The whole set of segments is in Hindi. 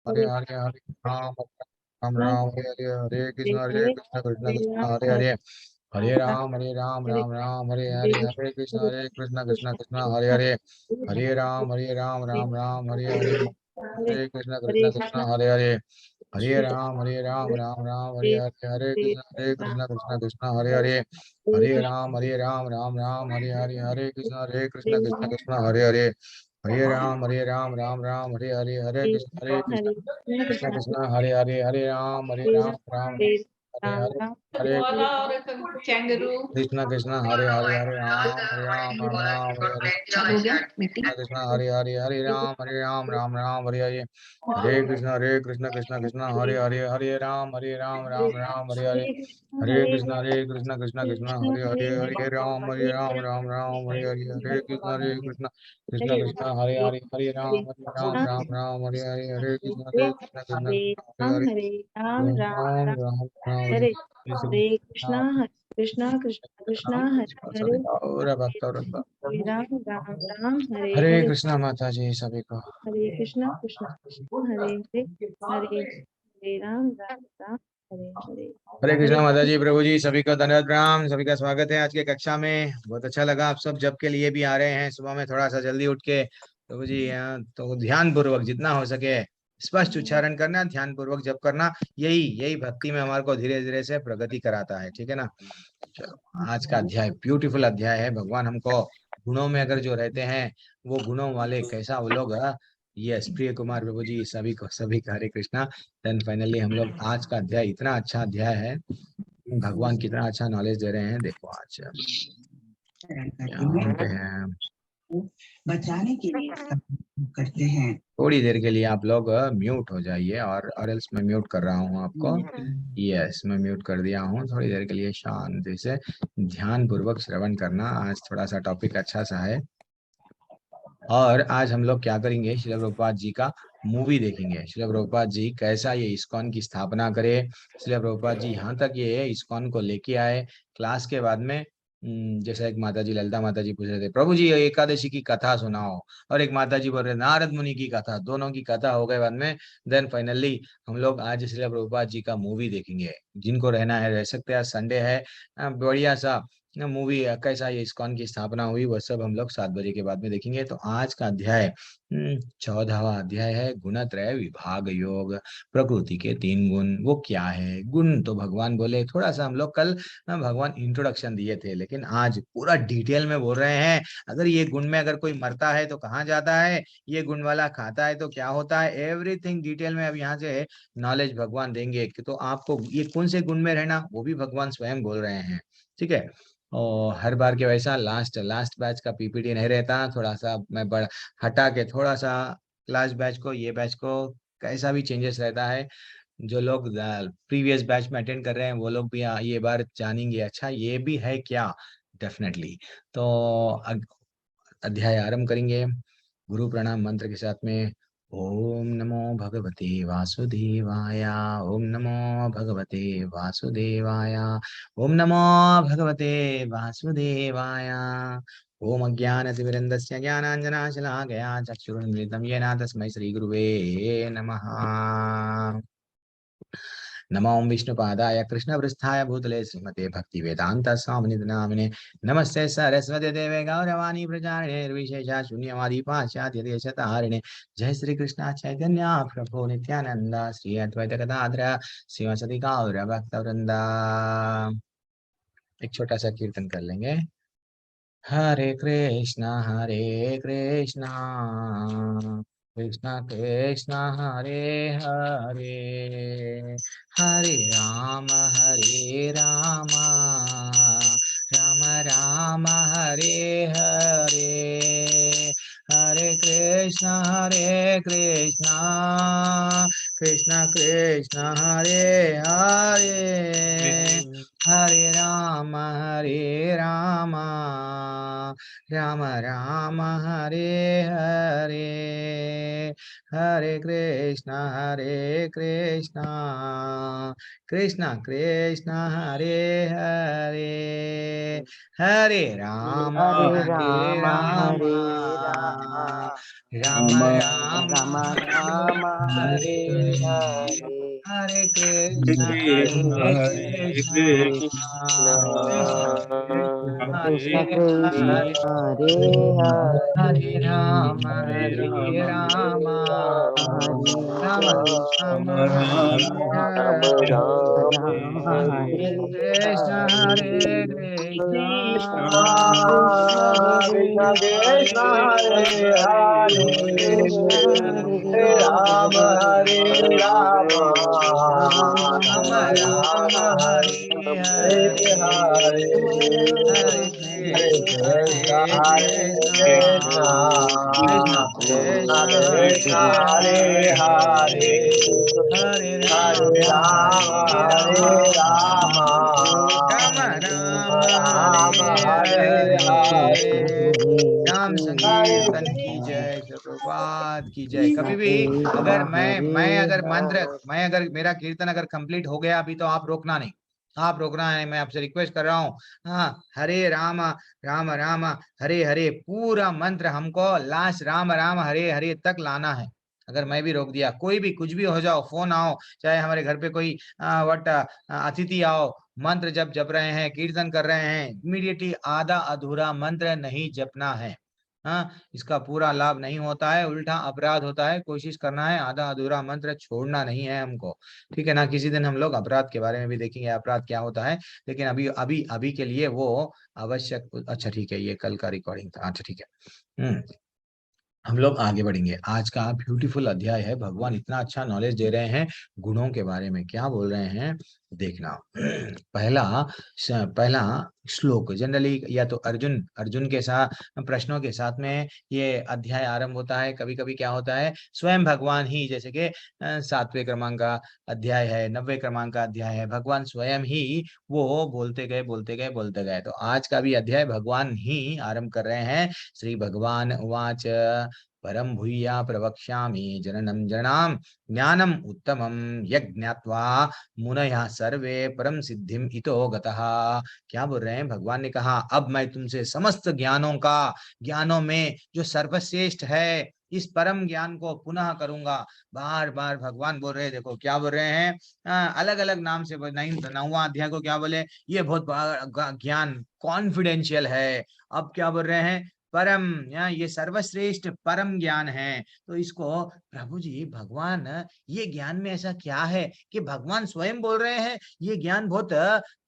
Hare Hare Hare Ram Ram Ram Hare Hare Hare Krishna Krishna Krishna Hare Hare Hare Ram Hare Krishna Krishna Krishna Hare Hare Ram Ram Hare Krishna Hare Krishna Krishna Hare Krishna Krishna Hare Ram Hare Krishna Krishna Hare Hare Hare Koala or a kangaroo? Krishna Krishna हरे राम कृष्ण हरे राम हरे कृष्ण कृष्ण हरे राम हरे कृष्ण कृष्ण हरे कृष्ण कृष्ण कृष्ण हरे कृष्ण कृष्ण राम राम राम हरे हरे कृष्णा हरे कृष्णा कृष्णा कृष्णा हरे हरे और भक्त हरे राम राम राम हरे हरे हरे कृष्णा माता जी सभी को हरे कृष्णा कृष्णा कृष्णा हरे हरे हरे हरे राम राम हरे हरे हरे हरे कृष्णा माता जी प्रभु जी सभी का धन्यवाद प्रणाम सभी का स्वागत है आज के कक्षा में। बहुत अच्छा लगा आप सब जब के लिए भी आ रहे हैं सुबह में थोड़ा सा जल्दी उठ के। प्रभु जी तो ध्यान पूर्वक जितना हो सके स्पष्ट उच्चारण करना, ध्यान पूर्वक जप करना, यही यही भक्ति में हमारे को धीरे धीरे से प्रगति कराता है। ठीक है ना। चलो आज का अध्याय ब्यूटीफुल अध्याय है। भगवान हमको गुणों में अगर जो रहते हैं वो गुणों वाले कैसा वो लोग। यस प्रिय कुमार प्रभु जी सभी का हरे कृष्णा। देन फाइनली हम लोग आज का अध्याय इतना अच्छा अध्याय है। भगवान कितना अच्छा नॉलेज दे रहे हैं। देखो आज यहाँ पे हैं बचाने के लिए करते हैं। थोड़ी देर के लिए आप लोग म्यूट हो जाइए और एल्स मैं म्यूट कर रहा हूँ आपको। यस मैं म्यूट कर दिया हूँ। थोड़ी देर के लिए शांति से ध्यान पूर्वक श्रवण करना। आज थोड़ा सा टॉपिक अच्छा सा है और आज हम लोग क्या करेंगे, श्रील प्रभुपाद जी का मूवी देखेंगे। श्रील प्रभुपाद जी कैसा ये इस्कॉन की स्थापना करे, श्रील प्रभुपाद जी यहाँ तक ये इस्कॉन को लेके आए। क्लास के बाद में जैसा एक माता जी ललिता माता जी पूछ रहे थे प्रभु जी एकादशी की कथा सुनाओ, और एक माता जी बोल रहे नारद मुनि की कथा, दोनों की कथा हो गए बाद में। देन फाइनली हम लोग आज श्रील प्रभुपाद जी का मूवी देखेंगे। जिनको रहना है रह सकते हैं, संडे है। बढ़िया सा मूवी कैसा ये इस्कॉन की स्थापना हुई वो सब हम लोग 7 बजे के बाद में देखेंगे। तो आज का अध्याय 14वां अध्याय है गुणत्रय विभाग योग। प्रकृति के 3 गुण वो क्या है। गुण तो भगवान बोले, थोड़ा सा हम लोग कल भगवान इंट्रोडक्शन दिए थे, लेकिन आज पूरा डिटेल में बोल रहे हैं। अगर ये गुण में अगर कोई मरता है तो कहाँ जाता है, ये गुण वाला खाता है तो क्या होता है, एवरीथिंग डिटेल में अब यहाँ से नॉलेज भगवान देंगे कि तो आपको ये कौन से गुण में रहना वो भी भगवान स्वयं बोल रहे हैं। ठीक है। और हर बार के वैसा लास्ट लास्ट बैच का पीपीटी नहीं रहता, थोड़ा सा मैं बड़ा हटा के थोड़ा सा लास्ट बैच को ये बैच को कैसा भी चेंजेस रहता है। जो लोग प्रीवियस बैच में अटेंड कर रहे हैं वो लोग भी ये बार जानेंगे अच्छा ये भी है क्या। डेफिनेटली। तो अध्याय आरंभ करेंगे गुरु प्रणाम मंत्र के साथ में। ओम नमो भगवते वासुदेवाय। ओम नमो भगवते वासुदेवाय। ओम नमो भगवते वासुदेवाय। ओम अज्ञानतिमिरन्दस्य ज्ञानाञ्जनाशलाकया चक्षुरुन्मिलितं येन तस्मै श्रीगुरुवे नमः। नमो विष्णुपादाय कृष्णपृष्ठाय भूतले श्रीमते भक्ति वेदांत स्वामिनिध नामिने। नमस्ते सरस्वती देवे गौरवाणी प्रचारिणे निर्विशेषा शून्यवादी पाश्चात्य देशतारिणे। जय श्री कृष्ण चैतन्य प्रभु नित्यानंद श्री अद्वैत गदाधर श्रीवासदि गौर भक्त वृंदा। एक छोटा सा कीर्तन कर लेंगे। हरे कृष्णा कृष्णा कृष्णा हरे हरे, हरे राम राम राम हरे हरे। हरे कृष्णा कृष्णा कृष्णा हरे हरे, हरे राम राम राम हरे हरे, हरे कृष्ण कृष्ण कृष्ण हरे हरे, हरे राम हरे राम हरे राम राम राम हरे हरे हरे, हरे हरे कृष्ण कृष्ण हरे कृष्ण कृष्ण हरे हरे हरे, राम हरे राम राम हरे राम राम, राम हरे राम हरे, राम हरे कृष्ण हरे, हरे कृष्ण कृष्ण कृष्ण हरे कृष्ण हरे, हरे हरे, कृष्ण हरे हरे राम हरे हरे, राम, राम राम हरे राम हरे राम, हरे हरे, हरे, हरे हरे कृष्ण हरे कृष्ण कृष्ण, कृष्ण कृष्ण कृष्ण कृष्ण हरे हरे हरे, हरे, हरे हरे राम हरे राम, राम राम राम हरे हरे हरे। हरे, राम हरे संकीर्तन की जय, प्रभुपाद की जय। कभी भी अगर मैं अगर मेरा कीर्तन अगर कंप्लीट हो गया अभी, तो आप रोकना नहीं, आप रोकना है, मैं आपसे रिक्वेस्ट कर रहा हूँ। हाँ, हरे राम राम राम हरे हरे पूरा मंत्र हमको लास्ट राम राम हरे हरे तक लाना है। अगर मैं भी रोक दिया, कोई भी कुछ भी हो जाओ, फोन आओ, चाहे हमारे घर पे कोई अतिथि आओ, मंत्र जब जप रहे हैं, कीर्तन कर रहे हैं, इमीडिएटली आधा अधूरा मंत्र नहीं जपना है। हाँ, इसका पूरा लाभ नहीं होता है, उल्टा अपराध होता है। कोशिश करना है, आधा अधूरा मंत्र छोड़ना नहीं है हमको, ठीक है ना। किसी दिन हम लोग अपराध के बारे में भी देखेंगे, अपराध क्या होता है, लेकिन अभी अभी अभी के लिए वो आवश्यक। अच्छा ठीक है, ये कल का रिकॉर्डिंग था। अच्छा ठीक है। हम लोग आगे बढ़ेंगे। आज का ब्यूटीफुल अध्याय है, भगवान इतना अच्छा नॉलेज दे रहे हैं गुणों के बारे में। क्या बोल रहे हैं देखना। पहला पहला श्लोक जनरली या तो अर्जुन अर्जुन के साथ प्रश्नों के साथ में ये अध्याय आरंभ होता है। कभी कभी क्या होता है, स्वयं भगवान ही, जैसे कि 7वें क्रमांक का अध्याय है, 90वें क्रमांक का अध्याय है, भगवान स्वयं ही वो बोलते गए बोलते गए बोलते गए। तो आज का भी अध्याय भगवान ही आरंभ कर रहे हैं। श्री भगवान उवाच परम भूया प्रवक्ष्यामि जननं जनानां ज्ञानम उत्तमं यज्ञात्वा मुनयः सर्वे परम सिद्धिम इतो गतः। क्या बोल रहे हैं, भगवान ने कहा अब मैं तुमसे समस्त ज्ञानों में जो सर्वश्रेष्ठ है, इस परम ज्ञान को पुनः करूंगा। बार बार भगवान बोल रहे हैं, देखो क्या बोल रहे हैं, अलग अलग नाम से। 9वां अध्याय को क्या बोले, ये बहुत बड़ा ज्ञान कॉन्फिडेंशियल है। अब क्या बोल रहे हैं, परम, ये सर्वश्रेष्ठ परम ज्ञान है। तो इसको प्रभु जी भगवान, ये ज्ञान में ऐसा क्या है कि भगवान स्वयं बोल रहे हैं ये ज्ञान बहुत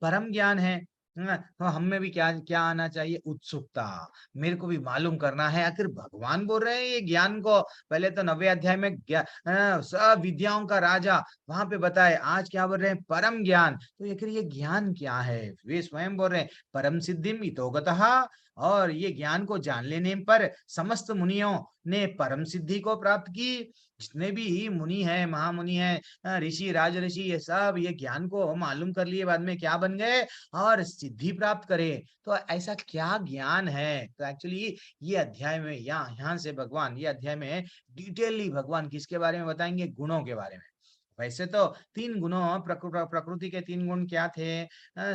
परम ज्ञान है। तो हम में भी क्या क्या आना चाहिए, उत्सुकता। मेरे को भी मालूम करना है आखिर भगवान बोल रहे हैं ये ज्ञान को। पहले तो 90वें अध्याय में सब विद्याओं का राजा वहां पे बताए, आज क्या बोल रहे हैं, परम ज्ञान। तो आखिर ये ज्ञान क्या है, वे स्वयं बोल रहे हैं परम सिद्धिम इतो गतः। और ये ज्ञान को जान लेने पर समस्त मुनियों ने परम सिद्धि को प्राप्त की। जितने भी मुनि है, महामुनि है, ऋषि राज ऋषि, ये सब ये ज्ञान को मालूम कर लिए, बाद में क्या बन गए, और सिद्धि प्राप्त करे। तो ऐसा क्या ज्ञान है, तो एक्चुअली ये अध्याय में यहाँ से भगवान, ये अध्याय में डिटेलली भगवान किसके बारे में बताएंगे, गुणों के बारे में। वैसे तो 3 गुणों, प्रकृति के 3 गुण क्या थे,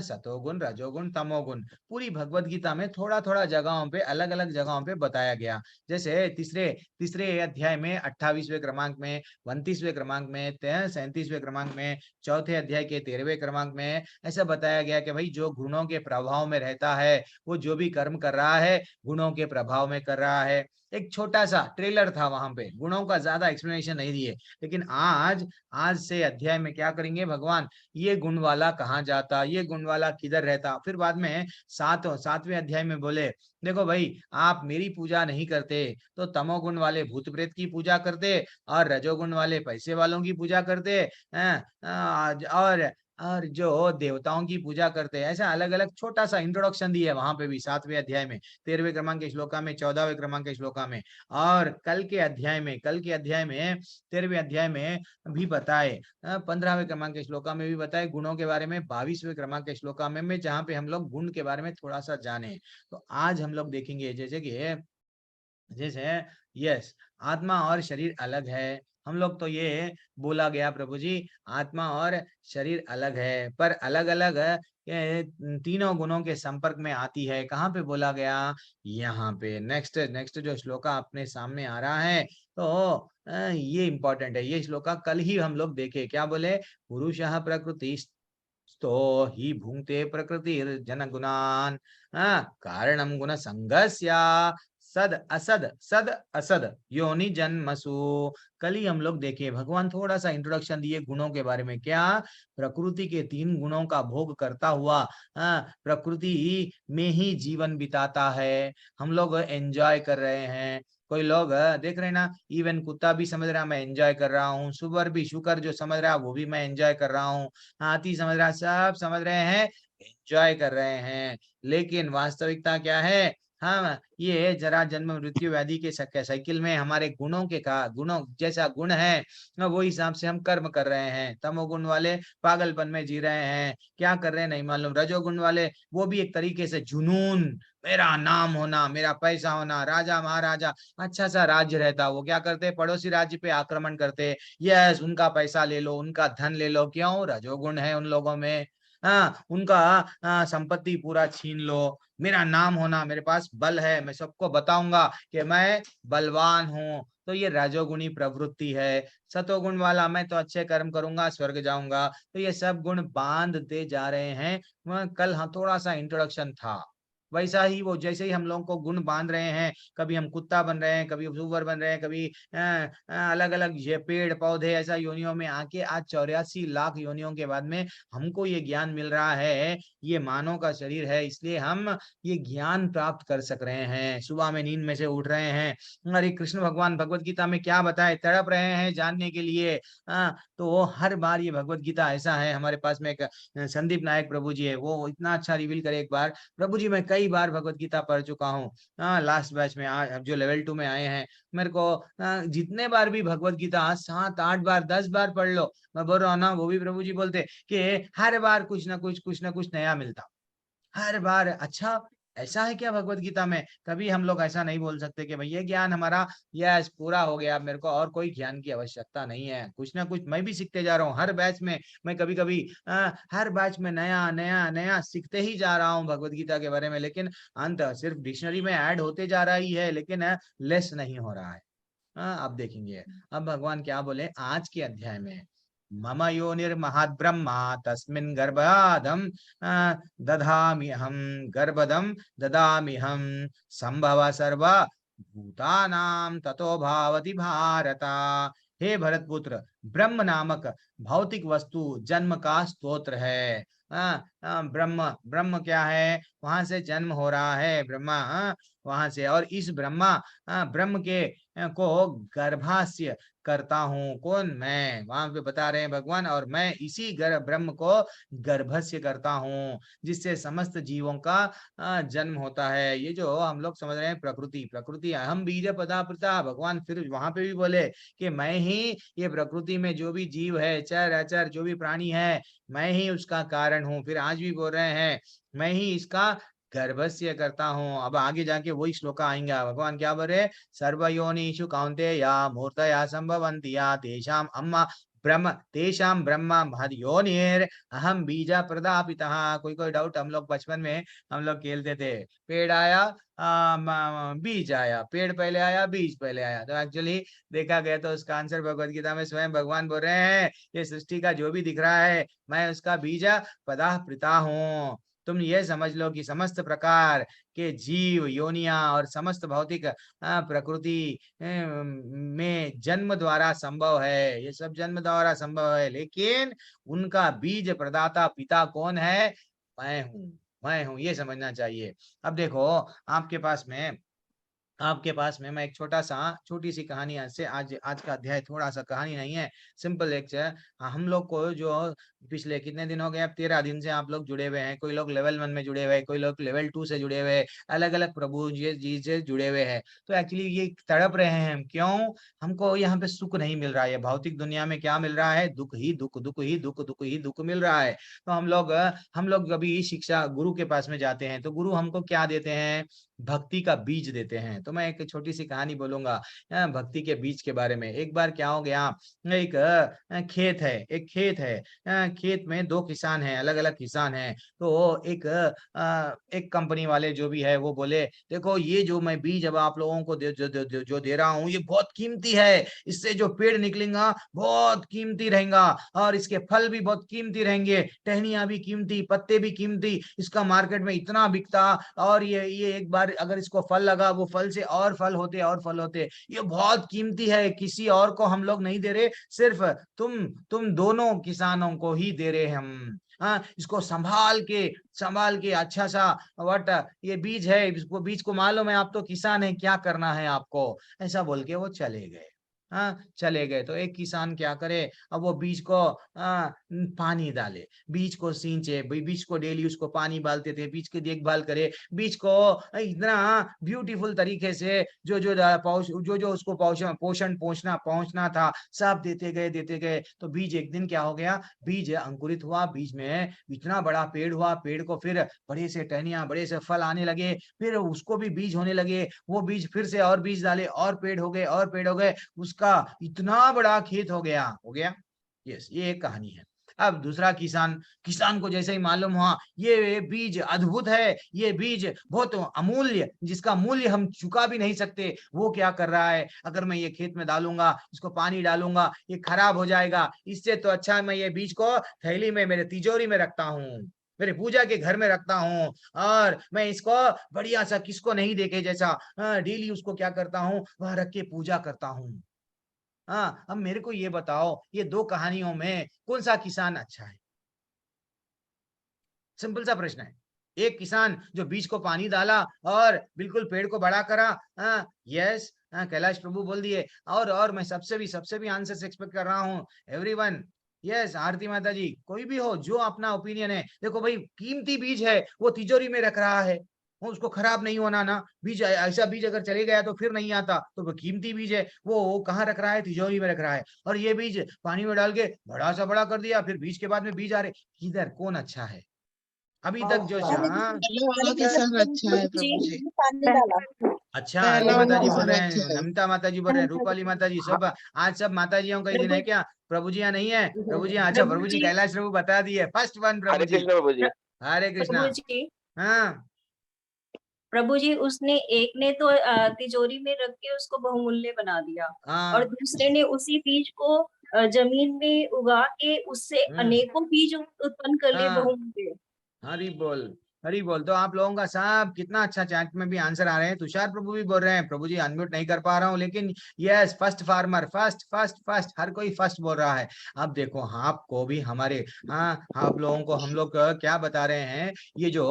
सतोगुण रजोगुण तमोगुण, पूरी भगवत गीता में थोड़ा थोड़ा जगहों पे, अलग अलग जगहों पे बताया गया। जैसे तीसरे तीसरे अध्याय में 28वें क्रमांक में, 29वें क्रमांक में, 37वें क्रमांक में, चौथे अध्याय के 13वें क्रमांक में ऐसा बताया गया कि भाई जो गुणों के प्रभाव में रहता है, वो जो भी कर्म कर रहा है गुणों के प्रभाव में कर रहा है। एक छोटा सा ट्रेलर था वहां पे, गुणों का ज्यादा एक्सप्लेनेशन नहीं दिए। लेकिन आज आज से अध्याय में क्या करेंगे भगवान, ये गुण वाला कहाँ जाता, ये गुण वाला किधर रहता। फिर बाद में 7वें अध्याय में बोले, देखो भाई आप मेरी पूजा नहीं करते तो तमोगुण वाले भूत प्रेत की पूजा करते, और रजोगुण वाले पैसे वालों की पूजा करते, और और जो देवताओं की पूजा करते हैं, ऐसा अलग अलग छोटा सा इंट्रोडक्शन दिया है वहां पे भी 7वें अध्याय में, 13वें क्रमांक के श्लोका में, 14वें क्रमांक के श्लोका में, और कल के अध्याय में 13वें अध्याय में भी बताए, 15वें क्रमांक के श्लोका में भी बताए गुणों के बारे में, 22वें क्रमांक के श्लोका में जहाँ पे हम लोग गुण के बारे में थोड़ा सा जाने। तो आज हम लोग देखेंगे जैसे यस, आत्मा और शरीर अलग है। हम लोग तो ये बोला गया प्रभु जी, आत्मा और शरीर अलग है, पर अलग अलग तीनों गुणों के संपर्क में आती है। कहाँ पे बोला गया? यहाँ पे नेक्स्ट नेक्स्ट जो श्लोका अपने सामने आ रहा है, तो ये इंपॉर्टेंट है। ये श्लोका कल ही हम लोग देखे, क्या बोले? पुरुषः प्रकृति तो ही भुंक्ते प्रकृति जन गुणान कारणम गुण संगस्या सद असद योनि जन्मसु। कल ही हम लोग देखे, भगवान थोड़ा सा इंट्रोडक्शन दिए गुणों के बारे में। क्या? प्रकृति के 3 गुणों का भोग करता हुआ प्रकृति में ही जीवन बिताता है। हम लोग एंजॉय कर रहे हैं। कोई लोग देख रहे हैं ना, इवन कुत्ता भी समझ रहा मैं एंजॉय कर रहा हूँ, सुअर भी, शुकर जो समझ रहा है वो भी मैं एंजॉय कर रहा हूँ, हाथी समझ रहा, सब समझ रहे हैं, एंजॉय कर रहे हैं। लेकिन वास्तविकता क्या है? हम ये जरा जन्म मृत्यु व्याधि के साइकिल में हमारे गुणों जैसा गुण है, वो हिसाब से हम कर्म कर रहे हैं। तमोगुण वाले पागलपन में जी रहे हैं, क्या कर रहे हैं नहीं मालूम। रजोगुण वाले वो भी एक तरीके से जुनून, मेरा नाम होना, मेरा पैसा होना, राजा महाराजा, अच्छा सा राज्य रहता, वो क्या करते? पड़ोसी राज्य पे आक्रमण करते। यस, उनका पैसा ले लो, उनका धन ले लो। क्यों? रजोगुण है उन लोगों में। उनका संपत्ति पूरा छीन लो। मेरा नाम होना, मेरे पास बल है, मैं सबको बताऊंगा कि मैं बलवान हूँ, तो ये रजोगुणी प्रवृत्ति है। सतोगुण वाला, मैं तो अच्छे कर्म करूंगा, स्वर्ग जाऊंगा। तो ये सब गुण बांधते जा रहे हैं। कल हाँ थोड़ा सा इंट्रोडक्शन था, वैसा ही वो जैसे ही हम लोगों को गुण बांध रहे हैं, कभी हम कुत्ता बन रहे हैं, कभी सुअर बन रहे हैं, कभी अलग अलग ये पेड़ पौधे ऐसा योनियों में आके आज 84 लाख योनियों के बाद में हमको ये ज्ञान मिल रहा है। ये मानव का शरीर है, इसलिए हम ये ज्ञान प्राप्त कर सक रहे हैं, सुबह में नींद में से उठ रहे हैं। अरे कृष्ण भगवान भगवत गीता में क्या बताए, तड़प रहे हैं जानने के लिए। तो हर बार ये भगवत गीता ऐसा है, हमारे पास में एक संदीप नायक प्रभु जी है, वो इतना अच्छा रिवील करे। एक बार प्रभु जी, मैं कई बार भगवत गीता पढ़ चुका हूँ, लास्ट बैच में आज जो लेवल 2 में आए हैं, मेरे को जितने बार भी भगवत गीता 7 8 बार 10 बार पढ़ लो, मैं बोल रहा हूँ ना, वो भी प्रभु जी बोलते कि हर बार कुछ ना कुछ नया मिलता, हर बार। अच्छा, ऐसा है क्या भगवत गीता में? कभी हम लोग ऐसा नहीं बोल सकते कि भाई ये ज्ञान हमारा यस पूरा हो गया, मेरे को और कोई ज्ञान की आवश्यकता नहीं है। कुछ ना कुछ मैं भी सीखते जा रहा हूँ हर बैच में। मैं कभी कभी हर बैच में नया नया नया सीखते ही जा रहा हूँ भगवत गीता के बारे में, लेकिन अंत सिर्फ डिक्शनरी में ऐड होते जा रही है, लेकिन लेस नहीं हो रहा है। अब देखेंगे अब भगवान क्या बोले आज के अध्याय में। मम योनिर्महद्ब्रह्मा तस्मिन् गर्भादं दधाम्यहं गर्भदं ददाम्यहं संभव सर्व भूतानां ततो भावति भारत। हे भरतपुत्र, ब्रह्म नामक भौतिक वस्तु जन्म का स्तोत्र है। ब्रह्म ब्रह्म क्या है? वहां से जन्म हो रहा है ब्रह्मा, वहां से। और इस ब्रह्म के को गर्भास्य करता हूँ। कौन? मैं। वहां पे बता रहे हैं भगवान, और मैं इसी ब्रह्म को गर्भस्य करता हूँ, जिससे समस्त जीवों का जन्म होता है। ये जो हम लोग समझ रहे हैं प्रकृति अहम बीज पदाप्रता, भगवान फिर वहां पे भी बोले कि मैं ही ये प्रकृति में जो भी जीव है, चर अचर जो भी प्राणी है, मैं ही उसका कारण हूँ। फिर आज भी बोल रहे हैं मैं ही इसका गर्भस्य करता हूँ। अब आगे जाके वही श्लोक आएंगे, भगवान क्या बोल रहे? सर्वयोनिषु कौन्तेय मूर्तया संभवन्ति या तेषां ब्रह्म महद्योनिर् अहम बीजा प्रदापितः। कोई डाउट? हम लोग बचपन में हम लोग खेलते थे, पेड़ आया बीज आया, पेड़ पहले आया बीज पहले आया। तो एक्चुअली देखा गया तो उसका आंसर भगवत गीता में स्वयं भगवान बोल रहे हैं, ये सृष्टि का जो भी दिख रहा है मैं उसका बीज पदा पिता हूँ। तुम ये समझ लो कि समस्त प्रकार के जीव योनिया और समस्त भौतिक प्रकृति में जन्म द्वारा संभव है। ये सब जन्म द्वारा संभव है, लेकिन उनका बीज प्रदाता पिता कौन है? मैं हूँ, मैं हूँ। ये समझना चाहिए। अब देखो आपके पास में आपके पास में मैं एक छोटी सी कहानी आज का अध्याय थोड़ा सा कहानी नहीं है, सिंपल लेक्चर। हम लोग को जो पिछले कितने दिन हो गए, अब 13 दिन से आप लोग जुड़े हुए हैं। कोई लोग लेवल 1 में जुड़े हुए हैं, कोई लोग लेवल 2 से जुड़े हुए हैं, अलग अलग प्रभु जी से जुड़े हुए हैं। तो एक्चुअली ये तड़प रहे हैं हम, क्यों? हमको यहाँ पे सुख नहीं मिल रहा है। भौतिक दुनिया में क्या मिल रहा है? दुख ही दुख, दुख ही दुख, दुख ही दुख मिल रहा है। तो हम लोग कभी शिक्षा गुरु के पास में जाते हैं तो गुरु हमको क्या देते हैं? भक्ति का बीज देते हैं। तो मैं एक छोटी सी कहानी बोलूंगा भक्ति के बीज के बारे में। एक बार क्या हो गया, एक खेत है, खेत में दो किसान हैं, अलग अलग किसान हैं। तो एक कंपनी वाले जो भी है वो बोले, देखो ये जो मैं बीज अब आप लोगों को जो दे रहा हूँ, ये बहुत कीमती है। इससे जो पेड़ निकलेगा बहुत कीमती रहेगा, और इसके फल भी बहुत कीमती रहेंगे, टहनियां भी कीमती, पत्ते भी कीमती, इसका मार्केट में इतना बिकता। और ये एक बार अगर इसको फल लगा, वो फल से और फल होते और फल होते। ये बहुत कीमती है, किसी और को हम लोग नहीं दे रहे, सिर्फ तुम दोनों किसानों को ही दे रहे हम। हाँ, इसको संभाल के अच्छा सा वट ये बीज है, इसको बीज को मालूम है, आप तो किसान है, क्या करना है आपको, ऐसा बोल के वो चले गए। हाँ, चले गए। तो एक किसान क्या करे, अब वो बीज को पानी डाले, बीज को सींचे, बीज को डेली उसको पानी डालते थे, बीज की देखभाल करे, बीज को इतना ब्यूटीफुल तरीके से जो जो उसको पोषण पहुंचना था सब देते गए। तो बीज एक दिन क्या हो गया, बीज अंकुरित हुआ, बीज में इतना बड़ा पेड़ हुआ, पेड़ को फिर बड़े से टहनियां, बड़े से फल आने लगे, फिर उसको भी बीज होने लगे, वो बीज फिर से और बीज डाले, और पेड़ हो गए, और पेड़ हो गए, उसका इतना बड़ा खेत हो गया। यस, ये एक कहानी है। अब दूसरा किसान को जैसे ही मालूम हुआ ये बीज अद्भुत है, ये बीज बहुत अमूल्य, जिसका मूल्य हम चुका भी नहीं सकते, वो क्या कर रहा है, अगर मैं ये खेत में डालूंगा, इसको पानी डालूंगा, ये खराब हो जाएगा, इससे तो अच्छा मैं ये बीज को थैली में मेरे तिजोरी में रखता हूँ, मेरे पूजा के घर में रखता हूँ, और मैं इसको बढ़िया सा, किसको नहीं देखे जैसा डेली उसको क्या करता हूँ, वह रख के पूजा करता हूँ। हाँ, अब मेरे को ये बताओ, ये दो कहानियों में कौन सा किसान अच्छा है? सिंपल सा प्रश्न है। एक किसान जो बीज को पानी डाला और बिल्कुल पेड़ को बड़ा करा, यस, कैलाश प्रभु बोल दिए। और मैं सबसे भी आंसर एक्सपेक्ट कर रहा हूँ, एवरीवन। यस, आरती माता जी, कोई भी हो जो अपना ओपिनियन है, देखो भाई, कीमती बीज है, वो तिजोरी में रख रहा है, वो उसको खराब नहीं होना ना, बीज ऐसा बीज अगर चले गया तो फिर नहीं आता, तो वो कीमती बीज है, वो कहाँ रख रहा है? तिजोरी में रख रहा है। और ये बीज पानी में डाल के बड़ा सा बड़ा कर दिया, फिर बीज के बाद में बीज आ रहे, किधर कौन अच्छा है? अभी तक जो पहले वाला किसान अच्छा है प्रभु जी। अच्छा, आरती पहला माता वाला जी बोल किसान रहे अच्छा हैं, है। नमिता माता जी बोल रहे हैं, रूपाली माता जी, सब आज सब माताजियों का ही दिन है क्या? प्रभु जी यहाँ नहीं है? प्रभु जी अच्छा, प्रभु जी कैलाश प्रभु बता दिए, फर्स्ट वन प्रभु हरे जी। कृष्ण प्रभु जी। हरे कृष्णा। प्रभु जी, हाँ प्रभु जी, उसने एक ने तो तिजोरी में रख के उसको बहुमूल्य बना दिया, और हाँ। दूसरे ने उसी बीज को जमीन में उगा के उससे अनेकों बीज उत्पन्न कर लिए हाँ, बहुमूल्य। हरी बोल, हरी बोल। तो आप लोगों का सब कितना अच्छा चैट में भी आंसर आ रहे हैं। तुषार प्रभु भी बोल रहे हैं, प्रभु जी अनम्यूट नहीं कर पा रहा हूँ, लेकिन यस, फर्स्ट फार्मर, फर्स्ट, हर कोई फर्स्ट बोल रहा है। अब देखो, आपको भी हमारे आप लोगों को हम लोग क्या बता रहे हैं, ये जो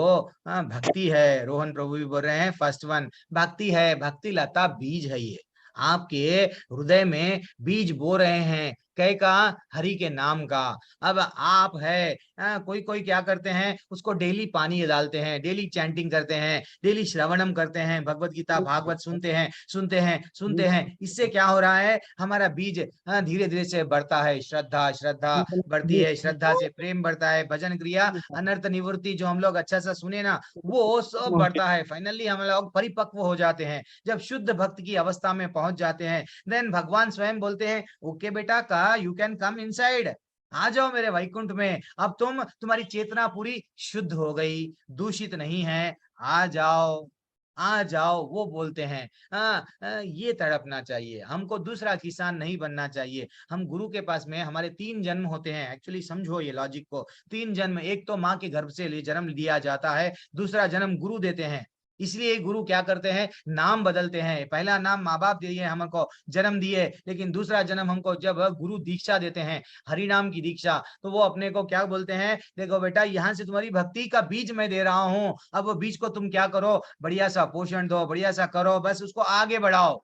भक्ति है, रोहन प्रभु भी बोल रहे हैं फर्स्ट वन, भक्ति है, भक्ति लता बीज है, ये आपके हृदय में बीज बो रहे हैं, कै का? हरि के नाम का। अब आप है, कोई कोई क्या करते हैं, उसको डेली पानी डालते हैं, डेली चैंटिंग करते हैं, डेली श्रवणम करते हैं, भगवत गीता भागवत सुनते हैं। इससे क्या हो रहा है, हमारा बीज धीरे धीरे से बढ़ता है, श्रद्धा बढ़ती है, श्रद्धा से प्रेम बढ़ता है, भजन क्रिया, अनर्थ निवृत्ति, जो हम लोग अच्छा सा सुने ना, वो सब बढ़ता है। फाइनली हम लोग परिपक्व हो जाते हैं। जब शुद्ध भक्त की अवस्था में पहुंच जाते हैं, देन भगवान स्वयं बोलते हैं, ओके बेटा का यू कैन कम इनसाइड, आ जाओ मेरे वैकुंठ में, अब तुम्हारी चेतना पूरी शुद्ध हो गई, दूषित नहीं है, आ जाओ, वो बोलते हैं। ये तड़पना चाहिए हमको, दूसरा किसान नहीं बनना चाहिए। हम गुरु के पास में, हमारे 3 जन्म होते हैं, एक्चुअली समझो ये लॉजिक को, 3 जन्म, एक तो माँ के गर्भ से जन्म लिया जाता है, दूसरा जन्म गुरु देते हैं, इसलिए गुरु क्या करते हैं, नाम बदलते हैं। पहला नाम माँ बाप दिए हमको, जन्म दिए, लेकिन दूसरा जन्म हमको जब गुरु दीक्षा देते हैं, हरि नाम की दीक्षा, तो वो अपने को क्या बोलते हैं, देखो बेटा यहाँ से तुम्हारी भक्ति का बीज मैं दे रहा हूँ, अब वो बीज को तुम क्या करो, बढ़िया सा पोषण दो, बढ़िया सा करो, बस उसको आगे बढ़ाओ।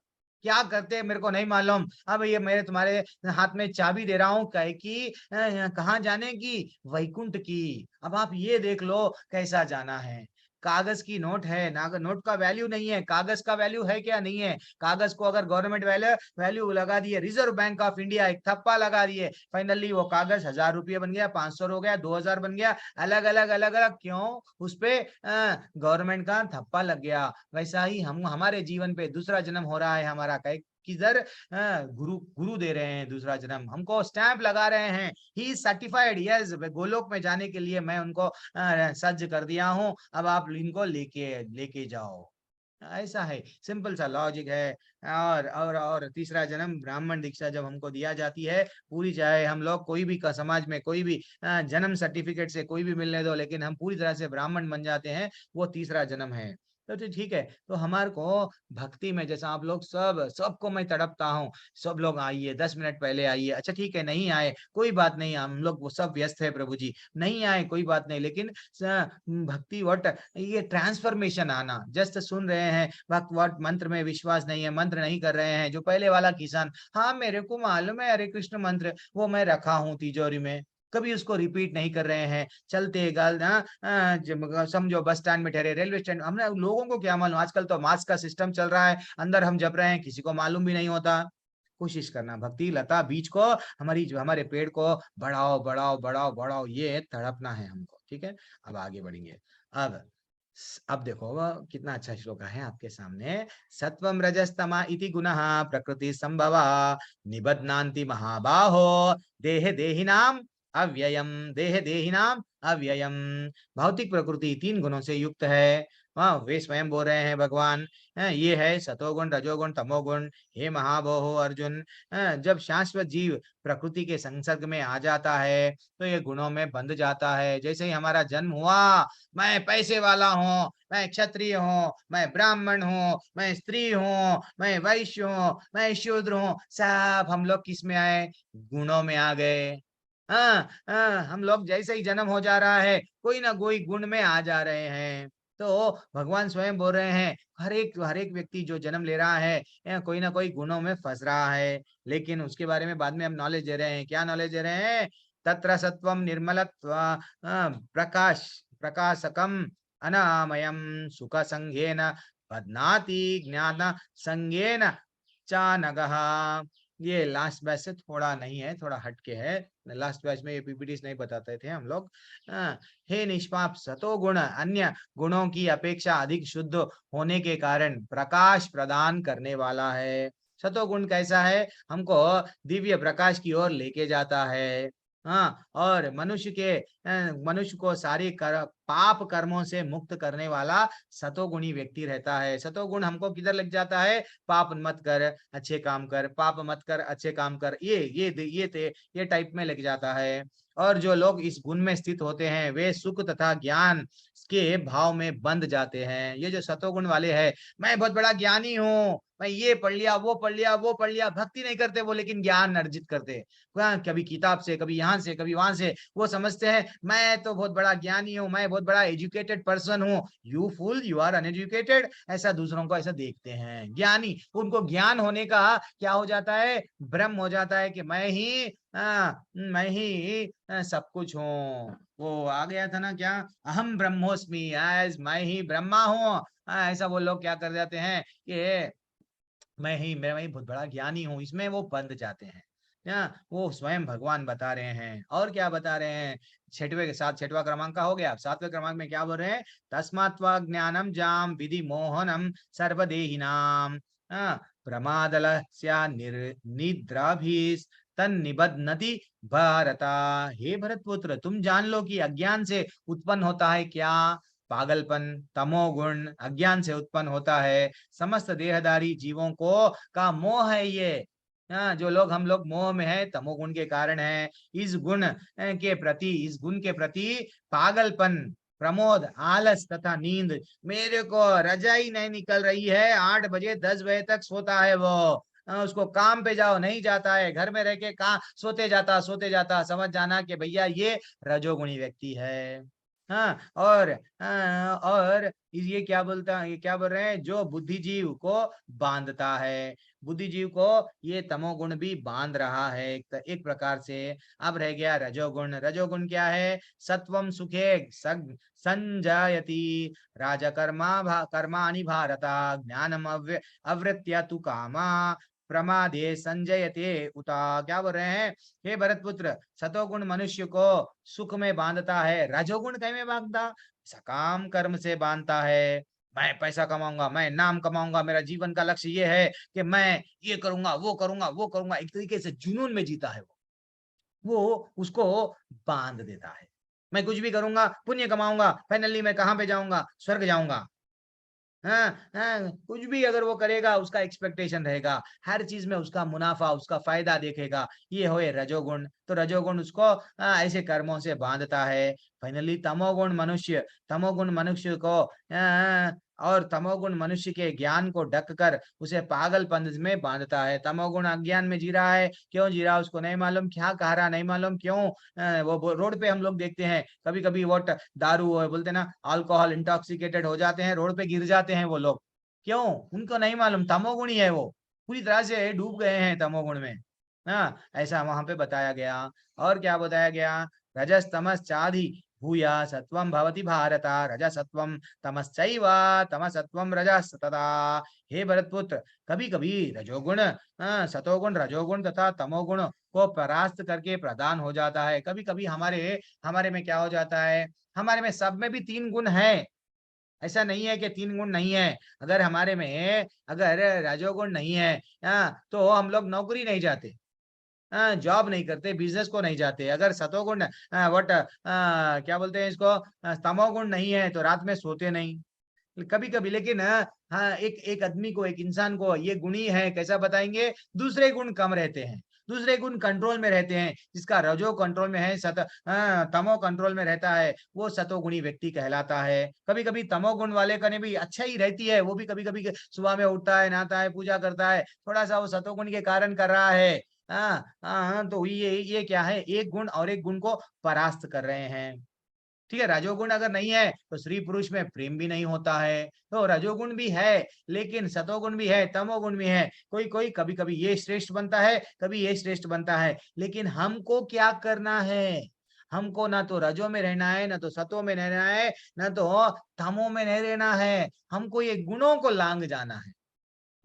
क्या करते हैं मेरे को नहीं मालूम, अब ये मेरे तुम्हारे हाथ में चाबी दे रहा हूँ, कहे कि कहाँ जाने की, वैकुंठ की। अब आप ये देख लो कैसा जाना है। कागज की नोट है, नोट का वैल्यू नहीं है, कागज का वैल्यू है क्या, नहीं है। कागज को अगर गवर्नमेंट वैल्यू लगा दिए, रिजर्व बैंक ऑफ इंडिया एक थप्पा लगा दिए, फाइनली वो कागज 1000 रुपये बन गया, 500 हो गया, 2000 बन गया, अलग अलग अलग अलग, क्यों, उस पे गवर्नमेंट का थप्पा लग गया। वैसा ही हम हमारे जीवन पे दूसरा जन्म हो रहा है हमारा, किधर गुरु गुरु दे रहे हैं दूसरा जन्म, हमको स्टैंप लगा रहे हैं, ही सर्टिफाइड, यस, गोलोक में जाने के लिए मैं उनको सज्ज कर दिया हूं, अब आप इनको लेके लेके जाओ। ऐसा है, सिंपल सा लॉजिक है। और तीसरा जन्म ब्राह्मण दीक्षा जब हमको दिया जाती है पूरी, चाहे हम लोग कोई भी का समाज में कोई भी जन्म सर्टिफिकेट से कोई भी मिलने दो, लेकिन हम पूरी तरह से ब्राह्मण बन जाते हैं, वो तीसरा जन्म है। तो ठीक है, तो हमारे को भक्ति में, जैसा आप लोग सबको मैं तड़पता हूँ, सब लोग आइए, 10 मिनट पहले आइए, अच्छा ठीक है, नहीं आए कोई बात नहीं, हम लोग वो सब व्यस्त है प्रभु जी, नहीं आए कोई बात नहीं, लेकिन भक्ति वट ये ट्रांसफॉर्मेशन आना, जस्ट सुन रहे हैं, भक्त वट मंत्र में विश्वास नहीं है, मंत्र नहीं कर रहे हैं, जो पहले वाला किसान, हाँ मेरे को मालूम है हरे कृष्ण मंत्र, वो मैं रखा हूँ तिजोरी में, कभी उसको रिपीट नहीं कर रहे हैं, चलते गाल समझो बस स्टैंड में ठहरे, रेलवे स्टैंड, हमने लोगों को क्या मालूम, आजकल तो मास्क का सिस्टम चल रहा है, अंदर हम जप रहे हैं, किसी को मालूम भी नहीं होता। कोशिश करना भक्ति लता बीज को, हमारे पेड़ को बढ़ाओ बढ़ाओ बढ़ाओ बढ़ाओ, ये तड़पना है हमको, ठीक है। अब आगे बढ़ेंगे। अब देखो वह कितना अच्छा श्लोक है आपके सामने, सत्वम रजस्तमा इति गुणः प्रकृति संभवा निबध्नान्ति महाबाहो देह देहिनाम अव्ययम, देह देहिनाम अव्ययम। भौतिक प्रकृति 3 गुणों से युक्त है। वे स्वयं बोल रहे हैं भगवान, ये है सतोगुण रजोगुण तमोगुण। हे महाबाहो अर्जुन, जब शाश्वत जीव प्रकृति के संसर्ग में आ जाता है तो ये गुणों में बंध जाता है। जैसे ही हमारा जन्म हुआ, मैं पैसे वाला हूँ, मैं क्षत्रिय हूँ, मैं ब्राह्मण हूँ, मैं स्त्री हूँ, मैं वैश्य हूँ, मैं शूद्र हूँ, सब हम लोग किस में आए, गुणों में आ गए। हम लोग जैसे ही जन्म हो जा रहा है, कोई ना कोई गुण में आ जा रहे हैं। तो भगवान स्वयं बोल रहे हैं, हर एक व्यक्ति जो जन्म ले रहा है कोई ना कोई गुणों में फंस रहा है, लेकिन उसके बारे में बाद में हम नॉलेज दे रहे हैं। क्या नॉलेज दे रहे हैं, तत्र सत्वम निर्मलत्व प्रकाश प्रकाशकम अनामयम सुख संघेन बध्नाति ज्ञान संज्ञेन चानगः। ये लास्ट बैच से थोड़ा नहीं है, थोड़ा हटके है, लास्ट बैच में ये पीपीटीज नहीं बताते थे हम लोग। हे निष्पाप, सतो गुण अन्य गुणों की अपेक्षा अधिक शुद्ध होने के कारण प्रकाश प्रदान करने वाला है। सतो गुण कैसा है, हमको दिव्य प्रकाश की ओर लेके जाता है। हाँ, और मनुष्य को सारे पाप कर्मों से मुक्त करने वाला सतोगुणी व्यक्ति रहता है। सतोगुण हमको किधर लग जाता है, पाप मत कर अच्छे काम कर, पाप मत कर अच्छे काम कर, ये टाइप में लग जाता है। और जो लोग इस गुण में स्थित होते हैं वे सुख तथा ज्ञान के भाव में बंध जाते हैं। ये जो सतोगुण वाले हैं, मैं बहुत बड़ा ज्ञानी हूँ, मैं ये पढ़ लिया वो पढ़ लिया वो पढ़ लिया, भक्ति नहीं करते वो, लेकिन ज्ञान अर्जित करते, कभी किताब से, कभी यहाँ से, कभी वहां से। वो समझते हैं मैं तो बहुत बड़ा ज्ञानी हूँ, मैं बहुत बड़ा एजुकेटेड पर्सन हूँ। You fool, you are uneducated. ऐसा दूसरों को ऐसा देखते हैं। ज्ञानी, उनको ज्ञान होने का क्या हो जाता है, भ्रम हो जाता है कि मैं ही सब कुछ हूँ। वो आ गया था ना क्या, अहम ब्रह्मोस्मि, एज मैं ही ब्रह्मा हूँ। ऐसा वो लोग क्या कर जाते हैं कि मैं ही बहुत बड़ा ज्ञानी हूँ, इसमें वो बंध जाते हैं। वो स्वयं भगवान बता रहे हैं। और क्या बता रहे हैं, छठवां क्रमांक का हो गया। 7वें क्रमांक में क्या बोल रहे हैं, तस्मात्वा ज्ञानम जाम विधि मोहनम सर्वदेहिनाम प्रमादलस्या निद्राभीस तन्निबध्नति भारता। हे भरतपुत्र, तुम जान लो कि अज्ञान से उत्पन्न होता है क्या, पागलपन, तमोगुण अज्ञान से उत्पन्न होता है। समस्त देहधारी जीवों को का मोह है ये। जो लोग हम लोग मोह में है, तमोगुण के कारण है। इस गुण के प्रति पागलपन प्रमोद, आलस तथा नींद। मेरे को रजाई नहीं निकल रही है, 8 बजे 10 बजे तक सोता है वो। उसको काम पे जाओ नहीं जाता है, घर में रह के कहा सोते जाता। समझ जाना कि भैया ये रजोगुणी व्यक्ति है। हाँ, और ये क्या बोलता है, ये क्या बोल रहे हैं, जो बुद्धिजीव को बांधता है, बुद्धिजीव को ये तमोगुण भी बांध रहा है एक प्रकार से। अब रह गया रजोगुण। रजोगुण क्या है? सत्वम सुखे संजायति कर्माणि भारत ज्ञानम अवृत्य तु कामा प्रमादे संजयते उता। क्या बोल रहे हैं? हे भरतपुत्र, सतोगुण मनुष्य को सुख में बांधता है, रजोगुण कहीं में बांधता? सकाम कर्म से बांधता है। मैं पैसा कमाऊंगा, मैं नाम कमाऊंगा, मेरा जीवन का लक्ष्य ये है कि मैं ये करूंगा, वो करूंगा। एक तरीके से जुनून में जीता है वो उसको बांध देता है। मैं कुछ भी करूंगा, पुण्य कमाऊंगा, फाइनली मैं कहां पे जाऊंगा? स्वर्ग जाऊंगा। हाँ, कुछ भी अगर वो करेगा उसका एक्सपेक्टेशन रहेगा, हर चीज में उसका मुनाफा, उसका फायदा देखेगा। ये हो रजोगुण। तो रजोगुण उसको ऐसे कर्मों से बांधता है। फाइनली तमोगुण मनुष्य को और तमोगुण मनुष्य के ज्ञान को ढक कर उसे पागलपन में बांधता है। तमोगुण अज्ञान में जी रहा है। क्यों जी रहा है उसको नहीं मालूम, क्या कह रहा नहीं मालूम, क्यों वो रोड पे हम लोग देखते हैं कभी कभी वो दारू बोलते ना, अल्कोहल इंटॉक्सिकेटेड हो जाते हैं, रोड पे गिर जाते हैं वो लोग। क्यों? उनको नहीं मालूम, तमोगुणी है वो, पूरी तरह से डूब गए हैं तमोगुण में। हाँ, ऐसा वहां पे बताया गया। और क्या बताया गया? रजस तमस चाधि भूया सत्वम भवति भारत रजसत्वम तमश्चैव तमसत्वम रजस तथा। हे भरतपुत्र, कभी कभी रजोगुण सतोगुण रजोगुण तथा तमोगुण को परास्त करके प्रदान हो जाता है। कभी कभी हमारे में क्या हो जाता है, हमारे में सब में भी 3 गुण है। ऐसा नहीं है कि 3 गुण नहीं है। अगर हमारे में अगर रजोगुण नहीं है तो हम लोग नौकरी नहीं जाते, जॉब नहीं करते, बिजनेस को नहीं जाते। अगर सतोगुण क्या बोलते हैं इसको, तमोगुण नहीं है तो रात में सोते नहीं कभी कभी। लेकिन हाँ, एक आदमी को, एक इंसान को ये गुणी है, कैसा बताएंगे? दूसरे गुण कम रहते हैं, दूसरे गुण कंट्रोल में रहते हैं। जिसका रजो कंट्रोल में है, तमो कंट्रोल में रहता है, वो सतोगुणी व्यक्ति कहलाता है। कभी कभी तमोगुण वाले का ने भी अच्छा ही रहती है, वो भी कभी कभी सुबह में उठता है, नहाता है, पूजा करता है, थोड़ा सा वो सतोगुण के कारण कर रहा है। तो ये क्या है, एक गुण और एक गुण को परास्त कर रहे हैं। ठीक है, रजोगुण अगर नहीं है तो स्त्री पुरुष में प्रेम भी नहीं होता है। तो रजोगुण भी है, लेकिन सतोगुण भी है, तमोगुण भी है। कोई कोई कभी कभी ये श्रेष्ठ बनता है, कभी ये श्रेष्ठ बनता है। लेकिन हमको क्या करना है? हमको ना तो रजो में रहना है, ना तो सतो में रहना है, ना तो तमो में नहीं रहना है। हमको ये गुणों को लांग जाना है,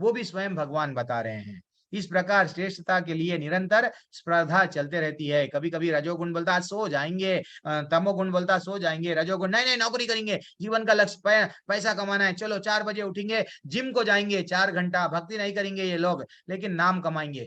वो भी स्वयं भगवान बता रहे हैं। इस प्रकार श्रेष्ठता के लिए निरंतर स्पर्धा चलते रहती है। कभी कभी रजोगुण बोलता सो जाएंगे, तमोगुण बोलता सो जाएंगे, रजोगुण नहीं नहीं नौकरी करेंगे, जीवन का लक्ष्य पैसा कमाना है, चलो 4 बजे उठेंगे, जिम को जाएंगे, 4 घंटा भक्ति नहीं करेंगे ये लोग, लेकिन नाम कमाएंगे।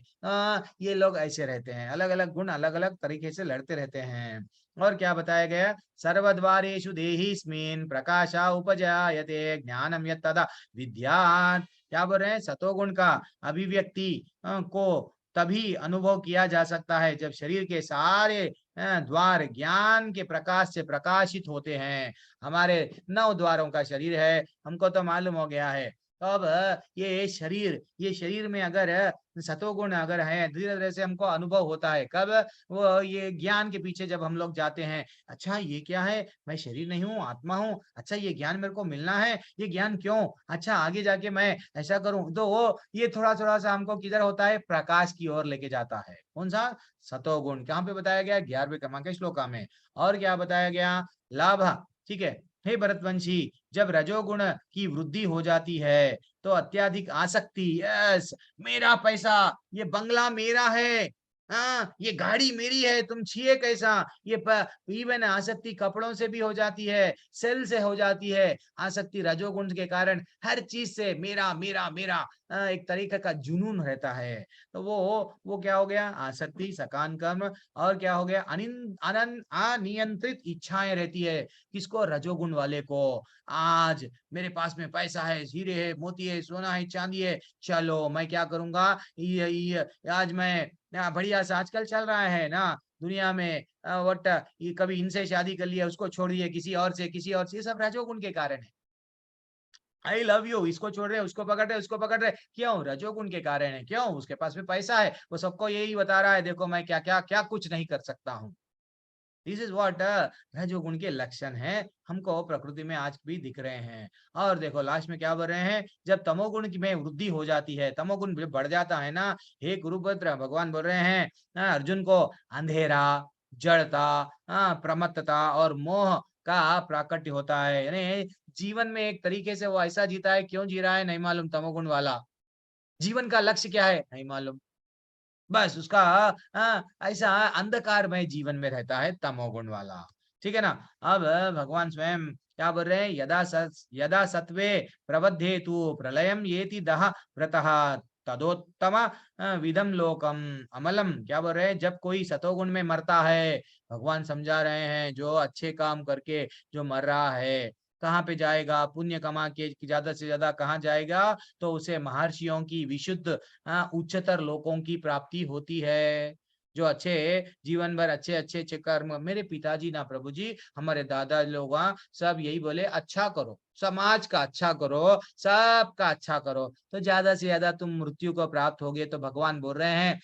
ये लोग ऐसे रहते हैं, अलग अलग गुण अलग अलग तरीके से लड़ते रहते हैं। और क्या बताया गया? सर्वद्वारेषु देहिस्मिन् प्रकाशा उपजायते ज्ञानम यत् तदा विद्यात्। क्या बोल रहे हैं? सतोगुण का अभिव्यक्ति को तभी अनुभव किया जा सकता है जब शरीर के सारे द्वार ज्ञान के प्रकाश से प्रकाशित होते हैं। हमारे 9 द्वारों का शरीर है, हमको तो मालूम हो गया है। तो अब ये शरीर में अगर सतोगुण अगर है, धीरे धीरे से हमको अनुभव होता है। कब? वो ये ज्ञान के पीछे जब हम लोग जाते हैं, अच्छा ये क्या है, मैं शरीर नहीं हूँ, आत्मा हूँ, अच्छा ये ज्ञान मेरे को मिलना है, ये ज्ञान क्यों, अच्छा आगे जाके मैं ऐसा करूं। तो वो ये थोड़ा थोड़ा सा हमको किधर होता है? प्रकाश की ओर लेके जाता है। कौन सा? सतोगुण। कहाँ पे बताया गया? 11वें क्रमांक के श्लोका में। और क्या बताया गया? लाभ। ठीक है, हे भरतवंशी, जब रजोगुण की वृद्धि हो जाती है तो अत्याधिक आसक्ति, यस मेरा पैसा, ये बंगला मेरा है, ये गाड़ी मेरी है, तुम छिए कैसा, ये इवन आसक्ति कपड़ों से भी हो जाती है, सेल से हो जाती है। आसक्ति रजोगुण के कारण हर चीज से मेरा मेरा मेरा, एक तरीके का जुनून रहता है, तो वो क्या हो गया, आसक्ति, सकाम कर्म, और क्या हो गया, अनियंत्रित इच्छाएं रहती है। किसको, रजोगुण वाले को। आज मेरे पास में पैसा है, हीरे है, मोती है, सोना है, चांदी है, चलो मैं क्या करूंगा, ये आज मैं बढ़िया सा आजकल चल रहा है ना दुनिया में, वट ये कभी इनसे शादी कर लिया, उसको छोड़ दिए, किसी और से, ये सब रजोगुण के कारण है। आई लव यू, इसको छोड़ रहे, उसको पकड़ रहे, उसको पकड़ रहे, क्यों, रजोगुण के कारण है। क्यों, उसके पास में पैसा है, वो सबको यही बता रहा है, देखो मैं क्या क्या क्या कुछ नहीं कर सकता हूँ। दिस इज व्हाट रजोगुण के लक्षण है, हमको प्रकृति में आज भी दिख रहे हैं। और देखो लास्ट में क्या बोल रहे हैं, जब तमोगुण में वृद्धि हो जाती है, तमोगुण बढ़ जाता है ना, हे गुरुपुत्र, भगवान बोल रहे हैं अर्जुन को, अंधेरा, जड़ता, प्रमत्तता और मोह का प्राकट्य होता है। यानी जीवन में एक तरीके से वो ऐसा जीता है, क्यों जी रहा है नहीं मालूम, तमोगुण वाला। जीवन का लक्ष्य क्या है नहीं मालूम, बस उसका ऐसा अंधकारमय जीवन में रहता है तमोगुण वाला। ठीक है ना। अब भगवान स्वयं क्या बोल रहे हैं, यदा सत्वे प्रबद्धेतु प्रलयम येति दह व्रतः तदोत्तम विधम लोकम अमलम। क्या बोल रहे हैं, जब कोई सतोगुण में मरता है, भगवान समझा रहे हैं, जो अच्छे काम करके जो मर रहा है, कहाँ पे जाएगा, पुण्य कमा के ज्यादा से ज्यादा कहाँ जाएगा, तो उसे महर्षियों की विशुद्ध उच्चतर लोकों की प्राप्ति होती है। जो अच्छे जीवन भर अच्छे अच्छे कर्म, मेरे पिताजी ना प्रभु जी, हमारे दादा लोग सब यही बोले, अच्छा करो, समाज का अच्छा करो, सबका अच्छा करो, तो ज्यादा से ज्यादा तुम मृत्यु को प्राप्त होगे। तो भगवान बोल रहे हैं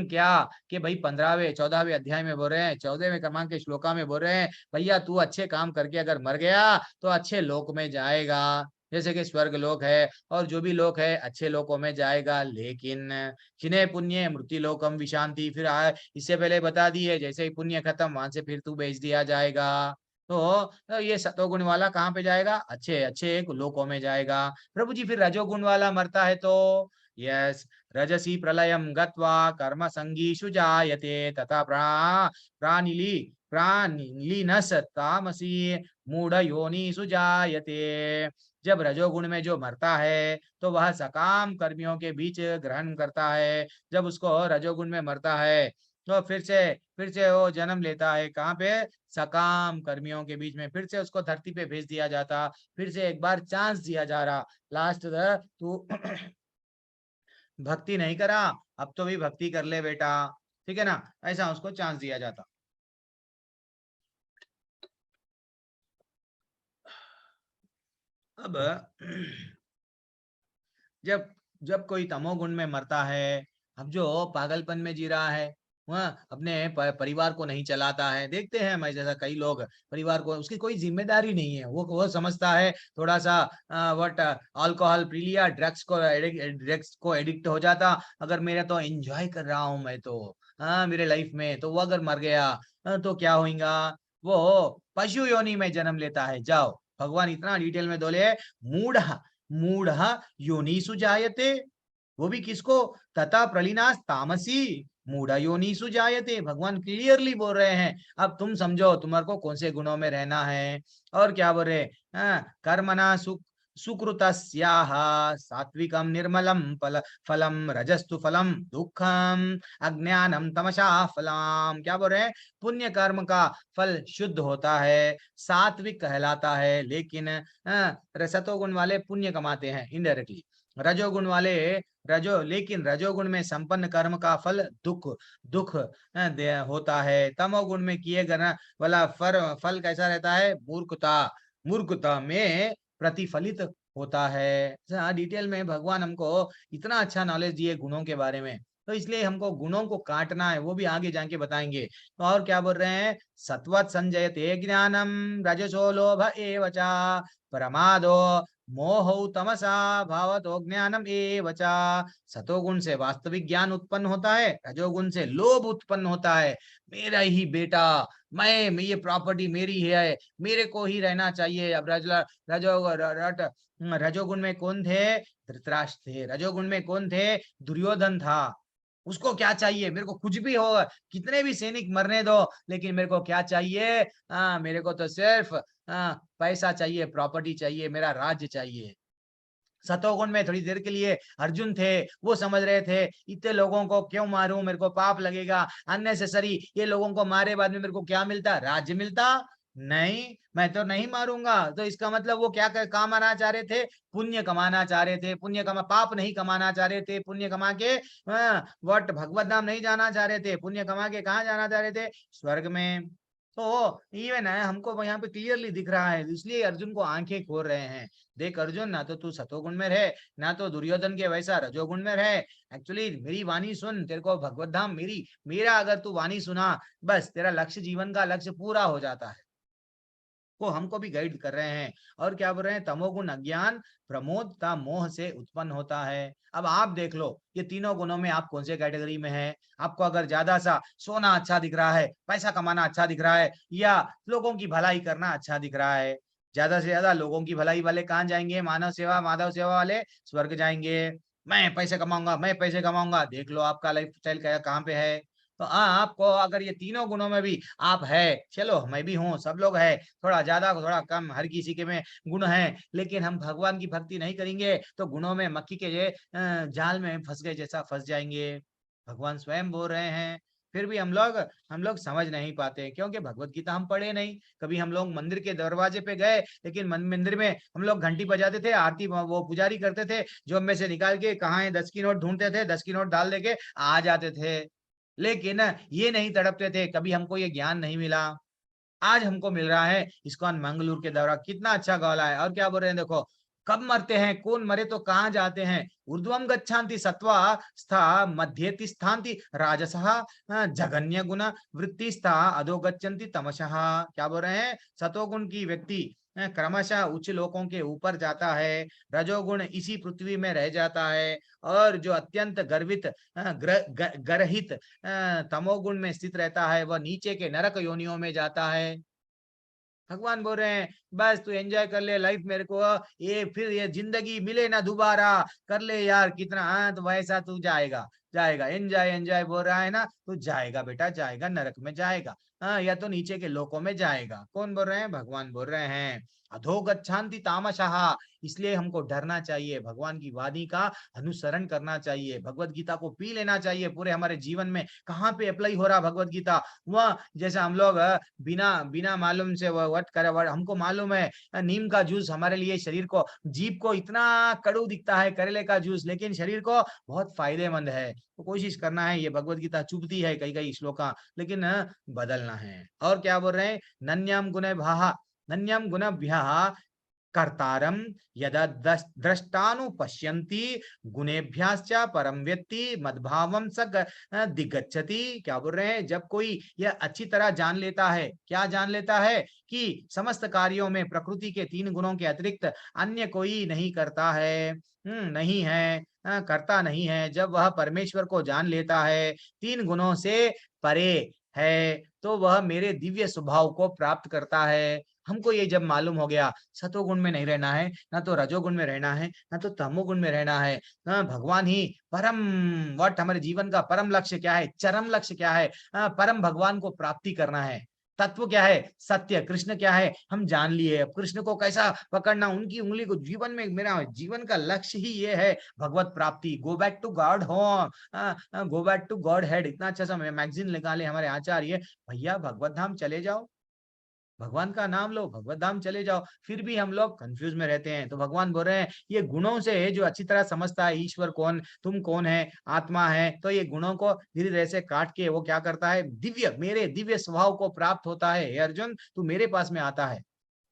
क्या कि भाई 15वें 14वें अध्याय में बोल रहे हैं, 14वें क्रमांक के श्लोका में बोल रहे हैं, भैया तू अच्छे काम करके अगर मर गया तो अच्छे लोक में जाएगा, जैसे कि स्वर्ग लोक है, और जो भी लोक है अच्छे लोकों में जाएगा। लेकिन क्षिणे पुण्य मृत्यु लोकम विशांति, फिर इससे पहले बता दिए, जैसे ही पुण्य खत्म वहां से फिर तू भेज दिया जाएगा। तो ये सतोगुण वाला कहाँ पे जाएगा, अच्छे अच्छे लोकों में जाएगा। प्रभु जी फिर रजोगुण वाला मरता है तो, यस, रजसी प्रलयम गत्वा कर्म संगीषु जायते तथा प्राणिलीनस तामसी मूढ़ योनिषु जायते। जब रजोगुण में जो मरता है तो वह सकाम कर्मियों के बीच ग्रहण करता है। जब उसको रजोगुण में मरता है तो फिर से वो जन्म लेता है, कहाँ पे, सकाम कर्मियों के बीच में। फिर से उसको धरती पे भेज दिया जाता, फिर से एक बार चांस दिया जा रहा, लास्ट तू भक्ति नहीं करा, अब तो भी भक्ति कर ले बेटा, ठीक है ना, ऐसा उसको चांस दिया जाता। अब जब कोई तमोगुण में मरता है, अब जो पागलपन में जी रहा है, वह अपने परिवार को नहीं चलाता है। देखते हैं मैं जैसा कई लोग, परिवार को उसकी कोई जिम्मेदारी नहीं है, वो समझता है थोड़ा सा व्हाट अल्कोहल पी लिया, ड्रग्स को एडिक्ट हो जाता, अगर मेरा तो एंजॉय कर रहा हूं मैं तो मेरे लाइफ में, तो वो अगर मर गया तो क्या होगा, वो पशु योनि में जन्म लेता है। जाओ, भगवान इतना डिटेल में बोले, मूढ़ मूढ़ योनिषु जायते, वो भी किसको, तथा प्रलीनास तामसी मूढ़ योनिषु जायते। भगवान क्लियरली बोल रहे हैं, अब तुम समझो तुम्हारे को कौन से गुणों में रहना है। और क्या बोल रहे, कर्मणा सुकृतस्याः सात्विकम निर्मलम फलम रजस्तु फलम दुखम अज्ञानम तमसा फलम। क्या बोल रहे हैं, पुण्य कर्म का फल शुद्ध होता है, सात्विक कहलाता है, लेकिन सतोगुण वाले पुण्य कमाते हैं इनडायरेक्टली, रजोगुण वाले लेकिन रजोगुण में संपन्न कर्म का फल दुख होता है। तमोगुण में किए गए वाला फल कैसा रहता है, मूर्खता में प्रतिफलित होता है। डिटेल में भगवान हमको इतना अच्छा नॉलेज दिए गुणों के बारे में, तो इसलिए हमको गुणों को काटना है, वो भी आगे जाके बताएंगे। तो और क्या बोल रहे हैं, सत्वत संजयते ज्ञानम रजसो लोभ एव च प्रमादो मोह तमसा भावतो ज्ञानम एव च। सतोगुण से वास्तविक ज्ञान उत्पन्न होता है, रजोगुण से लोभ उत्पन्न होता है, मेरा ही बेटा, मैं ये प्रॉपर्टी मेरी है, मेरे को ही रहना चाहिए। अब रजोगुण में कौन थे, धृतराष्ट्र थे। रजोगुण में कौन थे, दुर्योधन था। उसको क्या चाहिए, मेरे को कुछ भी हो, कितने भी सैनिक मरने दो, लेकिन मेरे को क्या चाहिए, मेरे को तो सिर्फ पैसा चाहिए, प्रॉपर्टी चाहिए, मेरा राज्य चाहिए। सतोगुण में थोड़ी देर के लिए अर्जुन थे, वो समझ रहे थे इतने लोगों को क्यों मारूं, मेरे को पाप लगेगा अननेसेसरी, ये लोगों को मारे बाद में मेरे को क्या मिलता, राज्य मिलता, नहीं मैं तो नहीं मारूंगा। तो इसका मतलब वो क्या कमाना चाह रहे थे, पुण्य कमाना चाह रहे थे, पुण्य कमा, पाप नहीं कमाना चाह रहे थे, पुण्य कमा के वट भगवत धाम नहीं जाना चाह रहे थे, पुण्य कमा के कहाँ जाना चाह रहे थे, स्वर्ग में। तो इवन है हमको यहाँ पे क्लियरली दिख रहा है, इसलिए अर्जुन को आंखें खोल रहे हैं, देख अर्जुन ना तो तू सतोगुण में रहे, ना तो दुर्योधन के वैसा रजोगुण में रहे, एक्चुअली मेरी वाणी सुन, तेरे को भगवत धाम मेरा अगर तू वाणी सुना, बस तेरा लक्ष्य, जीवन का लक्ष्य पूरा हो जाता है। वो हमको भी गाइड कर रहे हैं। और क्या बोल रहे हैं, तमोगुण अज्ञान प्रमोदता मोह से उत्पन्न होता है। अब आप देख लो ये तीनों गुणों में आप कौन से कैटेगरी में है। आपको अगर ज्यादा सा सोना अच्छा दिख रहा है, पैसा कमाना अच्छा दिख रहा है, या लोगों की भलाई करना अच्छा दिख रहा है, ज्यादा से ज्यादा लोगों की भलाई वाले कहाँ जाएंगे, मानव सेवा माधव सेवा वाले स्वर्ग जाएंगे। मैं पैसे कमाऊंगा, मैं पैसे कमाऊंगा, देख लो आपका लाइफ स्टाइल कहाँ पे है। तो आपको अगर ये तीनों गुणों में भी आप है, चलो मैं भी हूँ, सब लोग है, थोड़ा ज्यादा थोड़ा कम, हर किसी के में गुण है, लेकिन हम भगवान की भक्ति नहीं करेंगे तो गुणों में मक्खी के जाल में फंस गए जैसा फंस जाएंगे। भगवान स्वयं बोल रहे हैं, फिर भी हम लोग समझ नहीं पाते, क्योंकि भगवत गीता हम पढ़े नहीं। कभी हम लोग मंदिर के दरवाजे पे गए, लेकिन मंदिर में हम लोग घंटी बजाते थे, आरती वो पुजारी करते थे, जो में से निकाल के कहाँ है 10 की नोट ढूंढते थे, 10 की नोट डाल देके आ जाते थे, लेकिन ये नहीं तड़पते थे, कभी हमको ये ज्ञान नहीं मिला। आज हमको मिल रहा है। इस्कॉन मंगलूर के दौरा कितना अच्छा गौला है। और क्या बोल रहे हैं देखो, कब मरते हैं, कौन मरे तो कहाँ जाते हैं, ऊर्ध्वम गच्छन्ति सत्वा स्था मध्य तिष्ठान्ति राजसः जघन्य गुण वृत्ति स्था अधो गच्छन्ति तमसः। क्या बोल रहे हैं, सतोगुण की व्यक्ति क्रमशः उच्च लोकों के ऊपर जाता है, रजोगुण इसी पृथ्वी में रह जाता है, और जो अत्यंत गर्वित गर्हित तमोगुण में स्थित रहता है वह नीचे के नरक योनियों में जाता है। भगवान बोल रहे हैं बस तू एंजॉय कर ले लाइफ, मेरे को ये फिर ये जिंदगी मिले ना दोबारा, कर ले यार कितना, हाँ तो वैसा तू जाएगा जाएगा, एंजॉय एंजॉय बोल रहा है ना, तू जाएगा बेटा, जाएगा नरक में जाएगा, हाँ या तो नीचे के लोकों में जाएगा। कौन बोल रहे हैं, भगवान बोल रहे हैं। अधो गच्छन्ति तामसः, इसलिए हमको डरना चाहिए, भगवान की वाणी का अनुसरण करना चाहिए, भगवत गीता को पी लेना चाहिए पूरे हमारे जीवन में। कहाँ पे अप्लाई हो रहा भगवत गीता, वह जैसा हम लोग बिना बिना मालूम से वट करे, हमको मालूम है नीम का जूस हमारे लिए शरीर को, जीभ को इतना कड़ू दिखता है करेले का जूस, लेकिन शरीर को बहुत फायदेमंद है। तो कोशिश करना है, ये भगवत गीता चुभती है कई कई श्लोका, लेकिन बदलना है। और क्या बोल रहे हैं, नन्यम गुण भाहा नन्यम गुणभ्यः कर्तारम यदा द्रष्टानुपश्यन्ति गुणेभ्याश्च परम व्यक्ति मद्भावम स दिगच्छति। क्या बोल रहे हैं, जब कोई यह अच्छी तरह जान लेता है, क्या जान लेता है कि समस्त कार्यों में प्रकृति के 3 गुणों के अतिरिक्त अन्य कोई नहीं करता है, नहीं है, करता नहीं है। जब वह परमेश्वर को जान लेता है, 3 गुणों से परे है, तो वह मेरे दिव्य स्वभाव को प्राप्त करता है। हमको ये जब मालूम हो गया, सतोगुण में नहीं रहना है, ना तो रजोगुण में रहना है, ना तो तमोगुण में रहना है, भगवान ही परम वट, हमारे जीवन का परम लक्ष्य क्या है, चरम लक्ष्य क्या है, परम भगवान को प्राप्ति करना है। तत्व क्या है, सत्य, कृष्ण क्या है हम जान लिए। अब कृष्ण को कैसा पकड़ना, उनकी उंगली को जीवन में, मेरा जीवन का लक्ष्य ही ये है भगवत प्राप्ति, go back to God home, go back to Godhead. इतना अच्छा सा मैगजीन निकाले हमारे आचार्य, भैया भगवत धाम चले जाओ, भगवान का नाम लो, भगवत धाम चले जाओ। फिर भी हम लोग कंफ्यूज में रहते हैं। तो भगवान बोल रहे हैं ये गुणों से जो अच्छी तरह समझता है ईश्वर कौन, तुम कौन है, आत्मा है, तो ये गुणों को धीरे धीरे से काट के वो क्या करता है, दिव्य, मेरे दिव्य स्वभाव को प्राप्त होता है। हे अर्जुन तू मेरे पास में आता है,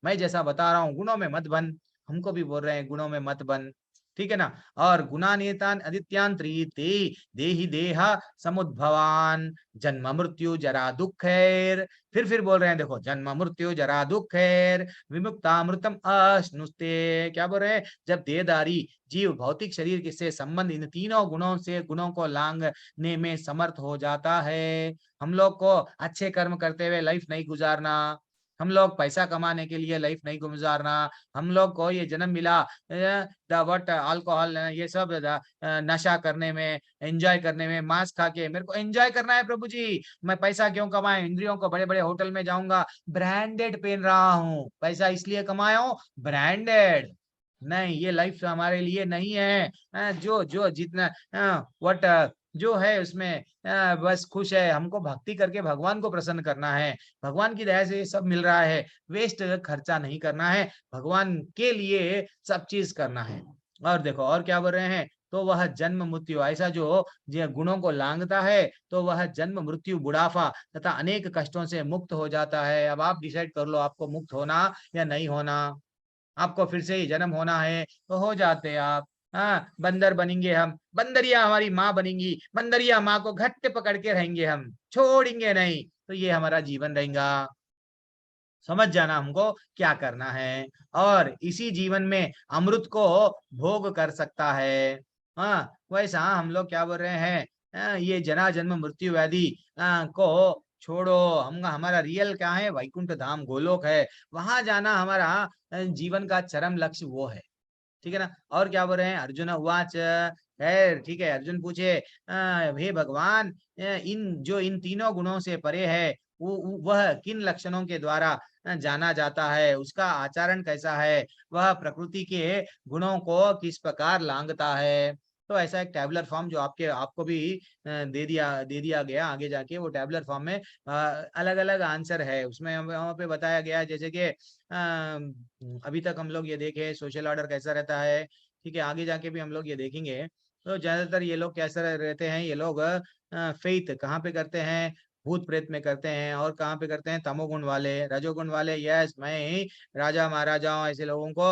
मैं जैसा बता रहा हूँ गुणों में मत बन। हमको भी बोल रहे हैं गुणों में मत बन, ठीक है ना। और गुणानेतान अदित्यांत्रीते देहि देहा समुद्भवान जन्म मृत्यु जरा दुखैर। फिर बोल रहे हैं देखो, जन्म मृत्यु जरा दुखैर विमुक्तामृतम अश्नुस्ते। क्या बोल रहे हैं, जब देहधारी जीव भौतिक शरीर से संबंध इन 3 गुणों से, गुणों को लांघने में समर्थ हो जाता है। हम लोग को अच्छे कर्म करते हुए लाइफ नहीं गुजारना, हम लोग पैसा कमाने के लिए लाइफ नहीं गुजारना, हम लोग को ये जन्म मिला वट अल्कोहल ये सब नशा करने में, एंजॉय करने में, मांस खा के मेरे को एंजॉय करना है प्रभु जी, मैं पैसा क्यों कमाए, इंद्रियों को बड़े बड़े होटल में जाऊंगा, ब्रांडेड पहन रहा हूँ, पैसा इसलिए कमाया हूँ ब्रांडेड, नहीं, ये लाइफ हमारे लिए नहीं है। जो जो जितना व्हाट जो है उसमें बस खुश है, हमको भक्ति करके भगवान को प्रसन्न करना है, भगवान की दया से ये सब मिल रहा है, वेस्ट खर्चा नहीं करना है, भगवान के लिए सब चीज करना है। और देखो और क्या बोल रहे हैं, तो वह जन्म मृत्यु, ऐसा जो गुणों को लांघता है तो वह जन्म मृत्यु बुढ़ापा तथा अनेक कष्टों से मुक्त हो जाता है। अब आप डिसाइड कर लो आपको मुक्त होना या नहीं होना। आपको फिर से ही जन्म होना है तो हो जाते हैं आप। हाँ, बंदर बनेंगे हम, बंदरिया हमारी माँ बनेंगी, बंदरिया माँ को घट्ट पकड़ के रहेंगे, हम छोड़ेंगे नहीं, तो ये हमारा जीवन रहेगा। समझ जाना हमको क्या करना है, और इसी जीवन में अमृत को भोग कर सकता है। हाँ, वैसा हम लोग क्या बोल रहे हैं, ये जना जन्म मृत्यु व्याधि को छोड़ो। हम हमारा रियल क्या है, वैकुंठ धाम गोलोक है, वहां जाना हमारा जीवन का चरम लक्ष्य वो है। ठीक है ना। और क्या बोल रहे हैं, अर्जुन उवाच, है ठीक है, अर्जुन पूछे हे भगवान, इन तीनों गुणों से परे है, वह किन लक्षणों के द्वारा जाना जाता है, उसका आचरण कैसा है, वह प्रकृति के गुणों को किस प्रकार लांघता है। तो ऐसा एक टैबुलर फॉर्म जो आपको भी दे दिया गया आगे जाके, वो टैबुलर फॉर्म में अलग अलग आंसर है, उसमें वहाँ पे बताया गया है, जैसे कि अभी तक हम लोग ये देखे सोशल ऑर्डर कैसा रहता है, ठीक है, आगे जाके भी हम लोग ये देखेंगे। तो ज्यादातर ये लोग कैसा रहते हैं, ये लोग फेथ कहाँ पे करते हैं, भूत प्रेत में करते हैं, और कहाँ पे करते हैं, तमोगुण वाले, रजोगुण वाले, यस मैं ही राजा महाराजा हूँ, ऐसे लोगों को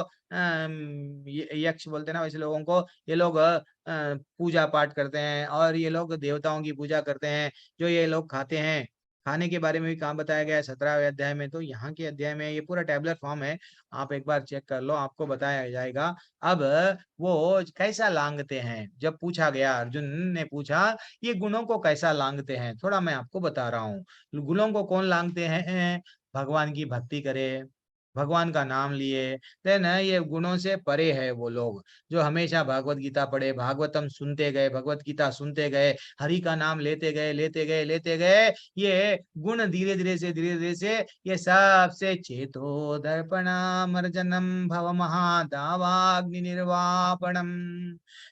यक्ष बोलते हैं ना, वैसे लोगों को ये लोग पूजा पाठ करते हैं, और ये लोग देवताओं की पूजा करते हैं। जो ये लोग खाते हैं, खाने के बारे में भी कहाँ बताया गया है 17वें अध्याय में, तो यहाँ के अध्याय में ये पूरा टैबुलर फॉर्म है, आप एक बार चेक कर लो, आपको बताया जाएगा। अब वो कैसा लांघते हैं, जब पूछा गया, अर्जुन ने पूछा ये गुणों को कैसा लांघते हैं, थोड़ा मैं आपको बता रहा हूँ। गुणों को कौन लांघते हैं, भगवान की भक्ति करे, भगवान का नाम लिए, देन ये गुणों से परे है वो लोग जो हमेशा भागवत गीता पढ़े, भागवतम सुनते गए, भगवत गीता सुनते गए, हरि का नाम लेते गए लेते गए लेते गए, ये गुण धीरे धीरे से ये सबसे चेतो दर्पणामर्जनम भव महादावाग्नि निर्वापणम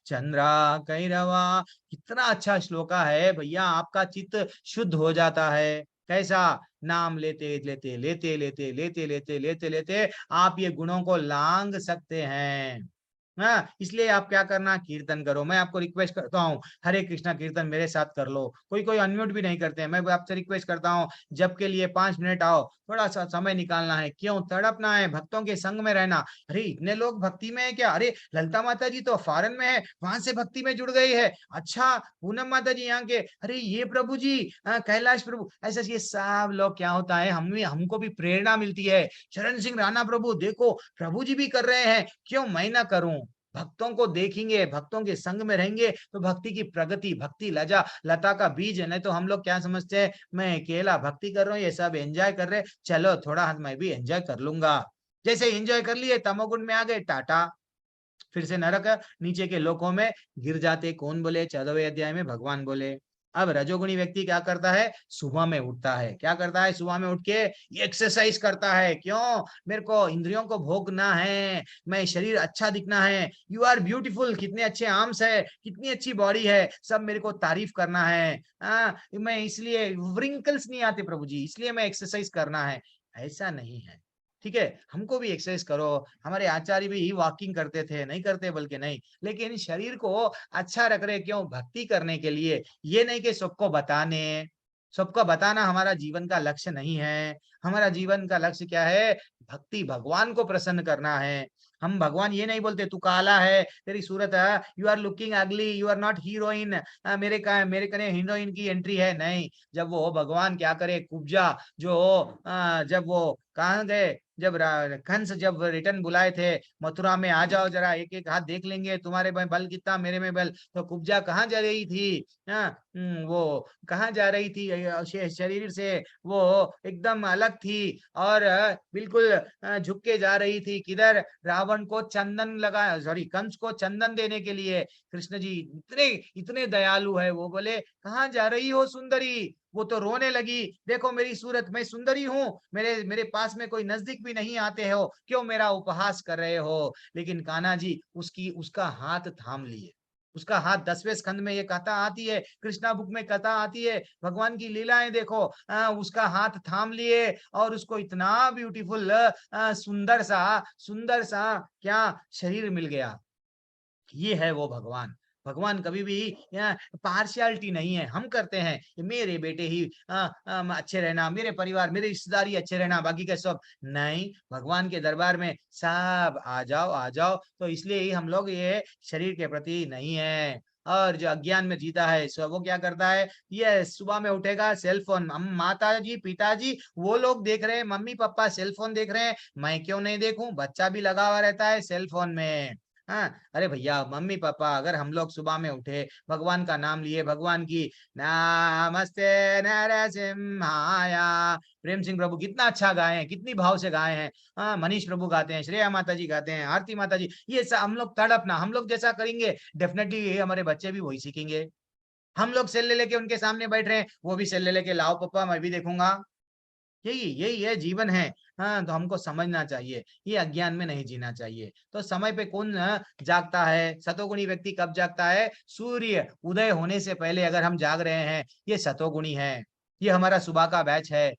चंद्रा कैरवा। कितना अच्छा श्लोका है भैया, आपका चित्त शुद्ध हो जाता है। कैसा, नाम लेते लेते लेते लेते लेते लेते लेते लेते आप ये गुणों को लांघ सकते हैं। हाँ, इसलिए आप क्या करना, कीर्तन करो। मैं आपको रिक्वेस्ट करता हूँ, हरे कृष्णा कीर्तन मेरे साथ कर लो। कोई कोई अनम्यूट भी नहीं करते हैं, मैं आपसे रिक्वेस्ट करता हूँ, जब के लिए 5 मिनट आओ, थोड़ा सा समय निकालना है, क्यों तड़पना है, भक्तों के संग में रहना। अरे इतने लोग भक्ति में है क्या, अरे ललिता माता जी तो फॉरेन में है, वहां से भक्ति में जुड़ गई है, अच्छा पूनम माता जी यहाँ के, अरे ये प्रभु जी कैलाश प्रभु, ऐसा ये सब लोग क्या होता है, हमको भी प्रेरणा मिलती है। चरण सिंह राणा प्रभु देखो, प्रभु जी भी कर रहे हैं, क्यों मैं ना करूं। भक्तों को देखेंगे, भक्तों के संग में रहेंगे तो भक्ति की प्रगति, भक्ति लता का बीज है। नहीं तो हम लोग क्या समझते हैं, मैं अकेला भक्ति कर रहा हूँ, ये सब एंजॉय कर रहे, चलो थोड़ा हाथ मैं भी एंजॉय कर लूंगा। जैसे एंजॉय कर लिए, तमोगुण में आ गए, टाटा, फिर से नरक नीचे के लोकों में गिर जाते। कौन बोले, 14वें अध्याय में भगवान बोले। अब रजोगुणी व्यक्ति क्या करता है, सुबह में उठता है, क्या करता है, सुबह में उठ के एक्सरसाइज करता है। क्यों, मेरे को इंद्रियों को भोगना है, मैं शरीर अच्छा दिखना है, यू आर ब्यूटीफुल, कितने अच्छे आर्म्स है, कितनी अच्छी बॉडी है, सब मेरे को तारीफ करना है। मैं इसलिए व्रिंकल्स नहीं आते प्रभु जी, इसलिए मैं एक्सरसाइज करना है। ऐसा नहीं है, ठीक है, हमको भी एक्सरसाइज करो। हमारे आचार्य भी वॉकिंग करते थे, नहीं करते बल्कि नहीं, लेकिन शरीर को अच्छा रख रहे, क्यों, भक्ति करने के लिए। ये नहीं कि सबको बताने, सबको बताना हमारा जीवन का लक्ष्य नहीं है। हमारा जीवन का लक्ष्य क्या है, भक्ति, भगवान को प्रसन्न करना है। हम भगवान ये नहीं बोलते तू काला है, तेरी सूरत है, यू आर लुकिंग अगली, यू आर नॉट हीरोइन, मेरे कने हीरोइन की एंट्री है, नहीं। जब वो भगवान क्या करे, कुब्जा जो जब वो कहाँ गए, जब कंस जब रिटर्न बुलाए थे मथुरा में, आ जाओ जरा एक एक हाथ देख लेंगे, तुम्हारे में बल कितना, मेरे में बल, तो कुब्जा कहाँ जा रही थी, वो कहाँ जा रही थी, शरीर से वो एकदम अलग अलग थी और बिल्कुल झुक के जा रही थी। किधर? रावण को चंदन लगा, सॉरी कंस को चंदन देने के लिए। कृष्ण जी इतने इतने दयालु है, वो बोले कहाँ जा रही हो सुंदरी? वो तो रोने लगी, देखो मेरी सूरत, मैं सुंदरी हूँ, मेरे मेरे पास में कोई नजदीक भी नहीं आते हो, क्यों मेरा उपहास कर रहे हो? लेकिन कान्हा जी उसका हाथ थाम लिए। उसका हाथ 10वें स्कंद में ये कथा आती है, कृष्णा बुक में कथा आती है, भगवान की लीलाएं देखो। उसका हाथ थाम लिए और उसको इतना ब्यूटीफुल सुंदर सा क्या शरीर मिल गया। ये है वो भगवान। भगवान कभी भी पार्शियलिटी नहीं है। हम करते हैं कि मेरे बेटे ही अच्छे रहना, मेरे परिवार, मेरे रिश्तेदारी अच्छे रहना, बाकी का सब नहीं। भगवान के दरबार में सब आ जाओ आ जाओ। तो इसलिए ही हम लोग ये शरीर के प्रति नहीं है। और जो अज्ञान में जीता है वो क्या करता है? ये सुबह में उठेगा, सेलफोन, हम माता जी पिताजी वो लोग देख रहे हैं, मम्मी पापा सेलफोन देख रहे हैं, मैं क्यों नहीं देखूं? बच्चा भी लगा हुआ रहता है सेलफोन में। हाँ, अरे भैया मम्मी पापा, अगर हम लोग सुबह में उठे, भगवान का नाम लिए, भगवान की नमस्ते नरसिम्हाय, प्रेम सिंह प्रभु कितना अच्छा गाए हैं, कितनी भाव से गाए हैं। हाँ, मनीष प्रभु गाते हैं, श्रेया माता जी गाते हैं, आरती माता जी, ये सब हम लोग तड़पना, हम लोग जैसा करेंगे डेफिनेटली हमारे बच्चे भी वही सीखेंगे। हम लोग सेल ले लेके उनके सामने बैठ रहे हैं, वो भी सेल ले लेके लाओ पापा मैं भी देखूंगा। यही यही है जीवन है। हाँ, तो हमको समझना चाहिए, ये अज्ञान में नहीं जीना चाहिए। तो समय पे कौन जागता है? सतोगुणी व्यक्ति कब जागता है? सूर्य उदय होने से पहले अगर हम जाग रहे हैं, ये सतोगुणी है। ये हमारा सुबह का बैच है।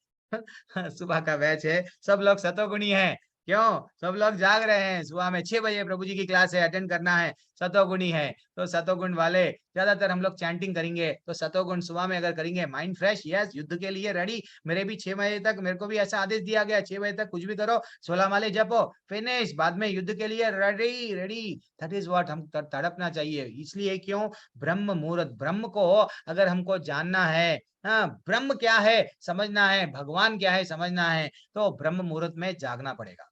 सुबह का बैच है, सब लोग सतोगुणी हैं। क्यों? सब लोग जाग रहे हैं, सुबह में 6 बजे प्रभु जी की क्लास है, अटेंड करना है, सतोगुणी है। तो सतोगुण वाले ज्यादातर हम लोग चैंटिंग करेंगे, तो सतोगुण सुबह में अगर करेंगे, माइंड फ्रेश, यस, युद्ध के लिए रेडी। मेरे भी 6 बजे तक, मेरे को भी ऐसा आदेश दिया गया, 6 बजे तक कुछ भी करो, 16 माले जपो, फिनिश, बाद में युद्ध के लिए ready ready. That is what हम तड़पना चाहिए। इसलिए क्यों? ब्रह्म मुहूर्त, ब्रह्म को अगर हमको जानना है, हाँ, ब्रह्म क्या है समझना है, भगवान क्या है समझना है, तो ब्रह्म मुहूर्त में जागना पड़ेगा।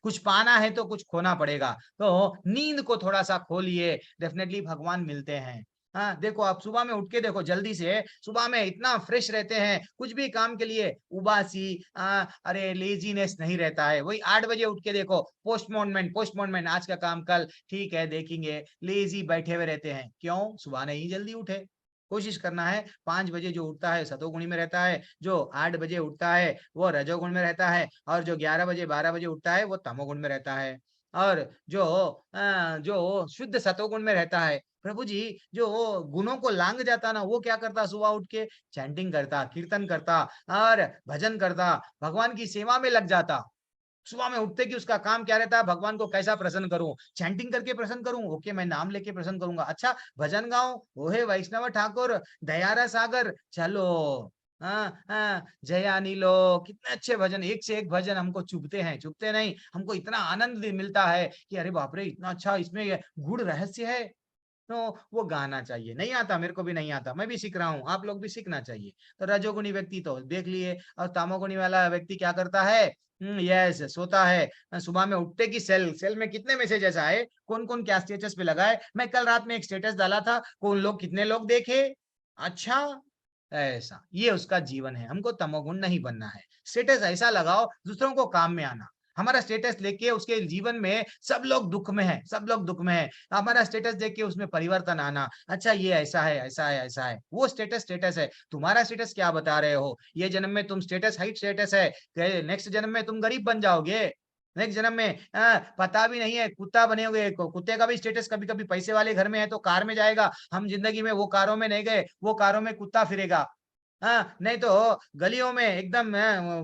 कुछ पाना है तो कुछ खोना पड़ेगा। तो नींद को थोड़ा सा खोलिए, डेफिनेटली भगवान मिलते हैं। हाँ, देखो आप सुबह में उठ के देखो, जल्दी से सुबह में इतना फ्रेश रहते हैं, कुछ भी काम के लिए उबासी अरे लेजीनेस नहीं रहता है। वही 8 बजे उठ के देखो, पोस्टपोनमेंट, आज का काम कल, ठीक है देखेंगे, लेजी बैठे हुए रहते हैं। क्यों? सुबह नहीं जल्दी उठे। कोशिश करना है 5 बजे जो उठता है सतोगुणी में रहता है, जो 8 बजे उठता है वो रजोगुण में रहता है, और जो 11 बजे 12 बजे उठता है वो तमोगुण में रहता है। और जो शुद्ध सतोगुण में रहता है, प्रभु जी जो गुणों को लांग जाता ना, वो क्या करता? सुबह उठ के चैंटिंग करता, कीर्तन करता और भजन करता, भगवान की सेवा में लग जाता। सुबह में उठते कि उसका काम क्या रहता है? भगवान को कैसा प्रसन्न करूं, चैंटिंग करके प्रसन्न करूं, ओके मैं नाम लेके प्रसन्न करूंगा, अच्छा भजन गाऊं, ओहे वैष्णव ठाकुर दयारा सागर, चलो जया नीलो, कितने अच्छे भजन, एक से एक भजन हमको चुभते हैं, चुभते नहीं, हमको इतना आनंद मिलता है कि अरे बाप रे इतना अच्छा, इसमें गुड़ रहस्य है। तो वो गाना चाहिए। नहीं आता, मेरे को भी नहीं आता, मैं भी सीख रहा हूँ, आप लोग भी सीखना चाहिए। तो रजोगुणी व्यक्ति तो देख लिए, और तामोगुणी वाला व्यक्ति क्या करता है? यस, सोता है। सुबह में उठते की सेल में कितने मैसेजेस आए, कौन कौन क्या स्टेटस पे लगाए। मैं कल रात में एक स्टेटस डाला था, कौन लोग कितने लोग देखे, अच्छा ऐसा, ये उसका जीवन है। हमको तमोगुण नहीं बनना है। स्टेटस ऐसा लगाओ दूसरों को काम में आना। हमारा स्टेटस लेके उसके जीवन में सब लोग दुख में है, सब लोग दुख में है, हमारा स्टेटस देख के उसमें परिवर्तन आना, अच्छा ये ऐसा है ऐसा है ऐसा है। वो स्टेटस है, तुम्हारा स्टेटस क्या बता रहे हो? ये जन्म में तुम स्टेटस हाइट स्टेटस है, नेक्स्ट जन्म में तुम गरीब बन जाओगे, नेक्स्ट जन्म में पता भी नहीं है कुत्ता बने हुए। कुत्ते का भी स्टेटस कभी कभी पैसे वाले घर में है तो कार में जाएगा, हम जिंदगी में वो कारों में नहीं गए, वो कारों में कुत्ता फिरेगा। हाँ, नहीं तो गलियों में एकदम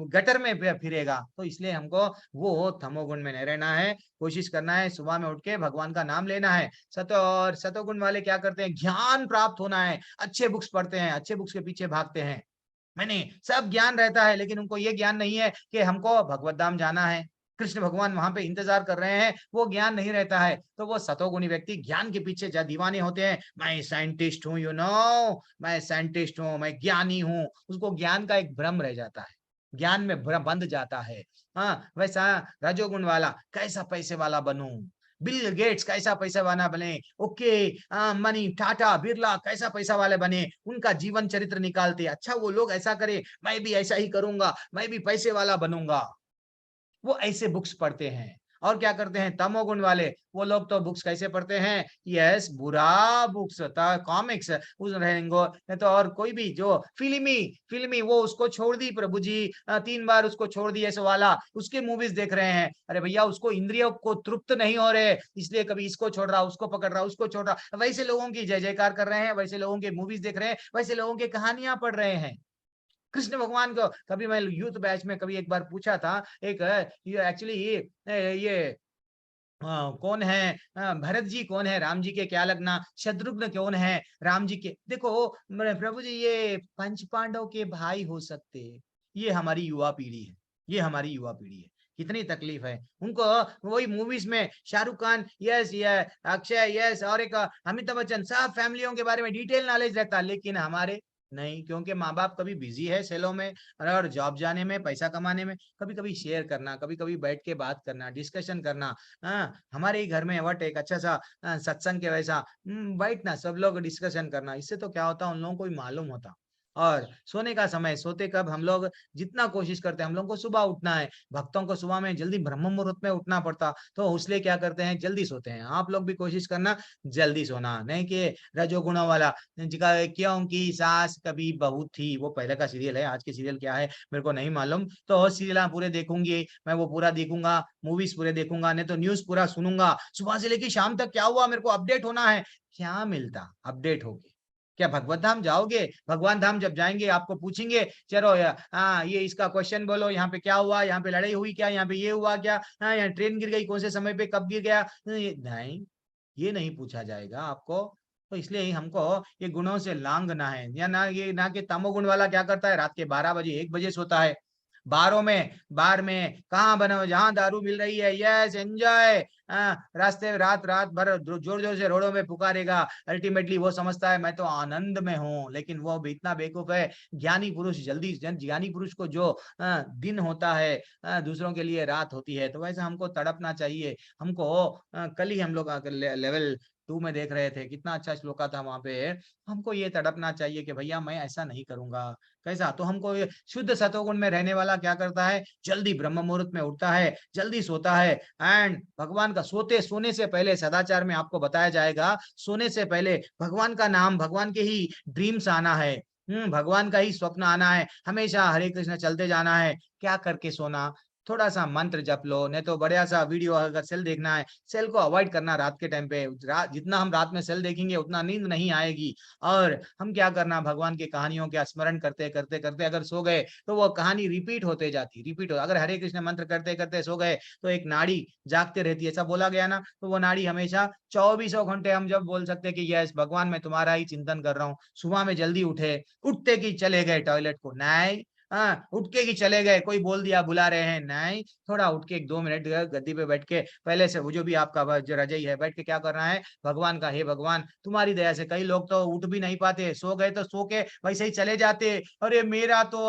गटर में फिरेगा। तो इसलिए हमको वो तमोगुण में नहीं रहना है, कोशिश करना है सुबह में उठ के भगवान का नाम लेना है। और सतोगुण वाले क्या करते हैं? ज्ञान प्राप्त होना है, अच्छे बुक्स पढ़ते हैं, अच्छे बुक्स के पीछे भागते हैं। मैंने सब ज्ञान रहता है, लेकिन उनको ये ज्ञान नहीं है कि हमको भगवत धाम जाना है, कृष्ण भगवान वहां पे इंतजार कर रहे हैं, वो ज्ञान नहीं रहता है। तो वो सतोगुणी व्यक्ति ज्ञान के पीछे दीवाने होते हैं। मैं साइंटिस्ट हूँ, मैं साइंटिस्ट हूँ, मैं ज्ञानी हूँ, उसको ज्ञान का एक भ्रम रह जाता है, ज्ञान में भ्रम बंध जाता है। हाँ, वैसा रजोगुण वाला कैसा पैसे वाला बनूं, बिल गेट्स कैसा पैसा वाला बने, ओके, मनी, टाटा, बिरला कैसा पैसा वाले बने, उनका जीवन चरित्र निकालते, अच्छा वो लोग ऐसा करे, मैं भी ऐसा ही करूंगा, मैं भी पैसे वाला बनूंगा। वो ऐसे बुक्स पढ़ते हैं। और क्या करते हैं तमोगुण वाले, वो लोग तो बुक्स कैसे पढ़ते हैं, यस, बुरा बुक्स, कॉमिक्स उस रहेंगे, तो और कोई भी जो फिल्मी फिल्मी वो उसको छोड़ दी प्रभु जी, 3 बार उसको छोड़ दिए ऐसे वाला, उसके मूवीज देख रहे हैं। अरे भैया उसको इंद्रियों को तृप्त नहीं हो रहे, इसलिए कभी इसको छोड़ रहा, उसको पकड़ रहा, उसको छोड़ रहा, वैसे लोगों की जय जयकार कर रहे हैं, वैसे लोगों के मूवीज देख रहे हैं, वैसे लोगों की कहानियां पढ़ रहे हैं। कृष्ण भगवान को कभी मैं यूथ बैच में कभी एक बार पूछा था, एक ये एक्चुअली ये कौन है, भरत जी कौन है, राम जी के क्या लगना, शत्रुघ्न कौन है राम जी के, देखो प्रभु जी ये पंच पांडव के भाई हो सकते हैं। ये हमारी युवा पीढ़ी है, ये हमारी युवा पीढ़ी है, कितनी तकलीफ है उनको। वही मूवीज में शाहरुख खान यस, ये अक्षय यस, और एक अमिताभ बच्चन, सब फैमिलियों के बारे में डिटेल नॉलेज रहता, लेकिन हमारे नहीं, क्योंकि माँ बाप कभी बिजी है सेलों में और जॉब जाने में, पैसा कमाने में, कभी कभी शेयर करना, कभी कभी बैठ के बात करना, डिस्कशन करना। हमारे ही घर में वट एक अच्छा सा सत्संग के वैसा बैठना, सब लोग डिस्कशन करना, इससे तो क्या होता उन लोगों को भी मालूम होता। और सोने का समय, सोते कब हम लोग जितना कोशिश करते हैं, हम लोग को सुबह उठना है, भक्तों को सुबह में जल्दी ब्रह्म मुहूर्त में उठना पड़ता, तो इसलिए क्या करते हैं जल्दी सोते हैं। आप लोग भी कोशिश करना जल्दी सोना, नहीं कि रजोगुणों वाला, क्योंकि सास कभी बहू थी, वो पहले का सीरियल है, आज के सीरियल क्या है मेरे को नहीं मालूम, तो सीरियल पूरे देखूंगी मैं, वो पूरा देखूंगा, मूवीज पूरे देखूंगा, नहीं तो न्यूज पूरा सुनूंगा, सुबह से लेकर शाम तक क्या हुआ मेरे को अपडेट होना है। क्या मिलता अपडेट होके, क्या भगवत धाम जाओगे, भगवान धाम जब जाएंगे आपको पूछेंगे चलो ये इसका क्वेश्चन बोलो, यहाँ पे क्या हुआ, यहाँ पे लड़ाई हुई क्या, यहाँ पे ये हुआ क्या, यहाँ ट्रेन गिर गई कौन से समय पे, कब गिर गया, नहीं, ये नहीं पूछा जाएगा आपको। तो इसलिए ही हमको ये गुणों से लांघना है, या ना ये ना कि तमोगुण वाला क्या करता है, रात के 12 बजे 1 बजे सोता है, बार में कहाँ बनो जहां दारू मिल रही है, यस एंजॉय, रास्ते रात रात भर जोर जोर से रोडों में पुकारेगा, अल्टीमेटली वो समझता है मैं तो आनंद में हूँ, लेकिन वो भी इतना बेवकूफ है। ज्ञानी पुरुष जल्दी, ज्ञानी पुरुष को जो दिन होता है दूसरों के लिए रात होती है, तो वैसे हमको तड़पना चाहिए। हमको कल ही हम लोग लेवल 2 में देख रहे थे, कितना अच्छा श्लोका था वहां पे, हमको ये तड़पना चाहिए कि भैया मैं ऐसा नहीं करूंगा। कैसा, तो हमको ये शुद्ध सतोगुण में रहने वाला क्या करता है, जल्दी ब्रह्म मुहूर्त में उठता है, जल्दी सोता है, एंड भगवान का सोने से पहले सदाचार में आपको बताया जाएगा, सोने से पहले भगवान का नाम, भगवान के ही ड्रीम्स आना है, भगवान का ही स्वप्न आना है, हमेशा हरे कृष्ण चलते जाना है। क्या करके सोना, थोड़ा सा मंत्र जप लो, नहीं तो बढ़िया सा वीडियो, अगर सेल देखना है सेल को अवॉइड करना रात के टाइम पे, जितना हम रात में सेल देखेंगे उतना नींद नहीं आएगी। और हम क्या करना, भगवान की कहानियों के स्मरण करते करते करते अगर सो गए तो वो कहानी रिपीट होते जाती, रिपीट हो, अगर हरे कृष्ण मंत्र करते करते सो गए तो एक नाड़ी जागते रहती है, ऐसा बोला गया ना, तो वो नाड़ी हमेशा 24 घंटे, हम जब बोल सकते हैं कि यस भगवान मैं तुम्हारा ही चिंतन कर रहा हूँ, सुबह में जल्दी उठे, उठते कि चले गए टॉयलेट को, नहीं, उठ के ही चले गए, कोई बोल दिया बुला रहे हैं, नहीं, थोड़ा उठ के 1-2 मिनट गद्दी पे बैठ के पहले से वो जो भी आपका जो रजाई है बैठ के क्या करना है, भगवान का, हे भगवान तुम्हारी दया से, कई लोग तो उठ भी नहीं पाते, सो गए तो सो के वैसे ही चले जाते, अरे मेरा तो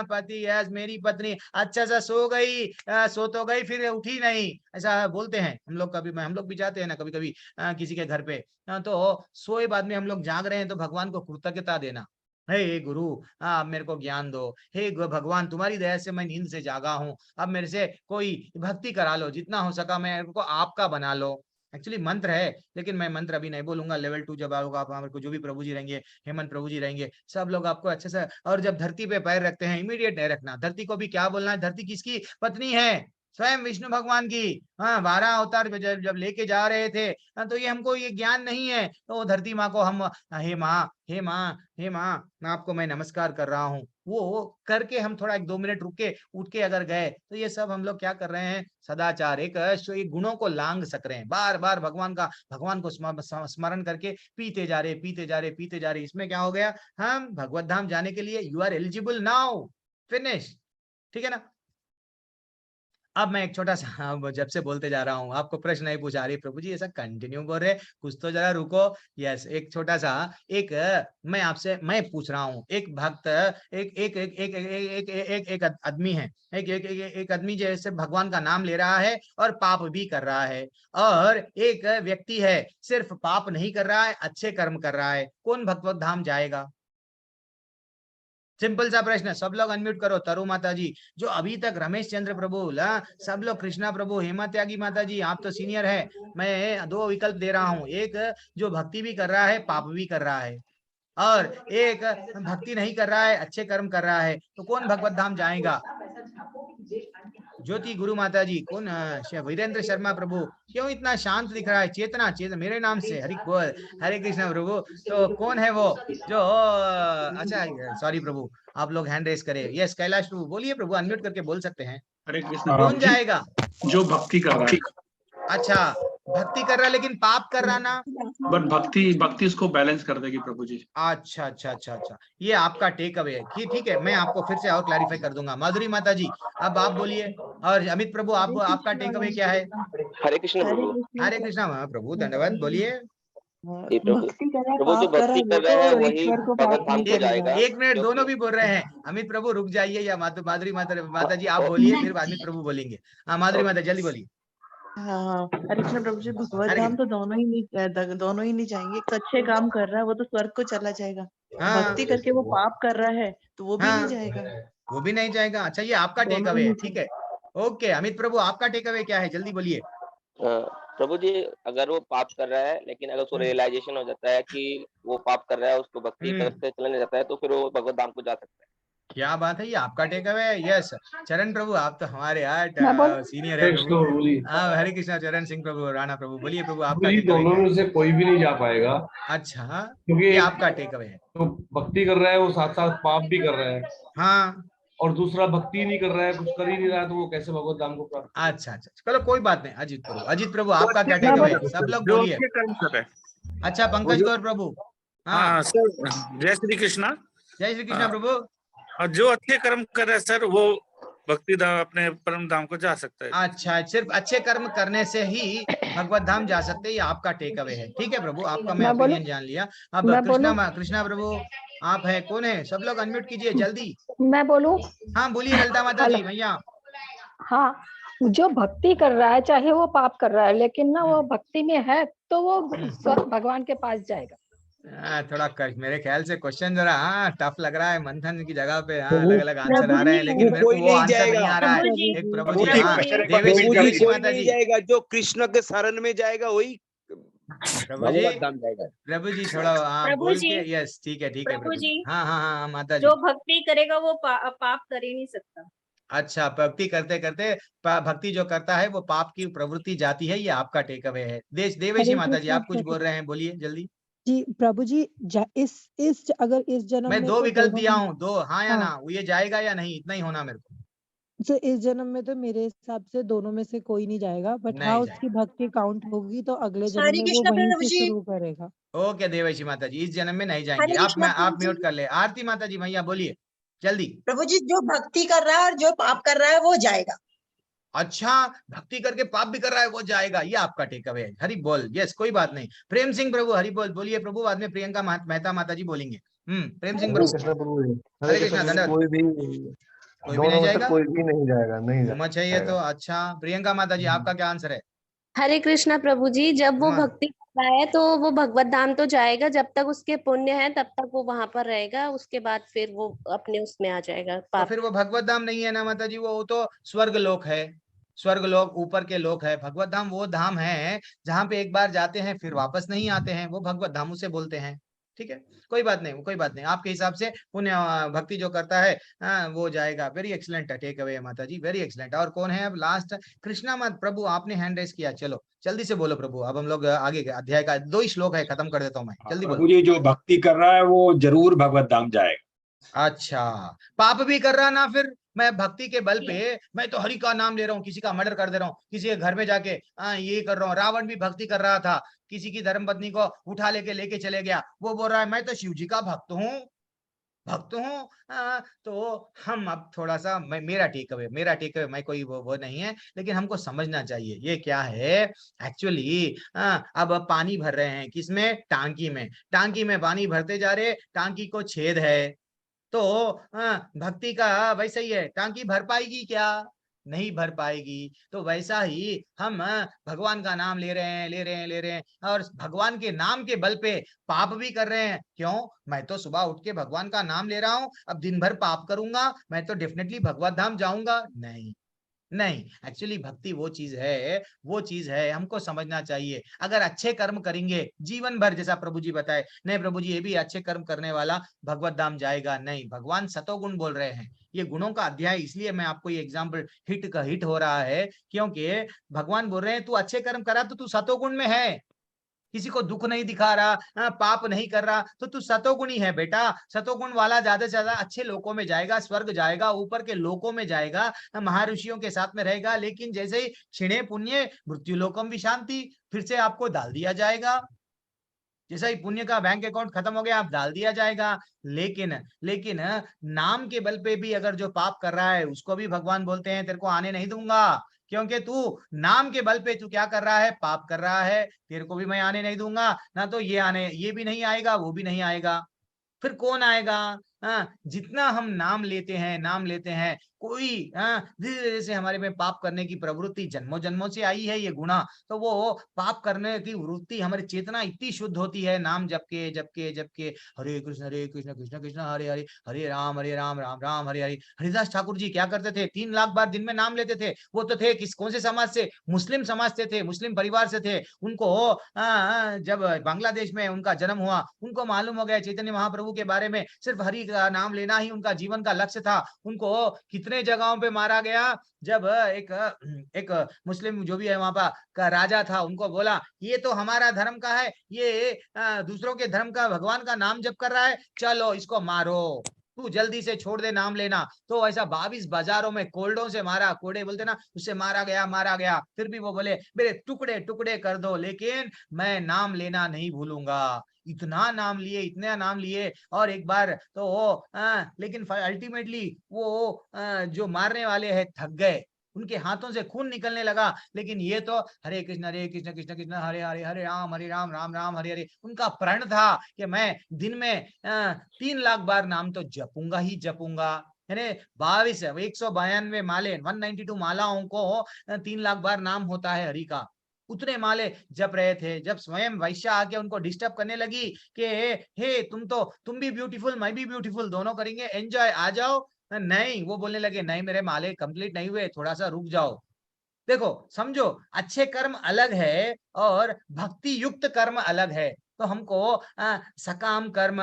पति है, मेरी पत्नी अच्छा सा सो गई, सो तो गई फिर उठी नहीं, ऐसा बोलते हैं हम लोग, कभी हम लोग भी जाते हैं ना कभी कभी किसी के घर पे, तो सोए बाद में हम लोग जाग रहे हैं तो भगवान को कृतज्ञता देना, हे गुरु आप मेरे को ज्ञान दो, हे भगवान तुम्हारी दया से मैं नींद से जागा हूँ, अब मेरे से कोई भक्ति करा लो, जितना हो सका मेरे को आपका बना लो। एक्चुअली मंत्र है, लेकिन मैं मंत्र अभी नहीं बोलूंगा, लेवल 2 जब आओगे आप हमारे को जो भी प्रभु जी रहेंगे, हेमंत प्रभु जी रहेंगे, सब लोग आपको अच्छे से, और जब धरती पे पैर रखते हैं इमीडिएट नहीं रखना, धरती को भी क्या बोलना है, धरती किसकी पत्नी है, स्वयं विष्णु भगवान की, 12 अवतार जब लेके जा रहे थे, तो ये हमको ये ज्ञान नहीं है, तो धरती माँ को हम हे माँ, हे माँ, हे माँ आपको मैं नमस्कार कर रहा हूँ, वो करके हम थोड़ा 1-2 मिनट रुक के उठ के अगर गए, तो ये सब हम लोग क्या कर रहे हैं, सदाचार, एक गुणों को लांग सक रहे हैं, बार बार भगवान को स्मरण करके पीते जा रहे, पीते जा रहे, पीते जा रहे, इसमें क्या हो गया, हम भगवत धाम जाने के लिए you are eligible now, finish, ठीक है ना। अब मैं एक छोटा सा जब से बोलते जा रहा हूँ आपको प्रश्न नहीं पूछा रही प्रभु जी, ऐसा कंटिन्यू बोल रहे, कुछ तो जरा रुको। यस, एक छोटा सा मैं आपसे मैं पूछ रहा हूँ, एक भक्त एक एक एक एक एक एक एक आदमी है, एक आदमी जैसे भगवान का नाम ले रहा है और पाप भी कर रहा है, और एक व्यक्ति है सिर्फ पाप नहीं कर रहा है, अच्छे कर्म कर रहा है, कौन भगवत धाम जाएगा? सिंपल सा प्रश्न, सब लोग अनम्यूट करो। तरु माता जी, जो अभी तक रमेश चंद्र प्रभु, सब लोग, कृष्णा प्रभु, हेमा त्यागी माता जी, आप तो सीनियर है, मैं दो विकल्प दे रहा हूँ, एक जो भक्ति भी कर रहा है पाप भी कर रहा है, और एक भक्ति नहीं कर रहा है अच्छे कर्म कर रहा है, तो कौन भगवत धाम जाएगा? ज्योति गुरु माता जी, कौन? वीरेंद्र शर्मा प्रभु, क्यों इतना शांत दिख रहा है? चेतना चेतना मेरे नाम से हरे कृष्णा प्रभु, तो कौन है वो जो अच्छा सॉरी प्रभु, आप लोग हैंड रेस करें। यस, कैलाश प्रभु बोलिए प्रभु, अनम्यूट करके बोल सकते हैं। हरे कृष्ण कौन जाएगा? जो भक्ति कर रहा है। अच्छा, भक्ति कर रहा है लेकिन पाप कर रहा ना, बट भक्ति उसको बैलेंस कर देगी प्रभु जी। अच्छा अच्छा अच्छा अच्छा, ये आपका टेक अवे है। ठीक है, मैं आपको फिर से और क्लैरिफाई कर दूंगा। माधुरी माता जी, अब आप बोलिए, और अमित प्रभु आप आपका टेक अवे क्या है? हरे कृष्ण प्रभु। हरे कृष्णा प्रभु, धन्यवाद, बोलिए। भक्ति कर रहा है, प्रभु जो भक्ति कर रहा है वही भगवत धाम को जाएगा। एक मिनट, दोनों भी बोल रहे हैं। अमित प्रभु रुक जाइए, या माधुरी माता जी आप बोलिए, फिर अमित प्रभु बोलेंगे। हाँ माधुरी माता जल्दी बोलिए। हाँ, हरे कृष्ण प्रभु जी, भगवत धाम तो दोनों ही नहीं जाएंगे। एक अच्छे काम कर रहा है वो तो स्वर्ग को चला जाएगा, हाँ, भक्ति करके वो पाप कर रहा है तो वो भी हाँ, नहीं जाएगा, वो भी नहीं जाएगा। अच्छा, ये आपका टेक अवे है, ठीक है, ओके। अमित प्रभु आपका टेक अवे क्या है, जल्दी बोलिए। प्रभु जी, अगर वो पाप कर रहा है लेकिन अगर उसको रियलाइजेशन हो जाता है कि वो पाप कर रहा है, उसको भक्ति करते चलने जाता है, तो फिर वो भगवत धाम को जा सकता है। क्या बात है, ये आपका टेक अवे है। यस, चरण प्रभु, आप तो हमारे सीनियर है प्रभु। हाँ, हरे कृष्णा। चरण सिंह प्रभु, राणा प्रभु, बोलिए प्रभु, आपका टेक अवे। दोनों में से कोई भी नहीं जा पाएगा। अच्छा, क्योंकि ये आपका टेक अवे है। तो भक्ति कर रहा है वो साथ साथ पाप भी कर रहा है। हाँ, और दूसरा भक्ति नहीं कर रहा है, कुछ कर ही नहीं रहा है, तो वो कैसे भगवत धाम को प्राप्त? अच्छा अच्छा, चलो कोई बात नहीं। अजित प्रभु आपका क्या टेक अवे है? सब लोग बोलिए। अच्छा, पंकज गौर प्रभु। हाँ सर, जय श्री कृष्णा। जय श्री कृष्णा प्रभु। और जो अच्छे कर्म कर रहा है सर, वो भक्ति धाम, अपने परम धाम को जा सकता है। अच्छा, सिर्फ अच्छे कर्म करने से ही भगवत धाम जा सकते हैं, ये आपका टेक अवे है। ठीक है प्रभु, आपका मैं ओपिनियन जान लिया। अब कृष्णा प्रभु आप है, कौन है? सब लोग अनम्यूट कीजिए जल्दी। मैं बोलूं? हाँ बोलिए ललिता माता जी, भैया। हाँ, जो भक्ति कर रहा है चाहे वो पाप कर रहा है, लेकिन ना वो भक्ति में है तो वो भगवान के पास जाएगा। थोड़ा मेरे ख्याल से क्वेश्चन जरा टफ लग रहा है, मंथन की जगह पे अलग अलग आंसर आ रहे हैं, लेकिन मेरे को वो आंसर नहीं आ रहा है। एक प्रभु जी, देवेशी माता जी, जाएगा जो कृष्ण के शरण में जाएगा वही प्रभु जी थोड़ा बोल के। यस, ठीक है प्रभु जी। हाँ माता जी, जो भक्ति करेगा वो पाप कर ही नहीं सकता। अच्छा, भक्ति करते करते भक्ति जो करता है वो पाप की प्रवृत्ति जाती है, ये आपका टेक अवे है। देवेशी माता जी, आप कुछ बोल रहे हैं, बोलिए जल्दी। जी प्रभु जी, अगर इस जन्म मैं में दो तो विकल्प दिया हूँ, दो हाँ या ना, हाँ। ये जाएगा या नहीं, इतना ही होना मेरे को। तो इस जन्म में तो मेरे हिसाब से दोनों में से कोई नहीं जाएगा, बट हाँ उसकी भक्ति काउंट होगी तो अगले जन्म में वो वहीं से शुरू करेगा। ओके देवेशी माता जी, इस जन्म में नहीं जाएंगे। आप म्यूट कर ले। आरती माता जी, भैया बोलिए जल्दी। प्रभु जी, जो भक्ति कर रहा है और जो पाप कर रहा है वो जाएगा। अच्छा, भक्ति करके पाप भी कर रहा है वो जाएगा, ये आपका टेक अवे है। हरि बोल। यस, कोई बात नहीं। प्रेम सिंह प्रभु, हरि बोल बोलिए प्रभु, बाद में प्रियंका मेहता माता जी बोलेंगे। प्रेम सिंह प्रभु। हरे कृष्णा, धन्यवाद। कोई भी नहीं जाएगा, कोई भी नहीं जाएगा, नहीं होना चाहिए तो। अच्छा, प्रियंका माता जी, आपका क्या आंसर है? हरे कृष्णा प्रभु जी, जब वो भक्ति कर रहा है तो वो भगवत धाम तो जाएगा, जब तक उसके पुण्य है तब तक वो वहां पर रहेगा, उसके बाद फिर वो अपने उसमें आ जाएगा। तो फिर वो भगवत धाम नहीं है ना माता जी, वो तो स्वर्ग लोक है, स्वर्ग लोक ऊपर के लोक है। भगवत धाम वो धाम है जहाँ पे एक बार जाते हैं फिर वापस नहीं आते हैं, वो भगवत धाम उसे बोलते हैं। ठीक है, कोई बात नहीं, कोई बात नहीं। आपके हिसाब से पुण्य भक्ति जो करता है वो जाएगा। वेरी एक्सीलेंट टेक अवे माता जी, वेरी एक्सीलेंट। और कौन है अब लास्ट? कृष्णा मत प्रभु, आपने हैंड रेस किया, चलो जल्दी से बोलो प्रभु। अब हम लोग आगे के अध्याय का 2 ही श्लोक है, खत्म कर देता हूँ मैं, जल्दी बोलो। प्रभु जी, जो भक्ति कर रहा है वो जरूर भगवत धाम जाएगा। अच्छा, पाप भी कर रहा ना, फिर मैं भक्ति के बल पे मैं तो हरि का नाम ले रहा हूँ, किसी का मर्डर कर दे रहा हूँ, किसी के घर में जाके ये कर रहा हूँ। रावण भी भक्ति कर रहा था, किसी की धर्मपत्नी को उठा लेके चले गया, वो बोल रहा है मैं तो शिव जी का भक्त हूँ। भक्त हूँ तो हम अब थोड़ा सा मेरा टेक अवे मैं कोई वो नहीं है, लेकिन हमको समझना चाहिए ये क्या है एक्चुअली। अब पानी भर रहे हैं किसमें, टांकी में पानी भरते जा रहे, टांकी को छेद है, तो भक्ति का वैसा ही है, टांकी भर पाएगी क्या, नहीं भर पाएगी। तो वैसा ही हम भगवान का नाम ले रहे हैं और भगवान के नाम के बल पे पाप भी कर रहे हैं। क्यों, मैं तो सुबह उठ के भगवान का नाम ले रहा हूं, अब दिन भर पाप करूंगा मैं तो डेफिनेटली भगवत धाम जाऊंगा, नहीं नहीं। एक्चुअली भक्ति वो चीज है हमको समझना चाहिए। अगर अच्छे कर्म करेंगे जीवन भर, जैसा प्रभु जी बताए, नहीं प्रभु जी ये भी अच्छे कर्म करने वाला भगवत धाम जाएगा, नहीं। भगवान सतोगुण बोल रहे हैं, ये गुणों का अध्याय, इसलिए मैं आपको ये एग्जाम्पल हिट हो रहा है क्योंकि भगवान बोल रहे हैं तू अच्छे कर्म करा तो तू सतोगुण में है, किसी को दुख नहीं दिखा रहा, पाप नहीं कर रहा, तो तू सतोगुणी है बेटा। सतोगुण वाला ज्यादा से ज्यादा अच्छे लोकों में जाएगा, स्वर्ग जाएगा, ऊपर के लोकों में जाएगा, महर्षियों के साथ में रहेगा। लेकिन जैसे ही क्षीणे पुण्य मृत्यु लोकम विशांति, फिर से आपको डाल दिया जाएगा, जैसा ही पुण्य का बैंक अकाउंट खत्म हो गया आप डाल दिया जाएगा। लेकिन नाम के बल पे भी अगर जो पाप कर रहा है उसको भी भगवान बोलते हैं तेरे को आने नहीं दूंगा, क्योंकि तू नाम के बल पे तू क्या कर रहा है, पाप कर रहा है, तेरे को भी मैं आने नहीं दूंगा ना। तो ये भी नहीं आएगा, वो भी नहीं आएगा, फिर कौन आएगा। जितना हम नाम लेते हैं कोई धीरे धीरे से हमारे में पाप करने की प्रवृत्ति जन्मों जन्मों से आई है, ये गुना, तो वो पाप करने की वृत्ति, हमारी चेतना इतनी शुद्ध होती है नाम जपके हरे कृष्ण कृष्ण कृष्ण हरे हरे, हरे राम राम राम हरे हरे। हरिदास ठाकुर जी क्या करते थे, 3 लाख बार दिन में नाम लेते थे। वो तो थे कौन से समाज से, मुस्लिम समाज से थे, मुस्लिम परिवार से थे। उनको जब बांग्लादेश में उनका जन्म हुआ, उनको मालूम हो गया चैतन्य महाप्रभु के बारे में, सिर्फ हरि का नाम लेना ही उनका जीवन का लक्ष्य था। उनको कितने जगहों पे मारा गया, जब एक मुस्लिम जो भी है वहां पर का राजा था, उनको बोला ये तो हमारा धर्म का है, ये दूसरों के धर्म का भगवान का नाम जप कर रहा है, चलो इसको मारो, तू जल्दी से छोड़ दे नाम लेना। तो ऐसा 22 बाजारों में कोल्डों से मारा, कोड़े बोलते ना, उससे मारा गया। फिर भी वो बोले मेरे टुकड़े टुकड़े कर दो, लेकिन मैं नाम लेना नहीं भूलूंगा। इतना नाम लिए और एक बार तो लेकिन अल्टीमेटली वो जो मारने वाले हैं थक गए, उनके हाथों से खून निकलने लगा। लेकिन ये तो हरे कृष्ण कृष्ण कृष्ण हरे हरे, हरे राम राम राम हरे हरे। उनका प्रण था कि मैं दिन में 3 लाख बार नाम तो जपूंगा ही जपूंगा। यानी 192 माले 192 मालाओं को 3 लाख बार नाम होता है हरि का, उतने माले जप रहे थे। जब स्वयं वैश्या आके उनको डिस्टर्ब करने लगी कि हे तुम भी ब्यूटीफुल मैं भी ब्यूटीफुल, दोनों करेंगे एंजॉय, आ जाओ, नहीं, वो बोलने लगे नहीं मेरे माले कंप्लीट नहीं हुए, थोड़ा सा रुक जाओ। देखो समझो, अच्छे कर्म अलग है और भक्ति युक्त कर्म अलग है। तो हमको सकाम कर्म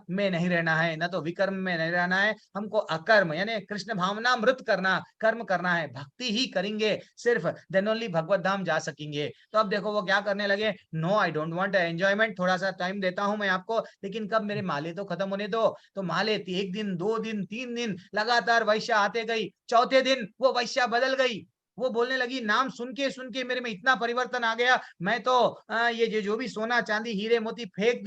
में नहीं रहना है, ना तो विकर्म में नहीं रहना है, हमको अकर्म यानी कृष्ण भावना मृत कर्म करना है। भक्ति ही करेंगे सिर्फ, देन ओनली भगवत धाम जा सकेंगे। तो अब देखो वो क्या करने लगे, no I don't want enjoyment, थोड़ा सा टाइम देता हूं मैं आपको, लेकिन कब मेरे माले तो खत्म होने दो। तो माले 1 दिन 2 दिन 3 दिन लगातार वैश्या आते गई। चौथे दिन वो वैश्या बदल गई, वो बोलने लगी नाम सुन के मेरे में इतना परिवर्तन आ गया, मैं तो ये जो भी सोना चांदी हीरे मोती फेंक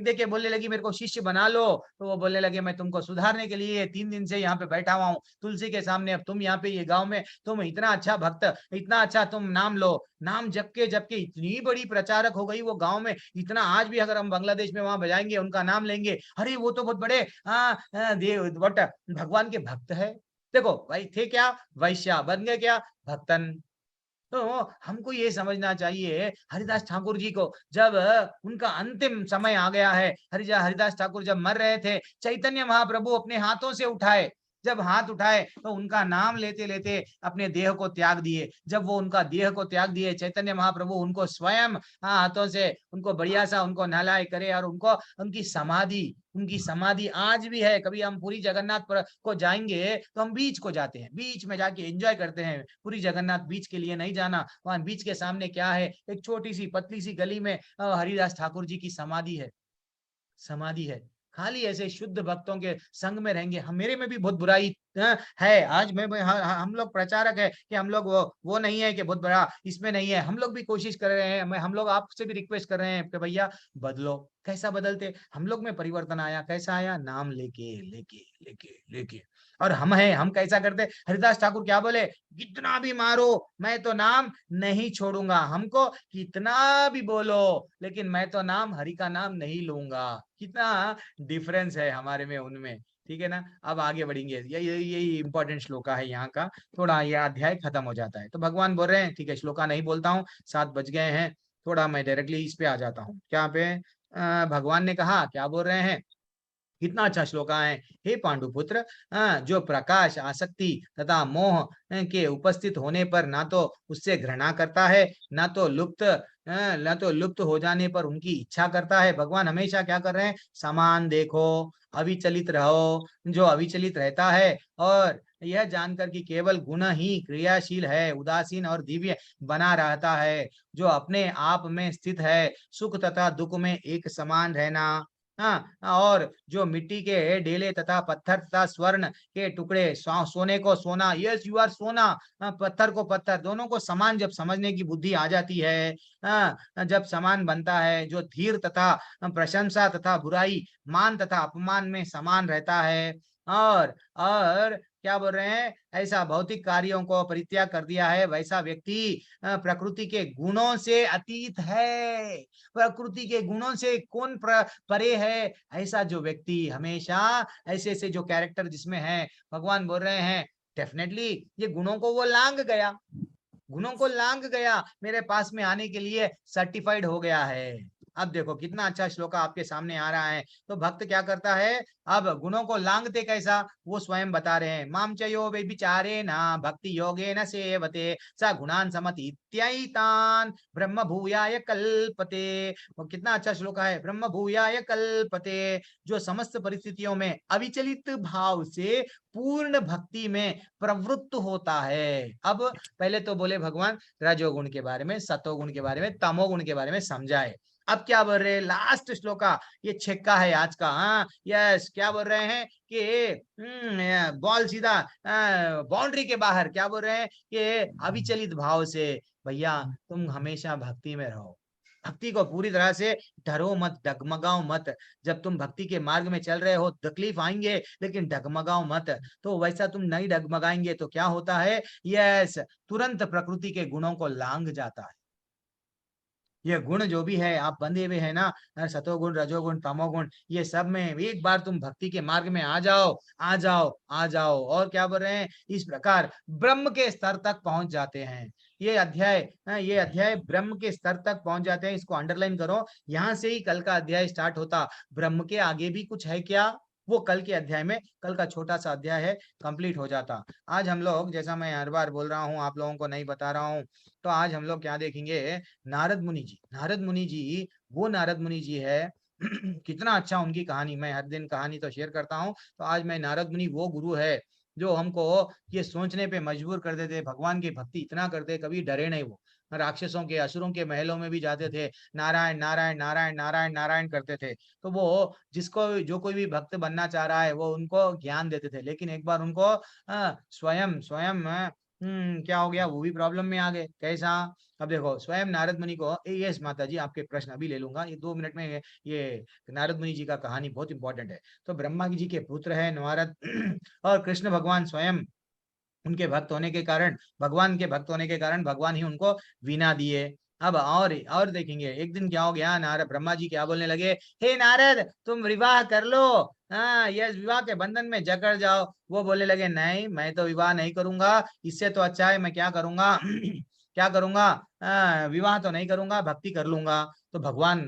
दे के बोलने लगी मेरे को शिष्य बना लो। तो वो बोलने लगे मैं तुमको सुधारने के लिए 3 दिन से यहाँ पे बैठा हुआ हूँ तुलसी के सामने, अब तुम यहाँ पे ये गांव में तुम इतना अच्छा भक्त, इतना अच्छा तुम नाम लो, नाम जपके इतनी बड़ी प्रचारक हो गई वो गांव में, इतना आज भी अगर हम बांग्लादेश में वहां बजाएंगे उनका नाम लेंगे, अरे वो तो बहुत बड़े भगवान के भक्त है। देखो भाई थे क्या वैश्या, बन गए क्या भक्तन। तो हमको ये समझना चाहिए हरिदास ठाकुर जी को जब उनका अंतिम समय आ गया है, हरिदास ठाकुर जब मर रहे थे, चैतन्य महाप्रभु अपने हाथों से उठाए, जब हाथ उठाए तो उनका नाम लेते लेते अपने देह को त्याग दिए। जब वो उनका देह को त्याग दिए, चैतन्य महाप्रभु उनको स्वयं हाथों से उनको बढ़िया सा उनको नहलाए करे और उनको उनकी समाधि आज भी है। कभी हम पूरी जगन्नाथ को जाएंगे तो हम बीच को जाते हैं, बीच में जाके एंजॉय करते हैं। पूरी जगन्नाथ बीच के लिए नहीं जाना, वहां बीच के सामने क्या है, एक छोटी सी पतली सी गली में हरिदास ठाकुर जी की समाधि है। खाली ऐसे शुद्ध भक्तों के संग में रहेंगे। हम मेरे में भी बहुत बुराई है। आज हम लोग प्रचारक है कि हम लोग वो नहीं है कि बहुत बड़ा इसमें नहीं है। हम लोग भी कोशिश कर रहे हैं, हम लोग आपसे भी रिक्वेस्ट कर रहे हैं कि भैया बदलो। कैसा बदलते? हम लोग में परिवर्तन आया। कैसा आया? नाम लेके लेके लेके लेके। और हम कैसा करते? हरिदास ठाकुर क्या बोले? कितना भी मारो मैं तो नाम नहीं छोड़ूंगा। हमको कितना भी बोलो लेकिन मैं तो नाम हरि का नाम नहीं लूंगा। कितना डिफरेंस है हमारे में उनमें। ठीक है ना? अब आगे बढ़ेंगे। यही इंपॉर्टेंट श्लोका है यहाँ का। थोड़ा यह अध्याय खत्म हो जाता है तो भगवान बोल रहे हैं ठीक है, श्लोका नहीं बोलता हूँ, 7 बज गए हैं, थोड़ा मैं डायरेक्टली इस पे आ जाता हूँ। क्या पे भगवान ने कहा, क्या बोल रहे हैं? कितना अच्छा श्लोका है। हे पांडुपुत्र, जो प्रकाश, आसक्ति तथा मोह के उपस्थित होने पर ना तो उससे घृणा करता है, ना तो लुप्त हो जाने पर उनकी इच्छा करता है। भगवान हमेशा क्या कर रहे हैं? समान देखो, अविचलित रहो। जो अविचलित रहता है और यह जानकर कि केवल गुण ही क्रियाशील है, उदासीन और दिव्य बना रहता है, जो अपने आप में स्थित है, सुख तथा दुख में एक समान रहना। और जो मिट्टी के ढेले तथा पत्थर तथा स्वर्ण के टुकड़े, सोने को सोना, यस यू आर सोना, पत्थर को पत्थर, दोनों को समान जब समझने की बुद्धि आ जाती है, जब समान बनता है, जो धीर तथा प्रशंसा तथा बुराई, मान तथा अपमान में समान रहता है, और क्या बोल रहे हैं? ऐसा भौतिक कार्यों को परित्याग कर दिया है, वैसा व्यक्ति प्रकृति के गुणों से अतीत है। प्रकृति के गुणों से कौन परे है? ऐसा जो व्यक्ति हमेशा ऐसे ऐसे जो कैरेक्टर जिसमें है, भगवान बोल रहे हैं डेफिनेटली ये गुणों को वो लांग गया, गुणों को लांग गया, मेरे पास में आने के लिए सर्टिफाइड हो गया है। अब देखो कितना अच्छा श्लोक आपके सामने आ रहा है। तो भक्त क्या करता है? अब गुणों को लांगते कैसा वो स्वयं बता रहे हैं। माम चयो व्यभिचारे न भक्ति योगे न सेवते स गुणान समति इत्यैतान ब्रह्म भूयाय कल्पते। वो कितना अच्छा श्लोक है। ब्रह्म भूयाय कल्पते, जो समस्त परिस्थितियों में अविचलित भाव से पूर्ण भक्ति में प्रवृत्त होता है। अब पहले तो बोले भगवान रजोगुण के बारे में, सतोगुण के बारे में, तमोगुण के बारे में समझाए। अब क्या बोल रहे हैं? लास्ट श्लोका ये छक्का है आज का। यस, क्या बोल रहे हैं कि बॉल सीधा बाउंड्री के बाहर। क्या बोल रहे हैं कि अविचलित भाव से भैया तुम हमेशा भक्ति में रहो, भक्ति को पूरी तरह से डरो मत, डगमगाओ मत। जब तुम भक्ति के मार्ग में चल रहे हो तकलीफ आएंगे लेकिन डगमगाओ मत। तो वैसा तुम नहीं डगमगाएंगे तो क्या होता है? यस, तुरंत प्रकृति के गुणों को लांग जाता है। ये गुण जो भी है आप बंधे हुए है ना, सतोगुण, रजोगुण, तमोगुण, ये सब में एक बार तुम भक्ति के मार्ग में आ जाओ, आ जाओ, आ जाओ। और क्या बोल रहे हैं? इस प्रकार ब्रह्म के स्तर तक पहुंच जाते हैं। ये अध्याय ब्रह्म के स्तर तक पहुंच जाते हैं। इसको अंडरलाइन करो, यहाँ से ही कल का अध्याय स्टार्ट होता। ब्रह्म के आगे भी कुछ है क्या? वो कल के अध्याय में, कल का छोटा सा अध्याय है, कंप्लीट हो जाता। आज हम लोग, जैसा मैं हर बार बोल रहा हूँ, आप लोगों को नहीं बता रहा हूँ, तो आज हम लोग क्या देखेंगे? नारद मुनि जी। नारद मुनि जी, वो नारद मुनि जी है कितना अच्छा उनकी कहानी, मैं हर दिन कहानी तो शेयर करता हूँ। तो आज मैं नारद मुनि वो गुरु है जो हमको ये सोचने पे मजबूर कर देते, भगवान की भक्ति इतना करते, कभी डरे नहीं। वो राक्षसों के, असुरों के महलों में भी जाते थे, नारायण नारायण नारायण नारायण नारायण करते थे। तो वो जिसको जो कोई भी भक्त बनना चाह रहा है वो उनको ज्ञान देते थे। लेकिन एक बार उनको स्वयं क्या हो गया? वो भी प्रॉब्लम में आ गए। कैसा? अब देखो, स्वयं नारद मुनि को, यस माता जी आपके प्रश्न अभी ले लूंगा, ये 2 मिनट में। ये नारद मुनि जी का कहानी बहुत इंपॉर्टेंट है। तो ब्रह्मा जी के पुत्र है नारद और कृष्ण भगवान स्वयं उनके भक्त होने के कारण, भगवान के भक्त होने के कारण भगवान ही उनको वीणा दिए। अब और देखेंगे, एक दिन क्या हो गया? नारद ब्रह्मा जी क्या बोलने लगे? हे नारद, तुम विवाह कर लो, यस, विवाह के बंधन में जकड़ जाओ। वो बोलने लगे नहीं, मैं तो विवाह नहीं करूंगा, इससे तो अच्छा है मैं क्या करूंगा क्या करूंगा? विवाह तो नहीं करूंगा, भक्ति कर लूंगा। तो भगवान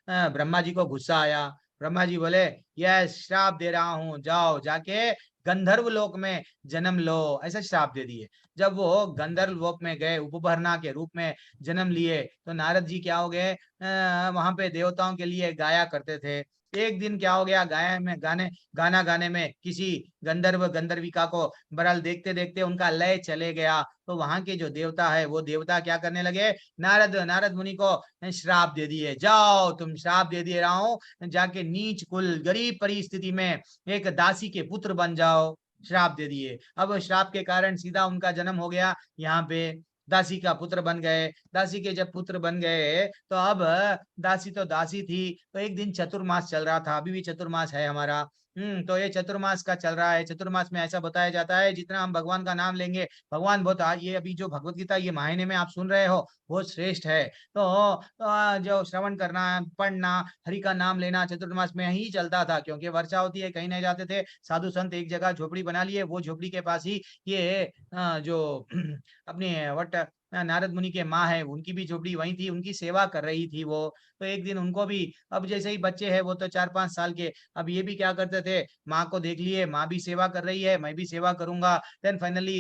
ब्रह्मा जी को गुस्सा आया। ब्रह्मा जी बोले यस, श्राप दे रहा हूँ, जाओ जाके गंधर्व लोक में जन्म लो, ऐसा श्राप दे दिए। जब वो गंधर्व लोक में गए, उपभरना के रूप में जन्म लिए, तो नारद जी क्या हो गए? वहां पे देवताओं के लिए गाया करते थे। एक दिन क्या हो गया, गाना गाने में किसी गंधर्विका को बरल देखते देखते उनका लय चले गया। तो वहां के जो देवता है वो देवता क्या करने लगे, नारद मुनि को श्राप दे दिए, जाओ तुम श्राप दे दे रहा हूं, जाके नीच कुल गरीब परिस्थिति में एक दासी के पुत्र बन जाओ, श्राप दे दिए। अब श्राप के कारण सीधा उनका जन्म हो गया यहाँ पे, दासी का पुत्र बन गए। दासी के जब पुत्र बन गए तो अब दासी तो दासी थी, तो एक दिन चतुर्मास चल रहा था, अभी भी चतुर्मास है हमारा। तो ये चतुर्मास का चल रहा है। चतुर्मास में ऐसा बताया जाता है जितना हम भगवान का नाम लेंगे, भगवान बहुत, ये अभी जो भगवत गीता ये महीने में आप सुन रहे हो बहुत श्रेष्ठ है। तो जो श्रवण करना, पढ़ना, हरि का नाम लेना चतुर्मास में ही चलता था, क्योंकि वर्षा होती है, कहीं नहीं जाते थे। साधु संत एक जगह झोपड़ी बना लिए, वो झोपड़ी के पास ही ये जो अपनी वट नारद मुनि के माँ है, उनकी भी झोपड़ी वहीं थी, उनकी सेवा कर रही थी वो। तो एक दिन उनको भी, अब जैसे ही बच्चे हैं वो तो 4-5 साल के, अब ये भी क्या करते थे, माँ को देख लिए, माँ भी सेवा कर रही है, मैं भी सेवा करूंगा। देन फाइनली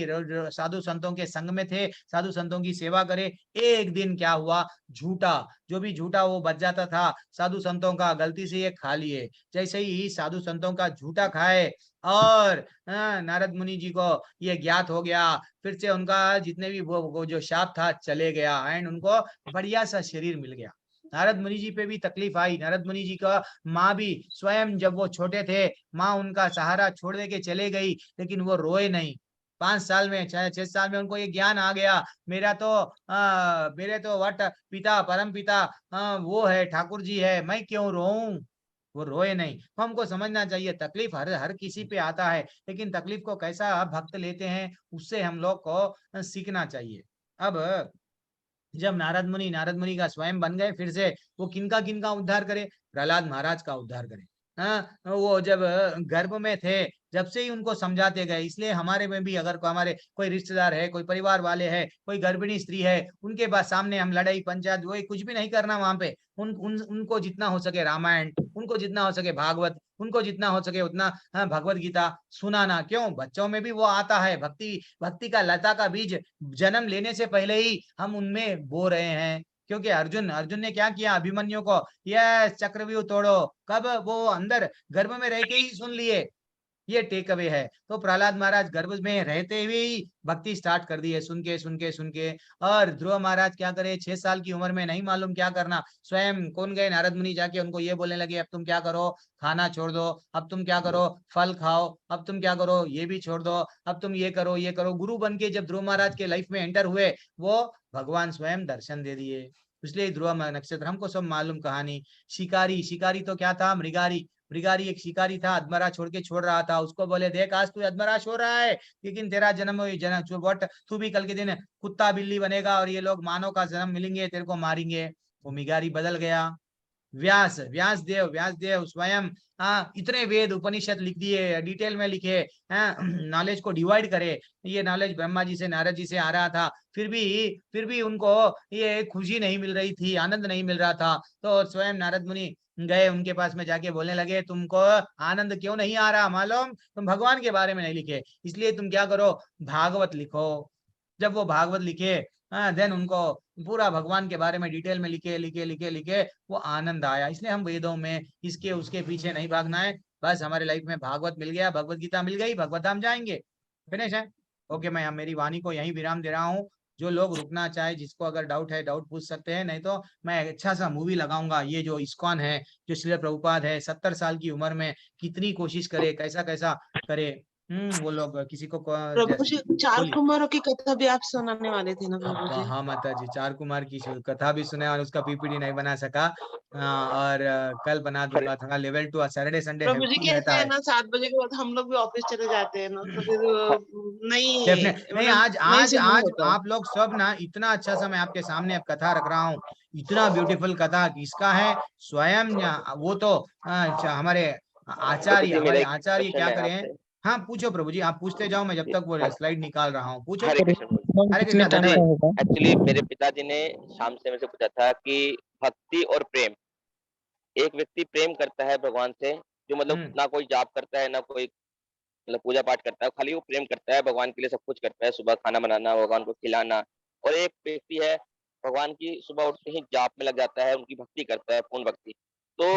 साधु संतों के संग में थे, साधु संतों की सेवा करे। एक दिन क्या हुआ, झूठा, जो भी झूठा वो बच जाता था साधु संतों का, गलती से ये खा लिए। जैसे ही साधु संतों का झूठा खाए और नारद मुनि जी को ये ज्ञात हो गया, फिर से उनका जितने भी वो जो शाप था चले गया, एंड उनको बढ़िया सा शरीर मिल गया। नारद मुनि जी पे भी तकलीफ आई। नारद मुनि जी का माँ भी स्वयं, जब वो छोटे थे, माँ उनका सहारा छोड़ दे के चले गई, लेकिन वो रोए नहीं। 5 साल में, 6 साल में उनको ये ज्ञान आ गया, मेरे तो वट पिता, परम पिता वो है, ठाकुर जी है, मैं क्यों रोऊं। वो रोए नहीं। तो हमको समझना चाहिए तकलीफ हर किसी पे आता है, लेकिन तकलीफ को कैसा भक्त लेते हैं उससे हम लोग को सीखना चाहिए। अब जब नारद मुनि का स्वयं बन गए, फिर से वो किनका उद्धार करे, प्रहलाद महाराज का उद्धार करे। वो जब गर्भ में थे, जब से ही उनको समझाते गए। इसलिए हमारे में भी अगर हमारे कोई रिश्तेदार है, कोई परिवार वाले है, कोई गर्भिणी स्त्री है, उनके पास सामने हम लड़ाई पंचायत वो कुछ भी नहीं करना वहां पे। उनको जितना हो सके रामायण, उनको जितना हो सके भागवत, उनको जितना हो सके उतना भगवत गीता सुनाना। क्यों, बच्चों में भी वो आता है, भक्ति का लता का बीज जन्म लेने से पहले ही हम उनमें बो रहे हैं। क्योंकि अर्जुन ने क्या किया, अभिमन्यु को यस चक्रव्यूह तोड़ो, कब, वो अंदर गर्भ में रह के ही सुन लिए। ये टेक अवे है। तो प्रहलाद महाराज गर्भ में रहते हुए ही भक्ति स्टार्ट कर दी है, सुन के। और ध्रुव महाराज क्या करे, 6 साल की उम्र में नहीं मालूम क्या करना, स्वयं कौन गए, नारद मुनि जाके उनको ये बोलने लगे, अब तुम क्या करो, खाना छोड़ दो, अब तुम क्या करो, फल खाओ, अब तुम क्या करो, ये भी छोड़ दो, अब तुम ये करो। गुरु बन के जब ध्रुव महाराज के लाइफ में एंटर हुए, वो भगवान स्वयं दर्शन दे दिए। इसलिए ध्रुव नक्षत्र हमको सब मालूम कहानी। शिकारी तो क्या था, मृगारी एक शिकारी था, अधमरा छोड़ रहा था। उसको बोले, देख आज तू अधमरा छोड़ रहा है, लेकिन तेरा जन्म तू भी कल के दिन कुत्ता बिल्ली बनेगा और ये लोग मानव का जन्म मिलेंगे, तेरे को मारेंगे। वो मृगारी बदल गया। व्यास देव स्वयं इतने वेद उपनिषद लिख दिए, डिटेल में लिखे, नॉलेज को डिवाइड करे। ये नॉलेज ब्रह्मा जी से, नारद जी से आ रहा था, फिर भी उनको ये खुशी नहीं मिल रही थी, आनंद नहीं मिल रहा था। तो स्वयं नारद मुनि गए उनके पास में, जाके बोलने लगे, तुमको आनंद क्यों नहीं आ रहा, मालूम, तुम भगवान के बारे में नहीं लिखे, इसलिए तुम क्या करो, भागवत लिखो। जब वो भागवत लिखे, देन उनको पूरा भगवान के बारे में डिटेल में लिखे, वो आनंद आया। इसलिए हम वेदों में इसके उसके पीछे नहीं भागना है, बस हमारे लाइफ में भागवत मिल गया, भगवत गीता मिल गई, भगवत धाम जाएंगे। फिनिश है। ओके, मैं मेरी वाणी को यहीं विराम दे रहा हूँ। जो लोग रुकना चाहे, जिसको अगर डाउट है डाउट पूछ सकते हैं, नहीं तो मैं अच्छा सा मूवी लगाऊंगा। ये जो इस्कॉन है, जो श्रील प्रभुपाद है, 70 साल की उम्र में कितनी कोशिश करे, कैसा करे। वो लोग किसी को प्रभु जी, 4 कुमारों की कथा भी आप सुनाने वाले थे ना प्रभु जी? हाँ माता जी, 4 कुमार की कथा भी सुने और उसका पीपीटी नहीं बना सका, और कल बना दूंगा। थोड़ा लेवल 2 सैटरडे संडे प्रभु जी कहते हैं ना 7 बजे के बाद हम लोग भी ऑफिस चले जाते हैं ना, तो फिर नहीं आज आप लोग सब ना, इतना अच्छा सा मैं आपके सामने अब कथा रख रहा हूँ, इतना ब्यूटीफुल कथा किसका है, स्वयं वो तो हमारे आचार्य क्या करें। हाँ पूछो प्रभु जी, आप पूछते जाओ, मैं जब तक वो स्लाइड निकाल रहा हूँ। पूछो। हरे कृष्ण। एक्चुअली मेरे पिताजी ने शाम से मेरे से पूछा था कि भक्ति और प्रेम, एक व्यक्ति प्रेम करता है भगवान से, जो मतलब ना कोई जाप करता है, ना कोई मतलब पूजा पाठ करता है, खाली वो प्रेम करता है, भगवान के लिए सब कुछ करता है, सुबह खाना बनाना, भगवान को खिलाना। और एक व्यक्ति है भगवान की सुबह उठते ही जाप में लग जाता है, उनकी भक्ति करता है, पूर्ण भक्ति। तो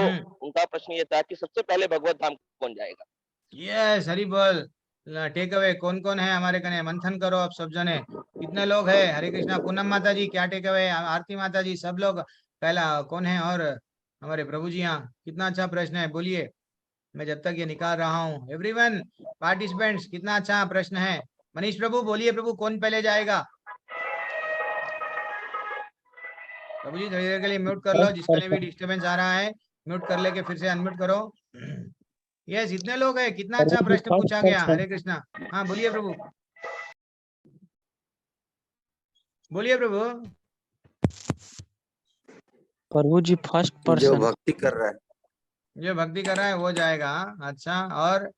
उनका प्रश्न ये था कि सबसे पहले भगवत धाम कौन जाएगा। यस, हरि बोल। टेक अवे कौन कौन है हमारे कने, मंथन करो आप सब जने, कितने लोग हैं। हरे कृष्णा। पूनम माता जी क्या टेक अवे, आरती माता जी, सब लोग पहला कौन है, और हमारे प्रभु जी यहाँ। कितना अच्छा प्रश्न है, बोलिए, मैं जब तक ये निकाल रहा हूँ। एवरीवन पार्टिसिपेंट्स, कितना अच्छा प्रश्न है। मनीष प्रभु बोलिए, प्रभु कौन पहले जाएगा। प्रभु जी थोड़ी देर के लिए म्यूट कर लो, जिसका भी डिस्टर्बेंस आ रहा है म्यूट कर लेके फिर से अनम्यूट करो। यस, इतने लोग हैं, कितना अच्छा प्रश्न पूछा गया। हरे कृष्णा। हाँ बोलिए प्रभु, बोलिए प्रभु। प्रभु जी फर्स्ट पर्सन जो भक्ति कर रहा है, जो भक्ति कर रहा है वो जाएगा। अच्छा, और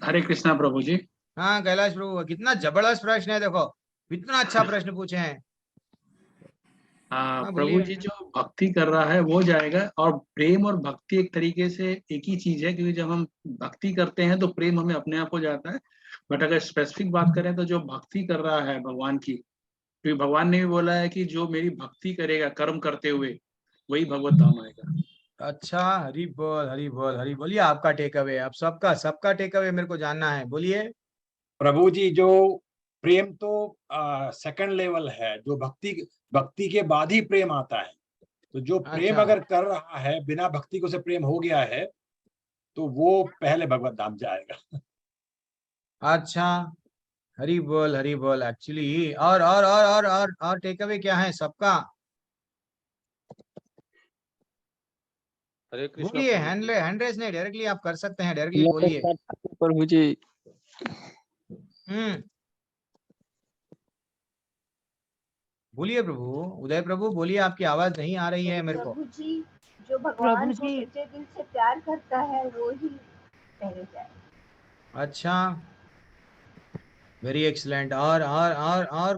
हरे कृष्णा प्रभु जी। हाँ कैलाश प्रभु, कितना जबरदस्त प्रश्न है, देखो कितना अच्छा प्रश्न पूछे हैं। हाँ प्रभु जी, जो भक्ति कर रहा है वो जाएगा। और प्रेम और भक्ति एक तरीके से एक ही चीज है, क्योंकि जब हम भक्ति करते हैं तो प्रेम हमें अपने आप हो जाता है। बट अगर स्पेसिफिक बात करें तो जो भक्ति कर रहा है भगवान की, क्योंकि भगवान ने भी बोला है कि जो मेरी भक्ति करेगा कर्म करते हुए वही भगवत धाम आएगा। अच्छा, हरि बोल हरि बोल हरि बोलिए। आपका टेक अवे, आप सबका टेक अवे मेरे को जानना है, बोलिए। प्रभु जी, जो प्रेम तो सेकंड लेवल है, जो भक्ति के बाद ही प्रेम आता है। तो जो प्रेम अच्छा। अगर कर रहा है बिना भक्ति को, से प्रेम हो गया है, तो वो पहले भगवत धाम जाएगा। अच्छा, हरि बोल। एक्चुअली और टेक अवे क्या है सबका, बोलिए। हैंड रेस नहीं, डायरेक्टली आप कर सकते हैं, डायरेक्टली बोलिए। प्रभु जी। बोलिए प्रभु। उदय प्रभु बोलिए, आपकी आवाज नहीं आ रही है मेरे को। प्रभु जी, जो भगवान को सच्चे दिल से प्यार करता है वो ही पहले जाए। अच्छा, वेरी एक्सीलेंट। और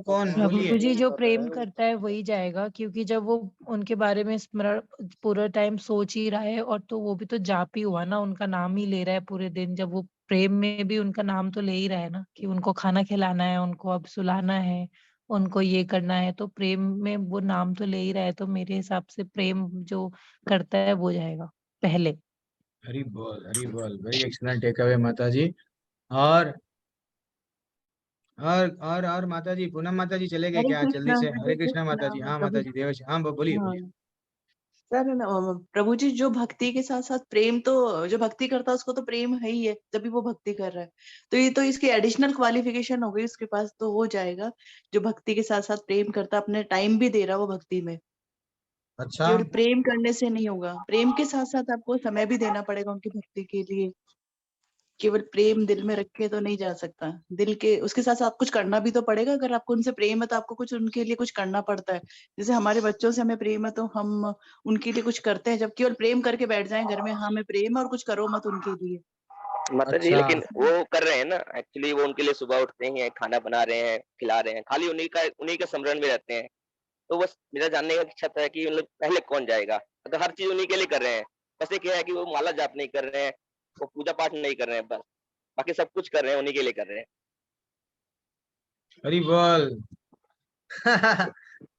कौन, प्रभु बोलिए। जी, जो प्रेम करता है वही जाएगा, क्योंकि जब वो उनके बारे में स्मरण पूरा टाइम सोच ही रहा है, और तो वो भी तो जाप ही हुआ ना, उनका नाम ही ले रहा है पूरे दिन। जब वो प्रेम में भी उनका नाम तो ले ही रहा है ना, कि उनको खाना खिलाना है, उनको अब सुलाना है, उनको ये करना है, तो प्रेम में वो नाम तो ले ही रहा है। तो मेरे हिसाब से प्रेम जो करता है वो जाएगा पहले। हरि बोल, वेरी एक्सीलेंट टेक अवे माता जी। और माता जी, पूनम माता जी चले गए क्या जल्दी से। हरे कृष्णा माता जी। हाँ माता जी, देवश, हाँ बोलिए। सर प्रभु जी, जो भक्ति के साथ साथ प्रेम, तो जो भक्ति करता है उसको तो प्रेम है ही है, तभी वो भक्ति कर रहा है। तो ये तो इसकी एडिशनल क्वालिफिकेशन हो गई उसके पास, तो हो जाएगा। जो भक्ति के साथ साथ प्रेम करता, अपने टाइम भी दे रहा वो भक्ति में। अच्छा, केवल प्रेम करने से नहीं होगा, प्रेम के साथ साथ आपको समय भी देना पड़ेगा उनकी भक्ति के लिए। केवल प्रेम दिल में रख के तो नहीं जा सकता, दिल के उसके साथ साथ कुछ करना भी तो पड़ेगा। अगर आपको उनसे प्रेम है तो आपको कुछ उनके लिए कुछ करना पड़ता है। जैसे हमारे बच्चों से हमें प्रेम है तो हम उनके लिए कुछ करते हैं। जब केवल प्रेम करके बैठ जाएं घर में, हाँ हमें प्रेम है और कुछ करो मत उनके लिए। माता जी, लेकिन वो कर रहे हैं ना, एक्चुअली वो उनके लिए सुबह उठते हैं, खाना बना रहे हैं, खिला रहे हैं, खाली उन्हीं का स्मरण में रहते हैं। तो बस मेरा जानने का इच्छा था कि मतलब पहले कौन जाएगा। अगर हर चीज उन्हीं के लिए कर रहे हैं, बस एक है कि वो माला जाप नहीं कर रहे हैं, वो पूजा पाठ नहीं कर रहे हैं, बस बाकी सब कुछ कर रहे हैं, उन्हीं के लिए कर रहे हैं। हरि बोल।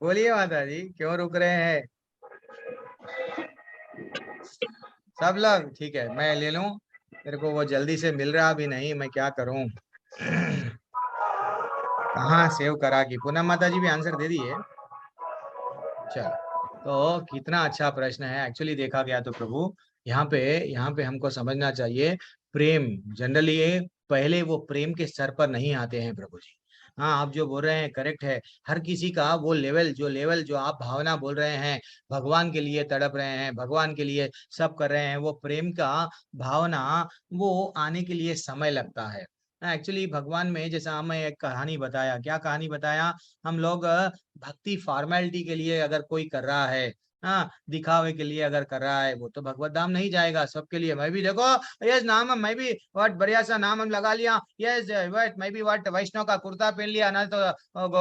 बोलिए माता जी, क्यों रुक रहे हैं सब लोग। ठीक है, मैं ले लूं, मेरे को वो जल्दी से मिल रहा भी नहीं, मैं क्या करूं। कहाँ सेव करा की। पूनम माता जी भी आंसर दे दिए। चलो, तो कितना अच्छा प्रश्न है। एक्चुअली देखा गया तो प्रभु यहाँ पे हमको समझना चाहिए, प्रेम जनरली पहले वो प्रेम के स्तर पर नहीं आते हैं प्रभु जी। हाँ, आप जो बोल रहे हैं करेक्ट है। हर किसी का वो लेवल जो आप भावना बोल रहे हैं, भगवान के लिए तड़प रहे हैं, भगवान के लिए सब कर रहे हैं, वो प्रेम का भावना वो आने के लिए समय लगता है। एक्चुअली भगवान में, जैसा हमें एक कहानी बताया, क्या कहानी बताया, हम लोग भक्ति फॉर्मेलिटी के लिए अगर कोई कर रहा है, हाँ दिखावे के लिए अगर कर रहा है, वो तो भगवत धाम नहीं जाएगा। सबके लिए मैं भी देखो, यस नाम मैं भी व्हाट बढ़िया सा नाम हम लगा लिया, यस व्हाट मैं भी व्हाट वैष्णव का कुर्ता पहन लिया ना, तो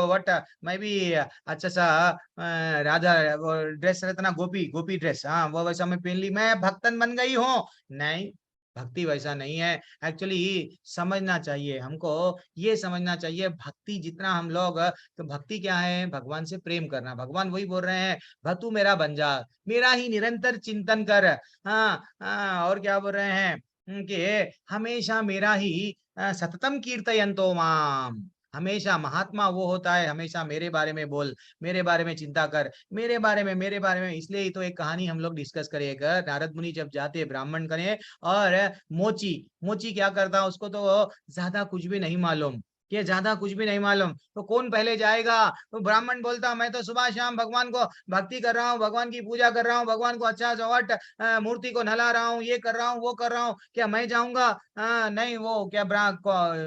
व्हाट मैं भी अच्छा सा राधा ड्रेस रहता ना, गोपी ड्रेस, हाँ वो वैसा मैं पहन ली, मैं भक्तन बन गई हूँ। नहीं, भक्ति वैसा नहीं है। एक्चुअली समझना चाहिए हमको, ये समझना चाहिए भक्ति जितना हम लोग, तो भक्ति क्या है? भगवान से प्रेम करना। भगवान वही बोल रहे हैं, भक्तु मेरा बन जा, मेरा ही निरंतर चिंतन कर। हाँ, और क्या बोल रहे हैं कि हमेशा मेरा ही सततम कीर्तयन्तो माम। हमेशा महात्मा वो होता है, हमेशा मेरे बारे में बोल, मेरे बारे में चिंता कर, मेरे बारे में। इसलिए ही तो एक कहानी हम लोग डिस्कस करेगा। नारद मुनि जब जाते ब्राह्मण कने, और मोची क्या करता, उसको तो ज्यादा कुछ भी नहीं मालूम, ये ज्यादा कुछ भी नहीं मालूम, तो कौन पहले जाएगा? तो ब्राह्मण बोलता, मैं तो सुबह शाम भगवान को भक्ति कर रहा हूँ, भगवान की पूजा कर रहा हूँ, भगवान को अच्छा चौवट मूर्ति को नहला रहा हूँ, ये कर रहा हूँ, वो कर रहा हूँ, क्या मैं जाऊंगा? नहीं, वो क्या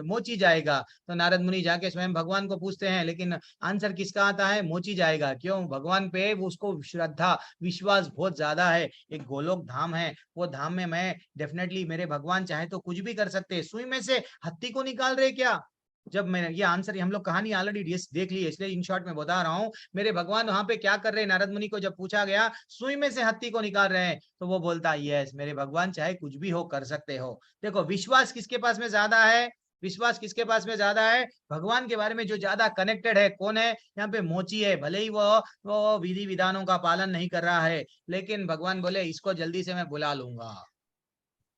मोची जाएगा। तो नारद मुनि जाके स्वयं भगवान को पूछते हैं, लेकिन आंसर किसका आता है? मोची जाएगा। क्यों? भगवान पे उसको श्रद्धा विश्वास बहुत ज्यादा है। एक गोलोक धाम है, वो धाम में मैं डेफिनेटली, मेरे भगवान चाहे तो कुछ भी कर सकते हैं। सुई में से हत्ती को निकाल रहे क्या? जब मैं ये आंसर, हम लोग कहानी ऑलरेडी देख ली है, इसलिए इन शॉर्ट में बता रहा हूँ। मेरे भगवान वहां पे क्या कर रहे हैं? नारद मुनि को जब पूछा गया, सुई में से हत्ती को निकाल रहे हैं, तो वो बोलता, यस, मेरे भगवान चाहे कुछ भी हो, कर सकते हो। देखो, विश्वास किसके पास में ज्यादा है? विश्वास किसके पास में ज्यादा है? भगवान के बारे में जो ज्यादा कनेक्टेड है, कौन है? यहाँ पे मोची है। भले ही वो विधि विधानों का पालन नहीं कर रहा है, लेकिन भगवान बोले, इसको जल्दी से मैं बुला लूंगा।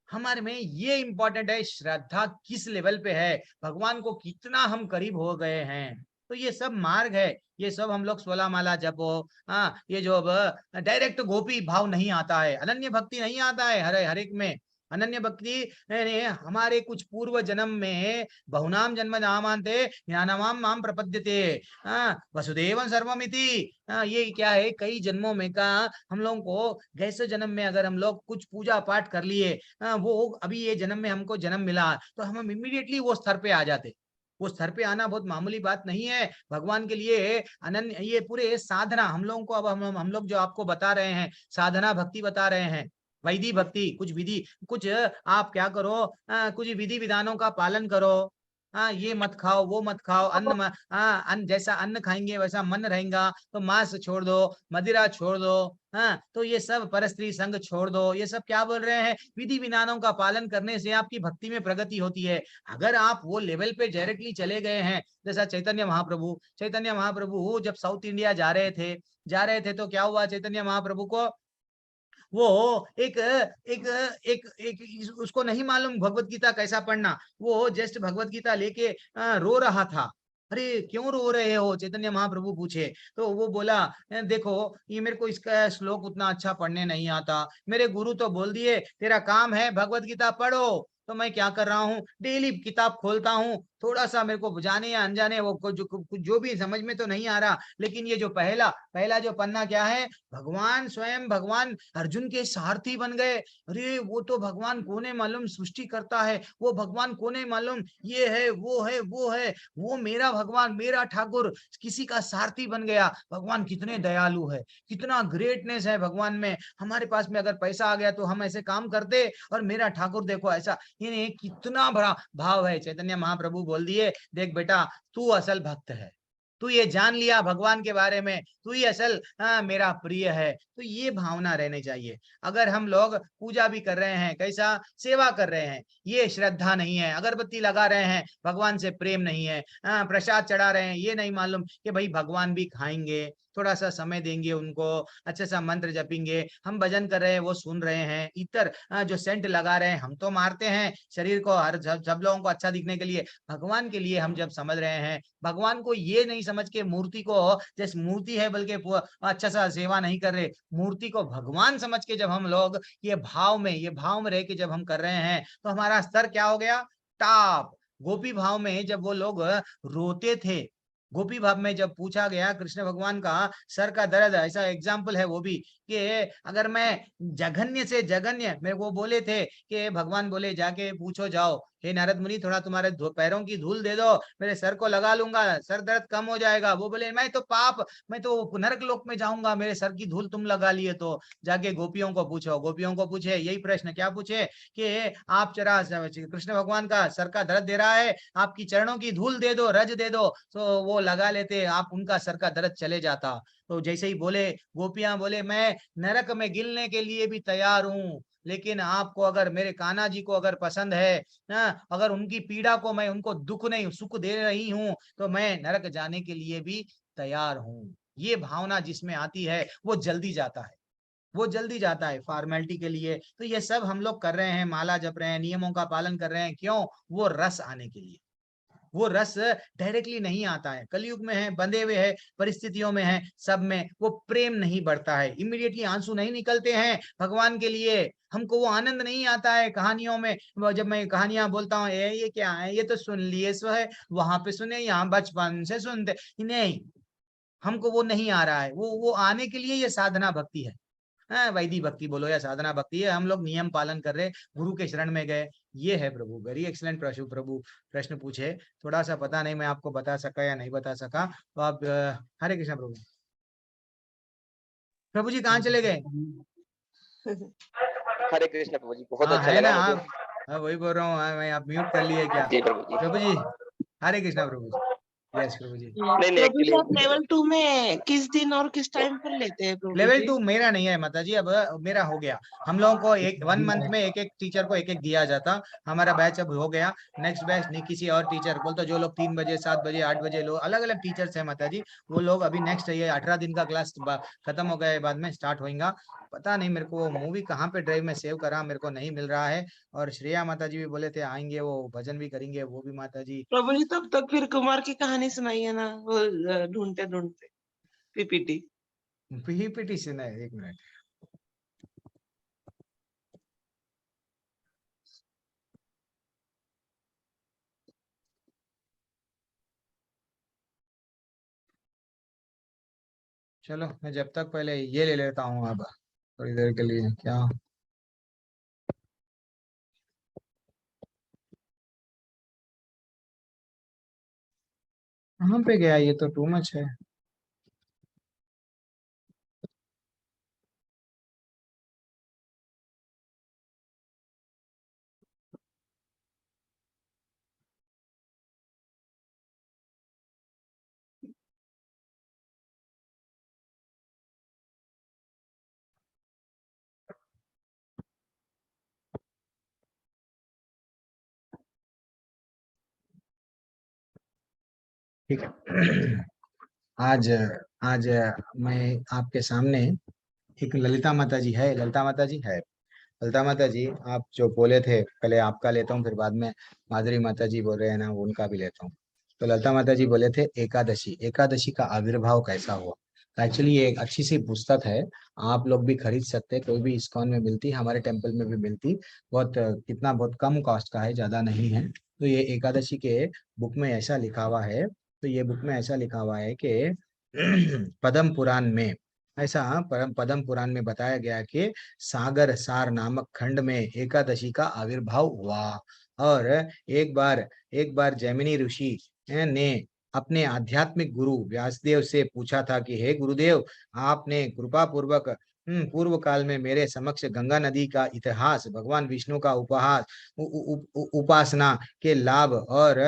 हमारे में ये इंपॉर्टेंट है, श्रद्धा किस लेवल पे है, भगवान को कितना हम करीब हो गए हैं। तो ये सब मार्ग है, ये सब हम लोग 16 माला जपो। ये जो अब डायरेक्ट गोपी भाव नहीं आता है, अनन्य भक्ति नहीं आता है हर एक में। अनन्य भक्ति ने हमारे कुछ पूर्व जन्म में बहुनाम जन्म नामांते ज्ञानवाम माम प्रपद्यते वसुदेव सर्वमिति। ये क्या है? कई जन्मों में का हम लोगों को गैसे जन्म में अगर हम लोग कुछ पूजा पाठ कर लिए, वो अभी ये जन्म में हमको जन्म मिला, तो हम इमीडिएटली वो स्तर पे आ जाते। वो स्तर पे आना बहुत मामूली बात नहीं है भगवान के लिए। अनन्य ये पूरे साधना हम लोगों को, अब हम लोग जो आपको बता रहे हैं, साधना भक्ति बता रहे हैं, वैदिक भक्ति, कुछ विधि, कुछ आप क्या करो, कुछ विधि विधानों का पालन करो। ये मत खाओ, वो मत खाओ, अन्न जैसा अन्न खाएंगे वैसा मन रहेगा, तो मांस छोड़ दो, मदिरा छोड़ दो। तो ये सब परस्त्री संग छोड़ दो। ये सब क्या बोल रहे हैं? विधि विधानों का पालन करने से आपकी भक्ति में प्रगति होती है। अगर आप वो लेवल पे डायरेक्टली चले गए हैं, जैसा चैतन्य महाप्रभु जब साउथ इंडिया जा रहे थे तो क्या हुआ? चैतन्य महाप्रभु को वो एक एक एक एक उसको नहीं मालूम भगवत गीता कैसा पढ़ना। वो जस्ट भगवत गीता लेके रो रहा था। अरे क्यों रो रहे हो? चैतन्य महाप्रभु पूछे, तो वो बोला, देखो, ये मेरे को इसका श्लोक उतना अच्छा पढ़ने नहीं आता, मेरे गुरु तो बोल दिए तेरा काम है भगवत गीता पढ़ो, तो मैं क्या कर रहा हूँ, डेली किताब खोलता हूँ, थोड़ा सा मेरे को जाने या अनजाने वो जो भी समझ में तो नहीं आ रहा, लेकिन ये जो पहला जो पन्ना क्या है, भगवान स्वयं भगवान अर्जुन के सारथी बन गए। अरे वो तो भगवान कोने मालूम सृष्टि करता है, वो भगवान कोने मालूम ये है वो है वो है, वो मेरा भगवान मेरा ठाकुर किसी का सारथी बन गया। भगवान कितने दयालु है, कितना ग्रेटनेस है भगवान में। हमारे पास में अगर पैसा आ गया तो हम ऐसे काम करते, और मेरा ठाकुर देखो ऐसा, ये कितना बड़ा भाव है। चैतन्य महाप्रभु बोल दिए, देख बेटा, तू असल भक्त है, तू ये जान लिया भगवान के बारे में, तू ही असल मेरा प्रिय है। तो ये भावना रहनी चाहिए। अगर हम लोग पूजा भी कर रहे हैं, कैसा सेवा कर रहे हैं, ये श्रद्धा नहीं है, अगरबत्ती लगा रहे हैं, भगवान से प्रेम नहीं है, प्रसाद चढ़ा रहे हैं, ये नहीं मालूम कि भाई भगवान भी खाएंगे, थोड़ा सा समय देंगे उनको, अच्छे सा मंत्र जपेंगे, हम भजन कर रहे हैं वो सुन रहे हैं, इतर जो सेंट लगा रहे हैं हम तो मारते हैं शरीर को, हर सब लोगों को अच्छा दिखने के लिए। भगवान के लिए हम जब समझ रहे हैं, भगवान को ये नहीं समझ के मूर्ति को जैसे मूर्ति है बल्कि अच्छा सा सेवा नहीं कर रहे, मूर्ति को भगवान समझ के जब हम लोग ये भाव में रह के जब हम कर रहे हैं, तो हमारा स्तर क्या हो गया? टॉप। गोपी भाव में जब वो लोग रोते थे, गोपी भाव में जब पूछा गया कृष्ण भगवान का सर का दर्द, ऐसा एग्जाम्पल है वो भी, कि अगर मैं जघन्य से जघन्य, मेरे को बोले थे कि भगवान बोले जाके पूछो जाओ, हे नारद मुनि थोड़ा तुम्हारे पैरों की धूल दे दो, मेरे सर को लगा लूंगा, सर दर्द कम हो जाएगा। वो बोले मैं तो नरक लोक में जाऊंगा, मेरे सर की धूल तुम लगा लिए तो जाके गोपियों को पूछो। गोपियों को पूछे यही प्रश्न, क्या पूछे कि आप जरा कृष्ण भगवान का सर का दर्द दे रहा है, आपकी चरणों की धूल दे दो, रज दे दो, तो वो लगा लेते, आप उनका सर का दर्द चले जाता। तो जैसे ही बोले गोपियां बोले मैं नरक में गिरने के लिए भी तैयार हूँ, लेकिन आपको अगर मेरे कान्हा जी को अगर पसंद है ना, अगर उनकी पीड़ा को मैं उनको दुख नहीं सुख दे रही हूँ तो मैं नरक जाने के लिए भी तैयार हूँ। ये भावना जिसमें आती है वो जल्दी जाता है, वो जल्दी जाता है फॉर्मेलिटी के लिए। तो ये सब हम लोग कर रहे हैं, माला जप रहे हैं, नियमों का पालन कर रहे हैं, क्यों? वो रस आने के लिए। वो रस डायरेक्टली नहीं आता है, कलयुग में है, बंधे हुए है, परिस्थितियों में है, सब में वो प्रेम नहीं बढ़ता है, इमीडिएटली आंसू नहीं निकलते हैं भगवान के लिए, हमको वो आनंद नहीं आता है कहानियों में। जब मैं कहानियां बोलता हूँ, ये क्या है, ये तो सुन लिए सो है, वहां पे सुने, यहाँ बचपन से सुनते नहीं, हमको वो नहीं आ रहा है। वो आने के लिए ये साधना भक्ति है, वैदिक भक्ति बोलो या साधना भक्ति है। हम लोग नियम पालन कर रहे, गुरु के शरण में गए। ये है प्रभु। वेरी एक्सीलेंट प्रभु प्रश्न पूछे, थोड़ा सा पता नहीं मैं आपको बता सका या नहीं बता सका, तो आप हरे कृष्ण प्रभु। प्रभु जी कहाँ चले गए? हरे कृष्ण प्रभु जी, बहुत अच्छा है लगा ना मुझे। आप, वही बोल रहा हूँ मैं, आप म्यूट कर लिए क्या? जी प्रभु जी। प्रभु जी हरे कृष्ण प्रभु जी। यस प्रभु जी। नहीं प्रभु जी, आप एक्चुअली लेवल 2 में किस दिन और किस टाइम पर लेते हैं प्रभु लेवल जी? 2 मेरा नहीं है माता जी, अब मेरा हो गया। हम लोगों को एक 1 मंथ में एक टीचर को एक दिया जाता। हमारा बैच अब हो गया, नेक्स्ट बैच नहीं किसी और टीचर बोलते, जो लोग 3 बजे 7 बजे 8 बजे लोग अलग अलग टीचर्स है माता जी, वो लोग अभी नेक्स्ट ये 18 दिन का क्लास खत्म हो गया, बाद में स्टार्ट होगा। पता नहीं मेरे को वो मूवी कहाँ पे ड्राइव में सेव करा, मेरे को नहीं मिल रहा है। और श्रेया माता जी भी बोले थे आएंगे, वो भजन भी करेंगे वो भी माता जी। प्रभु जी, तब तक फिर कुमार की कहानी सुनाइए ना, वो ढूंढते ढूंढते पीपीटी। पीपीटी से नहीं, एक मिनट। चलो मैं जब तक पहले ये ले लेता हूँ अब थोड़ी देर के लिए। क्या कहाँ पे गया? ये तो टू मच है। ठीक है। आज आज मैं आपके सामने एक ललिता माता जी है, ललिता माता जी है। ललिता माता जी आप जो बोले थे, पहले आपका लेता हूँ फिर बाद में माधुरी माता जी बोल रहे हैं ना, उनका भी लेता हूँ। तो ललिता माता जी बोले थे एकादशी, एकादशी का आविर्भाव कैसा हुआ। एक्चुअली ये एक अच्छी सी पुस्तक है, आप लोग भी खरीद सकते हैं, कोई भी इस्कॉन में मिलती, हमारे टेम्पल में भी मिलती। बहुत कितना बहुत कम कॉस्ट का है, ज्यादा नहीं है। तो ये एकादशी के बुक में ऐसा लिखा हुआ है, तो ये बुक में ऐसा लिखा हुआ है कि पद्म पुराण में ऐसा पद्म पुराण में बताया गया कि सागर सार नामक खंड में एकादशी का आविर्भाव हुआ। और एक बार जैमिनी ऋषि ने अपने आध्यात्मिक गुरु व्यासदेव से पूछा था कि हे गुरुदेव, आपने कृपा पूर्वक पूर्व काल में मेरे समक्ष गंगा नदी का इतिहास, भगवान विष्णु का उपहास उपासना के लाभ और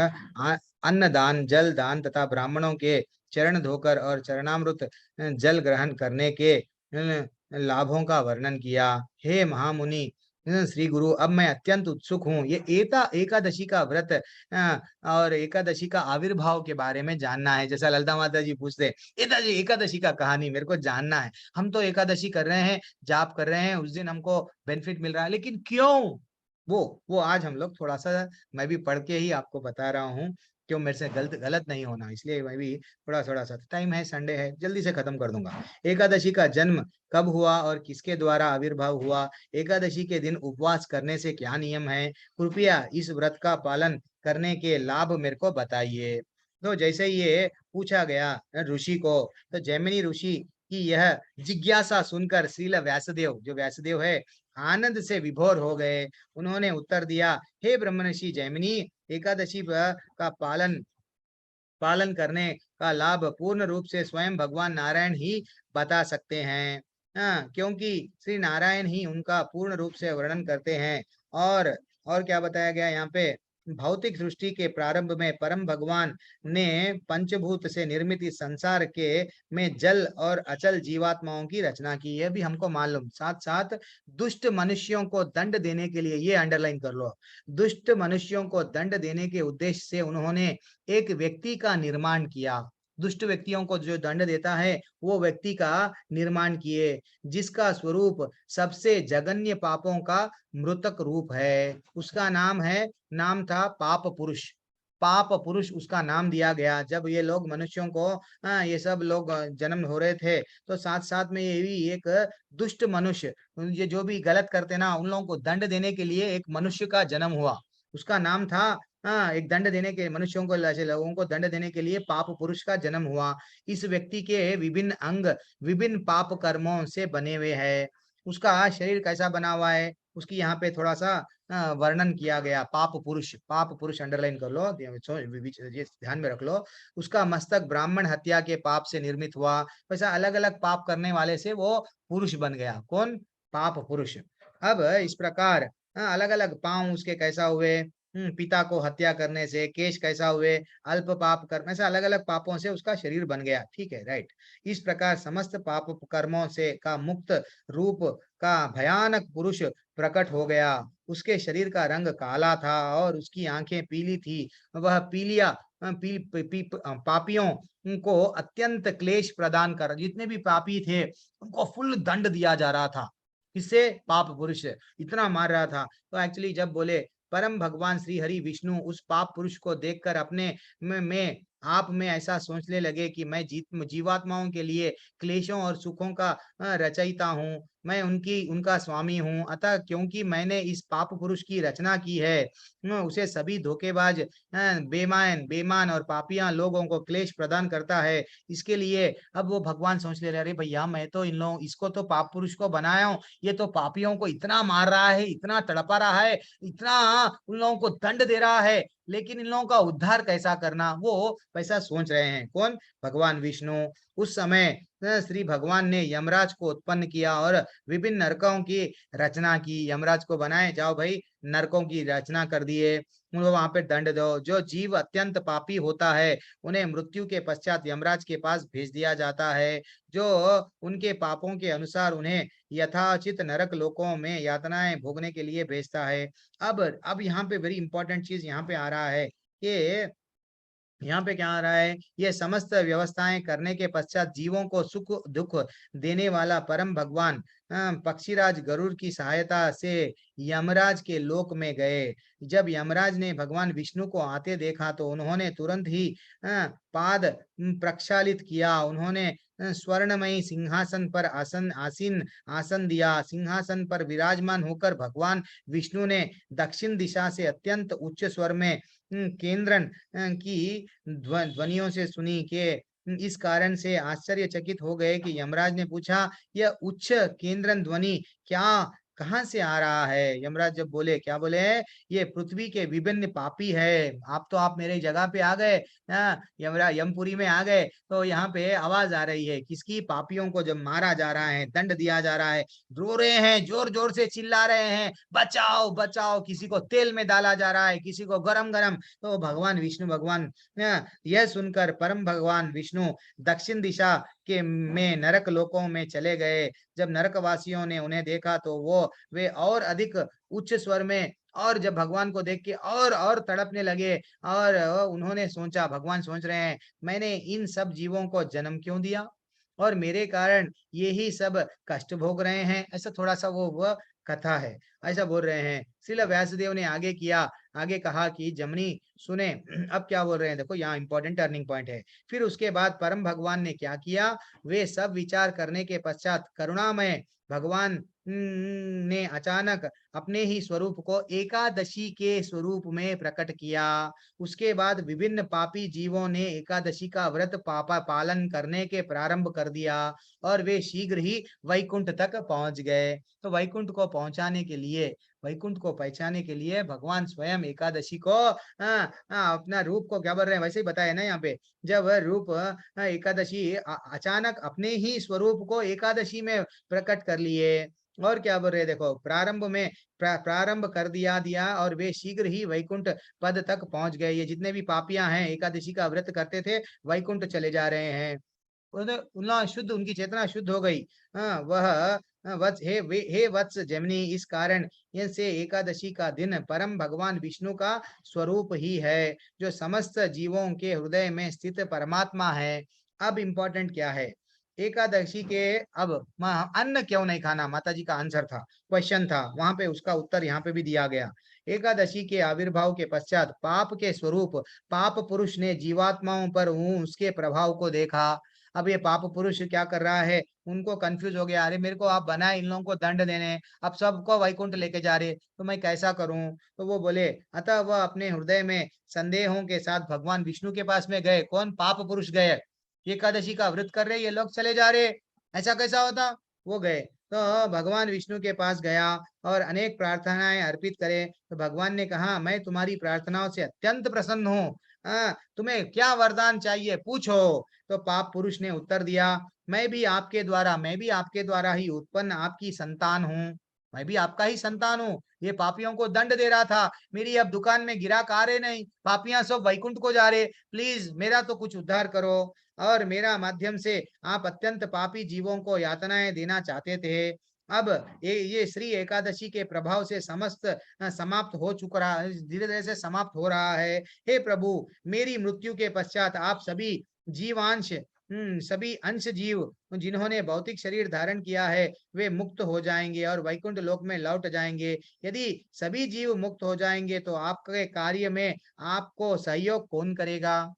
अन्नदान, जल दान तथा ब्राह्मणों के चरण धोकर और चरणामृत जल ग्रहण करने के लाभों का वर्णन किया। हे महामुनि श्री गुरु, अब मैं अत्यंत उत्सुक हूँ ये एकादशी का व्रत और एकादशी का आविर्भाव के बारे में जानना है। जैसा ललिता माता जी पूछते, एकादशी का कहानी मेरे को जानना है। हम तो एकादशी कर रहे हैं, जाप कर रहे हैं, उस दिन हमको बेनिफिट मिल रहा है, लेकिन क्यों? वो आज हम लोग थोड़ा सा, मैं भी पढ़ के ही आपको बता रहा हूँ, क्यों मेरे से गलत नहीं होना, इसलिए मैं भी थोड़ा सा, टाइम है, संडे है, जल्दी से खत्म कर दूंगा। एकादशी का जन्म कब हुआ और किसके द्वारा आविर्भाव हुआ? एकादशी के दिन उपवास करने से क्या नियम है? कृपया इस व्रत का पालन करने के लाभ मेरे को बताइए। तो जैसे ये पूछा गया ऋषि को, तो जैमिनी ऋषि की यह जिज्ञासा सुनकर श्रील व्यासदेव, जो व्यासदेव है, आनंद से विभोर हो गए। उन्होंने उत्तर दिया, हे ब्रह्मर्षि जैमिनी, एकादशी का पालन करने का लाभ पूर्ण रूप से स्वयं भगवान नारायण ही बता सकते हैं। क्योंकि श्री नारायण ही उनका पूर्ण रूप से वर्णन करते हैं। और क्या बताया गया यहाँ पे? भौतिक सृष्टि के प्रारंभ में परम भगवान ने पंचभूत से निर्मित इस संसार के में जल और अचल जीवात्माओं की रचना की है, भी हमको मालूम। साथ साथ दुष्ट मनुष्यों को दंड देने के लिए, ये अंडरलाइन कर लो, दुष्ट मनुष्यों को दंड देने के उद्देश्य से उन्होंने एक व्यक्ति का निर्माण किया। दुष्ट व्यक्तियों को जो दंड देता है वो व्यक्ति का निर्माण किए, जिसका स्वरूप सबसे जघन्य पापों का मृतक रूप है। उसका नाम था पाप पुरुष। पाप पुरुष उसका नाम दिया गया। जब ये लोग मनुष्यों को ये सब लोग जन्म हो रहे थे, तो साथ साथ में ये भी एक दुष्ट मनुष्य, ये जो भी गलत करते ना, उन लोगों को दंड देने के लिए एक मनुष्य का जन्म हुआ। उसका नाम था एक दंड देने के, मनुष्यों को, लोगों को दंड देने के लिए पाप पुरुष का जन्म हुआ। इस व्यक्ति के विभिन्न अंग विभिन्न पाप कर्मों से बने हुए हैं। उसका शरीर कैसा बना हुआ है, उसकी यहाँ पे थोड़ा सा वर्णन किया गया। पाप पुरुष अंडरलाइन कर लो, ध्यान में रख लो। उसका मस्तक ब्राह्मण हत्या के पाप से निर्मित हुआ। वैसा अलग अलग पाप करने वाले से वो पुरुष बन गया। कौन? पाप पुरुष। अब इस प्रकार अलग अलग पांव उसके कैसा हुए, पिता को हत्या करने से, केश कैसा हुए, अल्प पाप कर्म से, अलग अलग पापों से उसका शरीर बन गया। ठीक है, राइट। इस प्रकार समस्त पाप कर्मों से का मुक्त रूप का भयानक पुरुष प्रकट हो गया। उसके शरीर का रंग काला था और उसकी आंखें पीली थी। वह पापियों को अत्यंत क्लेश प्रदान कर, जितने भी पापी थे उनको फुल दंड दिया जा रहा था। किससे? पाप पुरुष इतना मार रहा था। तो एक्चुअली जब बोले परम भगवान श्री हरि विष्णु उस पाप पुरुष को देखकर अपने में आप में ऐसा सोचने लगे कि मैं जीवात्माओं के लिए क्लेशों और सुखों का रचयिता हूँ, मैं उनका स्वामी हूँ। अतः क्योंकि मैंने इस पाप पुरुष की रचना की है, उसे सभी धोखेबाज, बेमान और पापियां लोगों को क्लेश प्रदान करता है। इसके लिए अब वो भगवान सोच ले रहे, अरे भैया मैं तो इसको तो पाप पुरुष को बनाया हूँ, ये तो पापियों को इतना मार रहा है, इतना तड़पा रहा है, इतना उन लोगों को दंड दे रहा है, लेकिन इन लोगों का उद्धार कैसा करना, वो वैसा सोच रहे हैं। कौन? भगवान विष्णु। उस समय श्री भगवान ने यमराज को उत्पन्न किया और विभिन्न नरकों की रचना की। यमराज को बनाए, जाओ भाई नरकों की रचना कर दिए, उनको वहां पे दंड दो। जो जीव अत्यंत पापी होता है उन्हें मृत्यु के पश्चात यमराज के पास भेज दिया जाता है, जो उनके पापों के अनुसार उन्हें यथाचित नरक लोकों में यातनाएं भोगने के लिए भेजता है। अब यहाँ पे वेरी इंपॉर्टेंट चीज यहाँ पे आ रहा है कि यहाँ पे क्या आ रहा है, ये समस्त व्यवस्थाएं करने के पश्चात जीवों को सुख दुख देने वाला परम भगवान पक्षीराज गरुड़ की सहायता से यमराज के लोक में गए। जब यमराज ने भगवान विष्णु को आते देखा तो उन्होंने तुरंत ही पाद प्रक्षालित किया। उन्होंने स्वर्णमयी सिंहासन पर आसन दिया। सिंहासन पर विराजमान होकर भगवान विष्णु ने दक्षिण दिशा से अत्यंत उच्च स्वर में केंद्रन की ध्वनियों से सुनी के इस कारण से आश्चर्यचकित हो गए कि यमराज ने पूछा, यह उच्च केंद्रन ध्वनि कहाँ से आ रहा है? यमराज जब बोले, क्या बोले? ये पृथ्वी के विभिन्न पापी है। आप मेरे जगह पे आ गए, यमपुरी में आ गए, तो यहाँ पे आवाज आ रही है किसकी? पापियों को जब मारा जा रहा है, दंड दिया जा रहा है, रो रहे हैं, जोर जोर से चिल्ला रहे हैं, बचाओ बचाओ। किसी को तेल में डाला जा रहा है, किसी को गरम गरम। तो भगवान यह सुनकर परम भगवान विष्णु दक्षिण दिशा में नरक लोकों में चले गए। जब नरकवासियों ने उन्हें देखा तो वे और अधिक उच्च स्वर में, और जब भगवान को देख के और तड़पने लगे, और उन्होंने सोचा, भगवान सोच रहे हैं, मैंने इन सब जीवों को जन्म क्यों दिया और मेरे कारण ये ही सब कष्ट भोग रहे हैं। ऐसा थोड़ा सा वो कथा है, ऐसा बोल रहे हैं। श्रील व्यासदेव ने आगे कहा कि जमनी सुने, अब क्या बोल रहे हैं देखो, यहाँ इंपॉर्टेंट टर्निंग पॉइंट है। फिर उसके बाद परम भगवान ने क्या किया, वे सब विचार करने के पश्चात करुणामय भगवान ने अचानक अपने ही स्वरूप को एकादशी के स्वरूप में प्रकट किया। उसके बाद विभिन्न पापी जीवों ने एकादशी का व्रत पालन करने के प्रारंभ कर दिया और वे शीघ्र ही वैकुंठ तक पहुंच गए। तो वैकुंठ को पहुंचाने के लिए, वैकुंठ को पहचाने के लिए भगवान स्वयं एकादशी को अपना रूप को क्या बोल रहे हैं, वैसे ही बताया ना यहाँ पे, जब रूप एकादशी अचानक अपने ही स्वरूप को एकादशी में प्रकट कर लिए। और क्या बोल रहे हैं, देखो प्रारंभ में प्रारंभ कर दिया और वे शीघ्र ही वैकुंठ पद तक पहुंच गए। ये जितने भी पापियां हैं एकादशी का व्रत करते थे वैकुंठ चले जा रहे हैं। उन्हें शुद्ध, उनकी चेतना शुद्ध हो गई। वह वत्स हे वत्स जमनी, इस कारण से एकादशी का दिन परम भगवान विष्णु का स्वरूप ही है, जो समस्त जीवों के हृदय में स्थित परमात्मा है। अब इम्पोर्टेंट क्या है, एकादशी के अब अन्न क्यों नहीं खाना, माता जी का आंसर था, क्वेश्चन था वहां पे, उसका उत्तर यहाँ पे भी दिया गया। एकादशी के आविर्भाव के पश्चात पाप के स्वरूप पाप पुरुष ने जीवात्माओं पर उसके प्रभाव को देखा। अब ये पाप पुरुष क्या कर रहा है, उनको कंफ्यूज हो गया, अरे मेरे को आप बनाए इन लोगों को दंड देने, अब सबको वैकुंठ लेके जा रहे, तो मैं कैसा करूं। तो वो बोले, अतः वह अपने हृदय में संदेहों के साथ भगवान विष्णु के पास में गए। कौन, पाप पुरुष गए, एकादशी का व्रत कर रहे, ये लोग चले जा रहे, ऐसा कैसा होता। वो गए तो भगवान विष्णु के पास गया और अनेक प्रार्थनाएं अर्पित करे। तो भगवान ने कहा, मैं तुम्हारी प्रार्थनाओं से अत्यंत प्रसन्न हूँ, तुम्हें क्या वरदान चाहिए पूछो। तो पाप पुरुष ने उत्तर दिया, मैं भी आपके द्वारा ही उत्पन्न आपकी संतान हूँ, मैं भी आपका ही संतान हूँ। ये पापियों को दंड दे रहा था, मेरी अब दुकान में गिराक आ रहे नहीं, पापियां सब वैकुंठ को जा रहे, प्लीज मेरा तो कुछ उद्धार करो। और मेरा माध्यम से आप अत्यंत पापी जीवों को यातनाएं देना चाहते थे। अब ये श्री एकादशी के प्रभाव से समस्त समाप्त हो चुका है, धीरे धीरे से समाप्त हो रहा है। हे प्रभु, मेरी मृत्यु के पश्चात आप सभी जीवांश, सभी अंश जीव जिन्होंने भौतिक शरीर धारण किया है वे मुक्त हो जाएंगे और वैकुंठ लोक में लौट जाएंगे। यदि सभी जीव मुक्त हो जाएंगे तो आपके कार्य में आपको सहयोग कौन करेगा।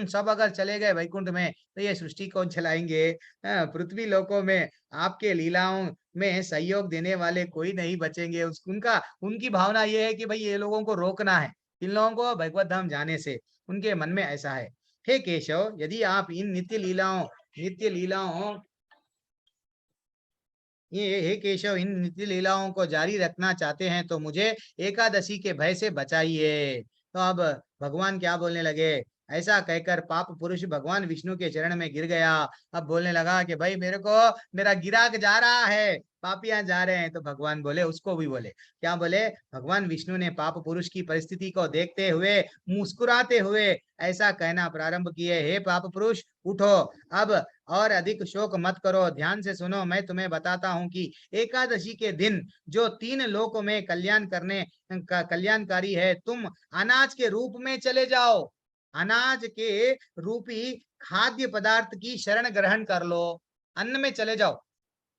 सब अगर चले गए वैकुंठ में तो ये सृष्टि कौन चलाएंगे। पृथ्वी लोकों में आपके लीलाओं में सहयोग देने वाले कोई नहीं बचेंगे। उनकी भावना ये है कि भाई ये लोगों को रोकना है, इन लोगों को भगवत धाम जाने से, उनके मन में ऐसा है। हे केशव, यदि आप इन नित्य लीलाओं हे केशव, इन नित्य लीलाओं को जारी रखना चाहते हैं तो मुझे एकादशी के भय से बचाइए। तो अब भगवान क्या बोलने लगे, ऐसा कहकर पाप पुरुष भगवान विष्णु के चरण में गिर गया। अब बोलने लगा कि भाई मेरा गिराक जा रहा है, पापियां जा रहे हैं। तो भगवान बोले, उसको भी बोले, क्या बोले, भगवान विष्णु ने पाप पुरुष की परिस्थिति को देखते हुए मुस्कुराते हुए ऐसा कहना प्रारंभ किए, हे पाप पुरुष उठो, अब और अधिक शोक मत करो, ध्यान से सुनो, मैं तुम्हें बताता हूँ कि एकादशी के दिन जो 3 लोकों में कल्याणकारी है, तुम अनाज के रूप में चले जाओ, अनाज के रूपी खाद्य पदार्थ की शरण ग्रहण कर लो, अन्न में चले जाओ।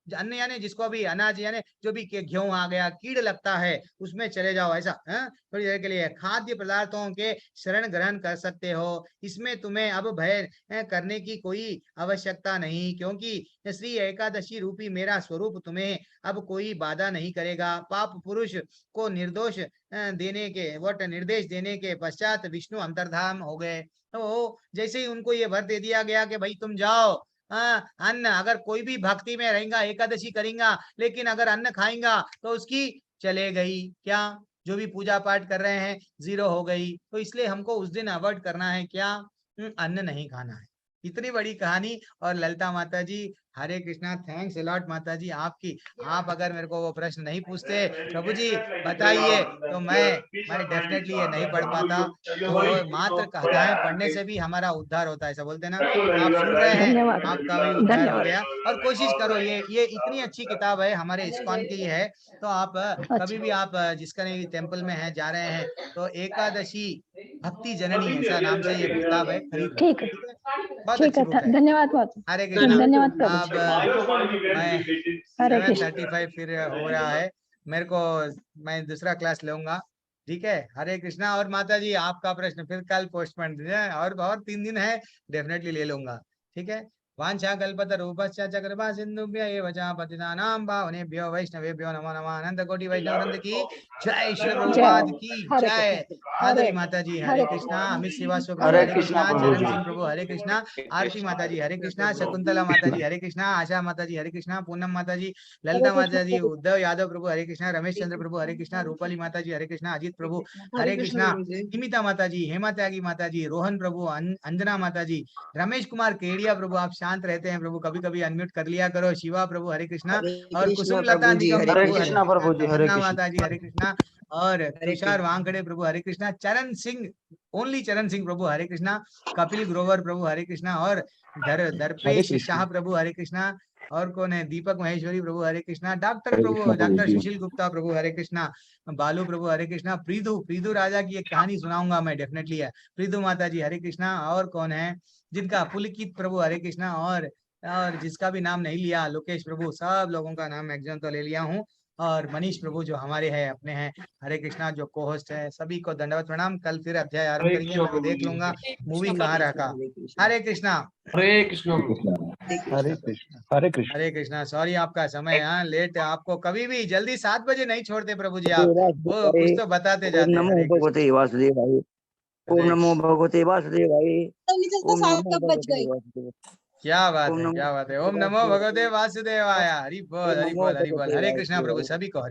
अन्न यानी जिसको भी अनाज यानी जो भी गेहूं आ गया, कीड़ लगता है, उसमें चले जाओ, ऐसा थोड़ी देर के लिए खाद्य पदार्थों के शरण ग्रहण कर सकते हो। इसमें तुम्हें अब भय करने की कोई आवश्यकता नहीं, क्योंकि श्री एकादशी रूपी मेरा स्वरूप तुम्हें अब कोई बाधा नहीं करेगा। पाप पुरुष को निर्देश देने के पश्चात विष्णु अंतर्धान हो गए। तो जैसे ही उनको ये वर दे दिया गया कि भाई तुम जाओ, अन्न अगर कोई भी भक्ति में रहेगा, एकादशी करेगा, लेकिन अगर अन्न खाएगा तो उसकी चले गई, क्या, जो भी पूजा पाठ कर रहे हैं 0 हो गई। तो इसलिए हमको उस दिन अवॉइड करना है, क्या, अन्न नहीं खाना है। इतनी बड़ी कहानी। और ललिता माता जी, हरे कृष्णा, थैंक्स अलॉट माता जी आपकी। आप अगर मेरे को वो प्रश्न नहीं पूछते, प्रभु जी बताइए, तो मैं डेफिनेटली ये नहीं पढ़ पाता। तो मात्र कथाएं पढ़ने से भी हमारा उद्धार होता है, ऐसा बोलते ना। आप सुन रहे हैं, आपका भी उद्धार हो गया। और कोशिश करो, ये इतनी अच्छी किताब है, हमारे इस्कॉन की है। तो आप कभी भी आप जिसका नहीं टेम्पल में है, जा रहे हैं, तो एकादशी भक्ति जननी ऐसा नाम से ये किताब है, खरीद। ठीक है, बहुत अच्छी बुक है। धन्यवाद। हरे कृष्णा। धन्यवाद प्रभु। अब मैं 7:35 फिर हो रहा है, मेरे को, मैं दूसरा क्लास लूंगा, ठीक है। हरे कृष्णा। और माता जी आपका प्रश्न फिर कल पोस्टपोन और 3 दिन है, डेफिनेटली ले लूंगा, ठीक है। वांछा कल्पतरूपश्च कृपा सिंधुभ्य एव च पतितानां पावनेभ्यो वैष्णवेभ्यो नमो नमः। अनंत कोटि वैष्णव वृंद की जय, श्री प्रभुपाद की जय। माधुरी माता जी हरे कृष्णा। अमित श्रीवास्तव प्रभु हरे कृष्णा। चरण सिंह प्रभु हरे कृष्णा। आरती माता जी हरे कृष्णा। शकुंतला माता जी हरे कृष्णा। आशा माता जी हरे कृष्णा। पूनम माता जी, ललिता माता जी, उद्धव यादव प्रभु हरे कृष्णा। रमेश चंद्र प्रभु हरे कृष्णा। रूपाली माता जी हरे कृष्णा। अजीत प्रभु हरे कृष्णा। हिमिता माता जी, हेमा त्यागी माता जी, रोहन प्रभु, अंजना माता जी, रमेश कुमार केडिया प्रभु आप शांत रहते हैं प्रभु, कभी कभी अनम्यूट कर लिया करो। शिवा प्रभु हरे कृष्णा, और कृष्णा कुसुम लता प्रभु जी, निगम हरे प्रभु कृष्णा प्रभु जी, हरे प्रसन्ना कृष्णा। माता जी हरे कृष्णा, और तुषार कृष्णा। वांगड़े प्रभु हरे कृष्णा, चरण सिंह ओनली चरण सिंह प्रभु हरे कृष्णा, कपिल ग्रोवर प्रभु हरे कृष्णा, और दर्पेश शाह प्रभु हरे कृष्णा, और कौन है, दीपक महेश्वरी प्रभु हरे कृष्णा, डॉक्टर सुशील गुप्ता प्रभु हरे कृष्णा, बालू प्रभु हरे कृष्णा, प्रीतु राजा की एक कहानी सुनाऊंगा मैं डेफिनेटली है, प्रीतु माता जी हरे कृष्णा, और कौन है जिनका पुलकित प्रभु हरे कृष्णा, और जिसका भी नाम नहीं लिया, लोकेश प्रभु, सब लोगों का नाम मैक्सिमम तो ले लिया हूँ, और मनीष प्रभु जो हमारे हैं अपने हैं हरे कृष्णा, जो को होस्ट है, सभी को दंडवत प्रणाम। कल फिर अध्याय आरंभ करेंगे, मैं वो देख लूंगा मूवी कहाँ रखा। हरे कृष्णा हरे कृष्णा हरे कृष्णा। हरे कृष्णा। हरे कृष्णा। सॉरी आपका समय यहाँ लेट, आपको कभी भी जल्दी 7 बजे नहीं छोड़ते प्रभु जी, आप वो कुछ तो बताते जाते हैं। नमो भगवते वासुदेवाय, ओम नमो भगवते वासुदेवाय, ओम नमो भगवते वासुदेवाय। क्या बात है, ओम क्या नमो बात है। ओम नमो भगवते वासुदेवाय, हरि बोल हरि बोल हरि बोल। हरे कृष्णा प्रभु, सभी को हरे